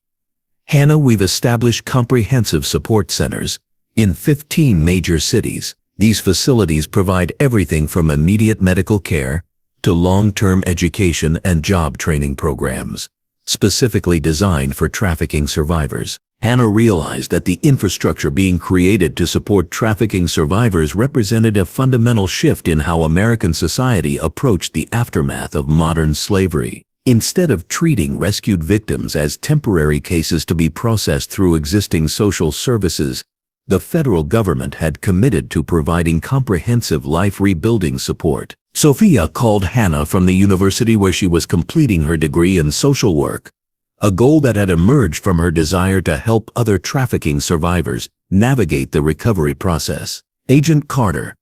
Hannah, we've established comprehensive support centers in 15 major cities. These facilities provide everything from immediate medical care to long-term education and job training programs, specifically designed for trafficking survivors. Hannah realized that the infrastructure being created to support trafficking survivors represented a fundamental shift in how American society approached the aftermath of modern slavery. Instead of treating rescued victims as temporary cases to be processed through existing social services, the federal government had committed to providing comprehensive life rebuilding support. Sophia called Hannah from the university where she was completing her degree in social work, a goal that had emerged from her desire to help other trafficking survivors navigate the recovery process. Agent Carter,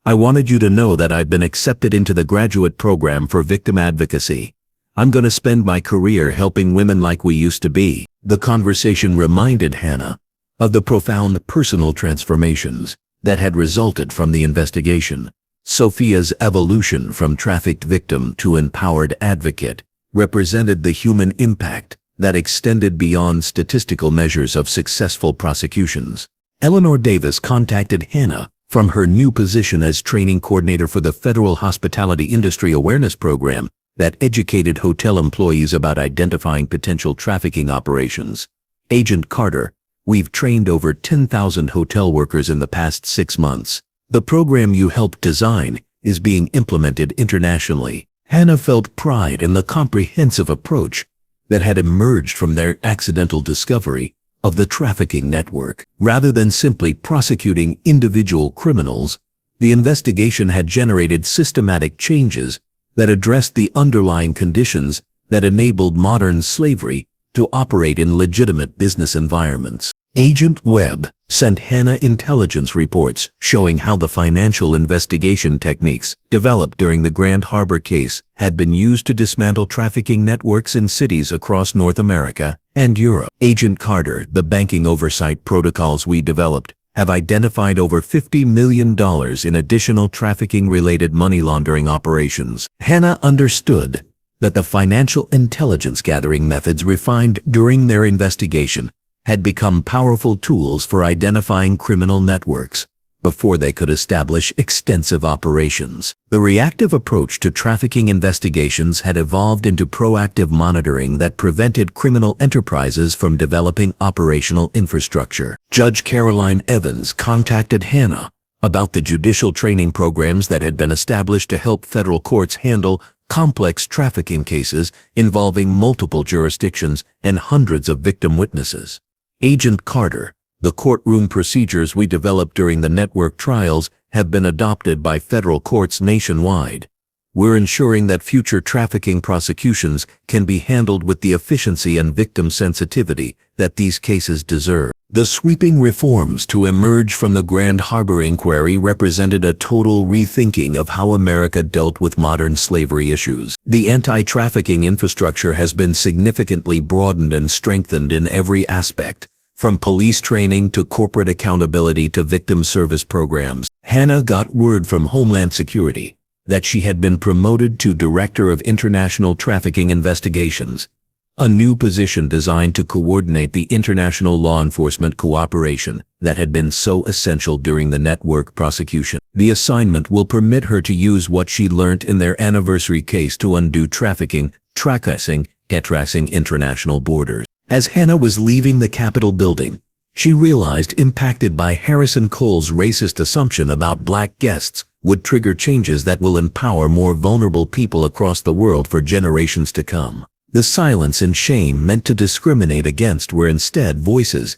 I wanted you to know that I've been accepted into the graduate program for victim advocacy. I'm going to spend my career helping women like we used to be. The conversation reminded Hannah of the profound personal transformations that had resulted from the investigation. Sophia's evolution from trafficked victim to empowered advocate represented the human impact that extended beyond statistical measures of successful prosecutions. Eleanor Davis contacted Hannah from her new position as training coordinator for the Federal Hospitality Industry Awareness Program that educated hotel employees about identifying potential trafficking operations. Agent Carter, we've trained over 10,000 hotel workers in the past 6 months. The program you helped design is being implemented internationally. Hannah felt pride in the comprehensive approach that had emerged from their accidental discovery of the trafficking network. Rather than simply prosecuting individual criminals, the investigation had generated systematic changes that addressed the underlying conditions that enabled modern slavery to operate in legitimate business environments. Agent Webb sent Hannah intelligence reports showing how the financial investigation techniques developed during the Grand Harbor case had been used to dismantle trafficking networks in cities across North America and Europe. Agent Carter, the banking oversight protocols we developed have identified over $50 million in additional trafficking-related money laundering operations. Hannah understood that the financial intelligence gathering methods refined during their investigation had become powerful tools for identifying criminal networks before they could establish extensive operations. The reactive approach to trafficking investigations had evolved into proactive monitoring that prevented criminal enterprises from developing operational infrastructure. Judge Caroline Evans contacted Hannah about the judicial training programs that had been established to help federal courts handle complex trafficking cases involving multiple jurisdictions and hundreds of victim witnesses. Agent Carter, the courtroom procedures we developed during the network trials have been adopted by federal courts nationwide. We're ensuring that future trafficking prosecutions can be handled with the efficiency and victim sensitivity that these cases deserve. The sweeping reforms to emerge from the Grand Harbor inquiry represented a total rethinking of how America dealt with modern slavery issues. The anti-trafficking infrastructure has been significantly broadened and strengthened in every aspect, from police training to corporate accountability to victim service programs. Hannah got word from Homeland Security that she had been promoted to Director of International Trafficking Investigations, a new position designed to coordinate the international law enforcement cooperation that had been so essential during the network prosecution. The assignment will permit her to use what she learned in their Anniversary case to undo trafficking, tracking international borders. As Hannah was leaving the Capitol building, she realized impacted by Harrison Cole's racist assumption about black guests would trigger changes that will empower more vulnerable people across the world for generations to come. The silence and shame meant to discriminate against were instead voices,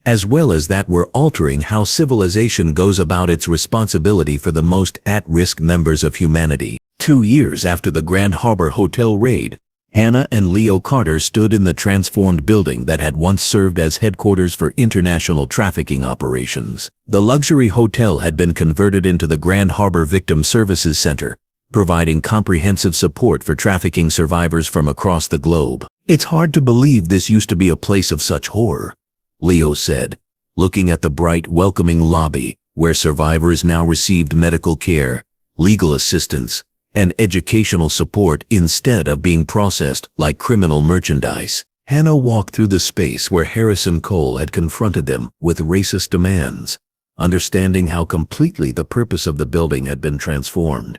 as well as that were altering how civilization goes about its responsibility for the most at-risk members of humanity. 2 years after the Grand Harbor Hotel raid, Hannah and Leo Carter stood in the transformed building that had once served as headquarters for international trafficking operations. The luxury hotel had been converted into the Grand Harbor Victim Services Center, providing comprehensive support for trafficking survivors from across the globe. "It's hard to believe this used to be a place of such horror," Leo said, looking at the bright, welcoming lobby where survivors now received medical care, legal assistance, and educational support instead of being processed like criminal merchandise. Hannah walked through the space where Harrison Cole had confronted them with racist demands, understanding how completely the purpose of the building had been transformed.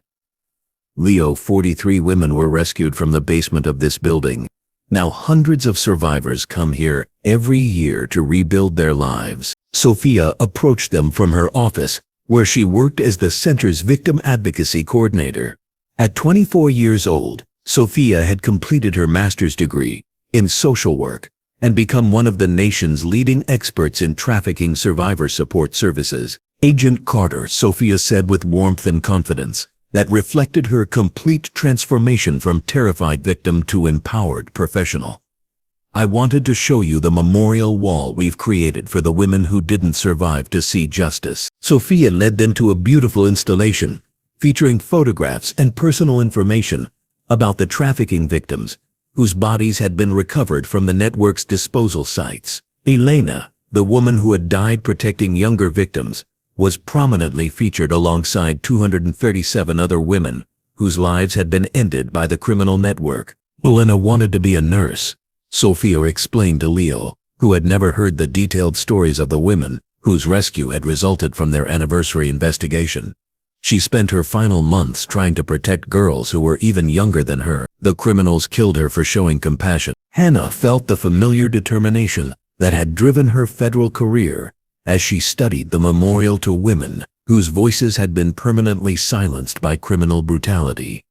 Leo, 43 women were rescued from the basement of this building. Now hundreds of survivors come here every year to rebuild their lives. Sophia approached them from her office, where she worked as the center's victim advocacy coordinator. At 24 years old, Sophia had completed her master's degree in social work and become one of the nation's leading experts in trafficking survivor support services. Agent Carter, Sophia said with warmth and confidence, that reflected her complete transformation from terrified victim to empowered professional. "I wanted to show you the memorial wall we've created for the women who didn't survive to see justice." Sophia led them to a beautiful installation featuring photographs and personal information about the trafficking victims whose bodies had been recovered from the network's disposal sites. Elena, the woman who had died protecting younger victims, was prominently featured alongside 237 other women whose lives had been ended by the criminal network. Elena wanted to be a nurse, Sophia explained to Leo, who had never heard the detailed stories of the women whose rescue had resulted from their anniversary investigation. She spent her final months trying to protect girls who were even younger than her. The criminals killed her for showing compassion. Hannah felt the familiar determination that had driven her federal career as she studied the memorial to women whose voices had been permanently silenced by criminal brutality.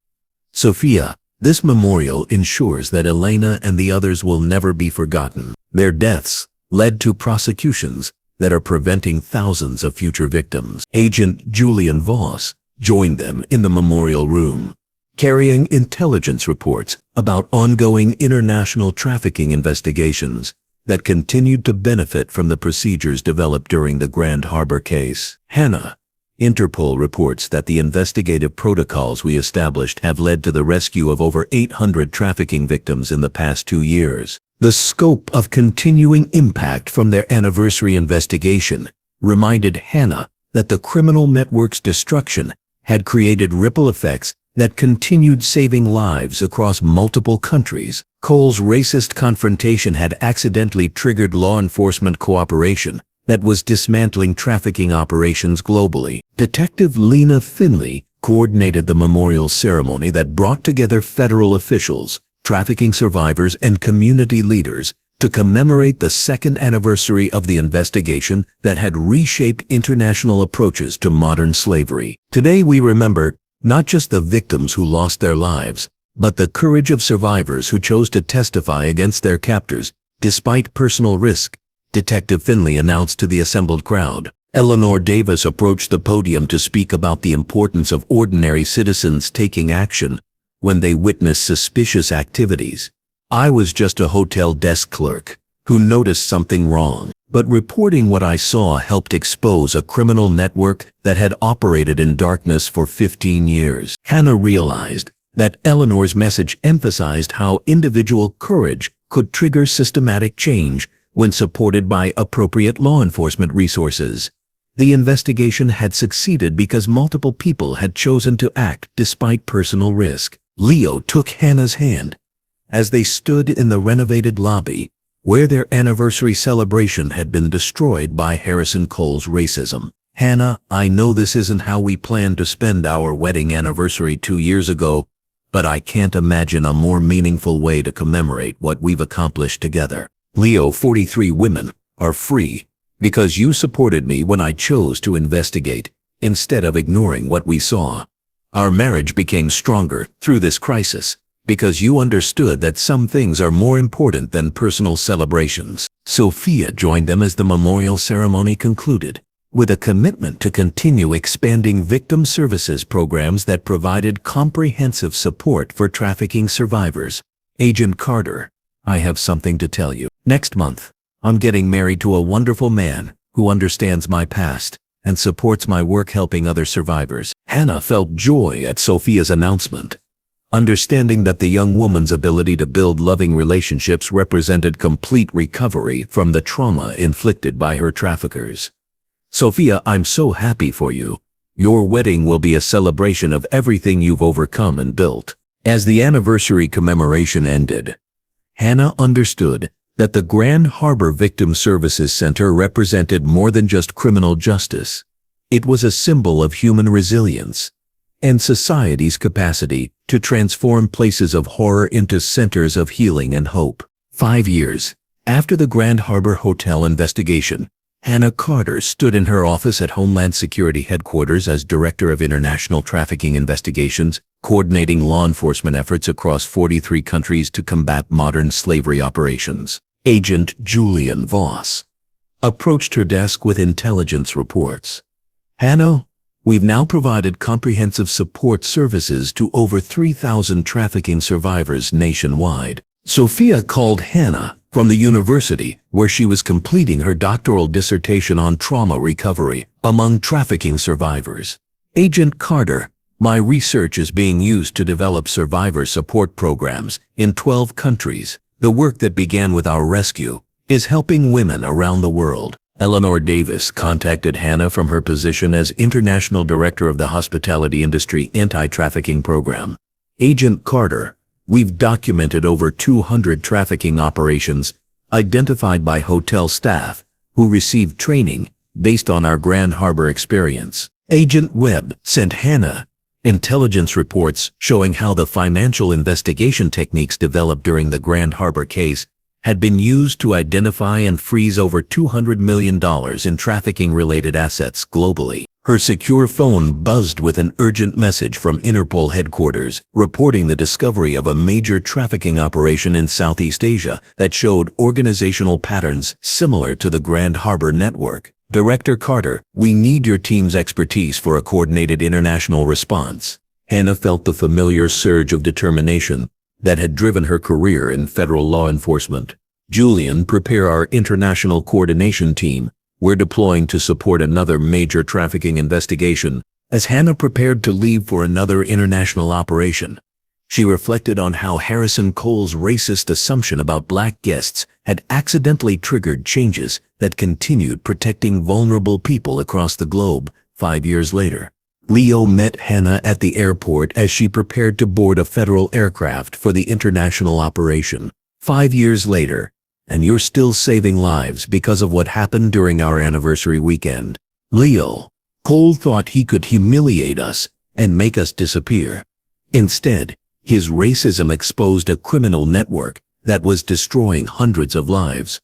"Sophia, this memorial ensures that Elena and the others will never be forgotten. Their deaths led to prosecutions that are preventing thousands of future victims." Agent Julian Voss joined them in the memorial room, carrying intelligence reports about ongoing international trafficking investigations that continued to benefit from the procedures developed during the Grand Harbor case. "Hannah, Interpol reports that the investigative protocols we established have led to the rescue of over 800 trafficking victims in the past 2 years. The scope of continuing impact from their anniversary investigation reminded Hannah that the criminal network's destruction had created ripple effects that continued saving lives across multiple countries. Cole's racist confrontation had accidentally triggered law enforcement cooperation that was dismantling trafficking operations globally. Detective Lena Finley coordinated the memorial ceremony that brought together federal officials, trafficking survivors, and community leaders to commemorate the second anniversary of the investigation that had reshaped international approaches to modern slavery. Today we remember not just the victims who lost their lives, but the courage of survivors who chose to testify against their captors despite personal risk, Detective Finley announced to the assembled crowd. Eleanor Davis approached the podium to speak about the importance of ordinary citizens taking action when they witness suspicious activities. "I was just a hotel desk clerk who noticed something wrong, but reporting what I saw helped expose a criminal network that had operated in darkness for 15 years. Hannah realized that Eleanor's message emphasized how individual courage could trigger systematic change when supported by appropriate law enforcement resources. The investigation had succeeded because multiple people had chosen to act despite personal risk. Leo took Hannah's hand as they stood in the renovated lobby where their anniversary celebration had been destroyed by Harrison Cole's racism. "Hannah, I know this isn't how we planned to spend our wedding anniversary 2 years ago, but I can't imagine a more meaningful way to commemorate what we've accomplished together. Leo, 43 women are free because you supported me when I chose to investigate instead of ignoring what we saw. Our marriage became stronger through this crisis because you understood that some things are more important than personal celebrations." Sophia joined them as the memorial ceremony concluded, with a commitment to continue expanding victim services programs that provided comprehensive support for trafficking survivors. Agent Carter, I have something to tell you. Next month, I'm getting married to a wonderful man who understands my past and supports my work helping other survivors. Hannah felt joy at Sophia's announcement, understanding that the young woman's ability to build loving relationships represented complete recovery from the trauma inflicted by her traffickers. Sophia, I'm so happy for you. Your wedding will be a celebration of everything you've overcome and built. As the anniversary commemoration ended, Hannah understood that the Grand Harbor Victim Services Center represented more than just criminal justice. It was a symbol of human resilience and society's capacity to transform places of horror into centers of healing and hope. 5 years after the Grand Harbor Hotel investigation, Hannah Carter stood in her office at Homeland Security headquarters as Director of International Trafficking Investigations, coordinating law enforcement efforts across 43 countries to combat modern slavery operations. Agent Julian Voss approached her desk with intelligence reports. Hannah, we've now provided comprehensive support services to over 3,000 trafficking survivors nationwide. Sophia called Hannah from the university where she was completing her doctoral dissertation on trauma recovery among trafficking survivors. Agent Carter, my research is being used to develop survivor support programs in 12 countries. The work that began with our rescue is helping women around the world. Eleanor Davis contacted Hannah from her position as International Director of the Hospitality Industry Anti-Trafficking Program. Agent Carter, we've documented over 200 trafficking operations identified by hotel staff who received training based on our Grand Harbor experience. Agent Webb sent Hannah intelligence reports showing how the financial investigation techniques developed during the Grand Harbor case had been used to identify and freeze over $200 million in trafficking-related assets globally. Her secure phone buzzed with an urgent message from Interpol headquarters reporting the discovery of a major trafficking operation in Southeast Asia that showed organizational patterns similar to the Grand Harbor network. Director Carter, we need your team's expertise for a coordinated international response. Hannah felt the familiar surge of determination that had driven her career in federal law enforcement. Julian, prepare our international coordination team. We're deploying to support another major trafficking investigation. As Hannah prepared to leave for another international operation, she reflected on how Harrison Cole's racist assumption about black guests had accidentally triggered changes that continued protecting vulnerable people across the globe. 5 years later, Leo met Hannah at the airport as she prepared to board a federal aircraft for the international operation. 5 years later, and you're still saving lives because of what happened during our anniversary weekend. Leo, Cole thought he could humiliate us and make us disappear. Instead, his racism exposed a criminal network that was destroying hundreds of lives.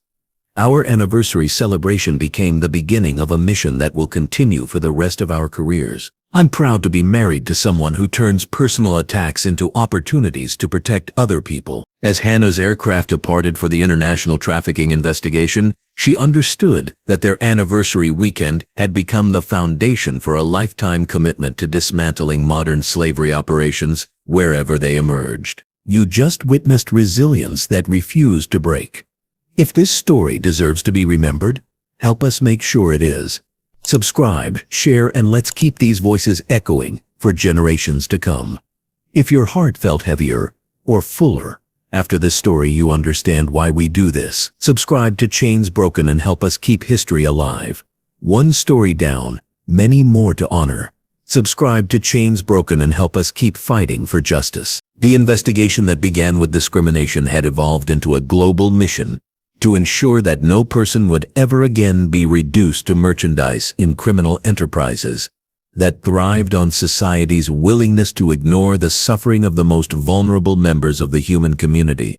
Our anniversary celebration became the beginning of a mission that will continue for the rest of our careers. I'm proud to be married to someone who turns personal attacks into opportunities to protect other people. As Hannah's aircraft departed for the international trafficking investigation, she understood that their anniversary weekend had become the foundation for a lifetime commitment to dismantling modern slavery operations wherever they emerged. You just witnessed resilience that refused to break. If this story deserves to be remembered, help us make sure it is. Subscribe, share, and let's keep these voices echoing for generations to come. If your heart felt heavier or fuller after this story, you understand why we do this. Subscribe to Chains Broken and help us keep history alive. One story down, many more to honor. Subscribe to Chains Broken and help us keep fighting for justice. The investigation that began with discrimination had evolved into a global mission to ensure that no person would ever again be reduced to merchandise in criminal enterprises that thrived on society's willingness to ignore the suffering of the most vulnerable members of the human community.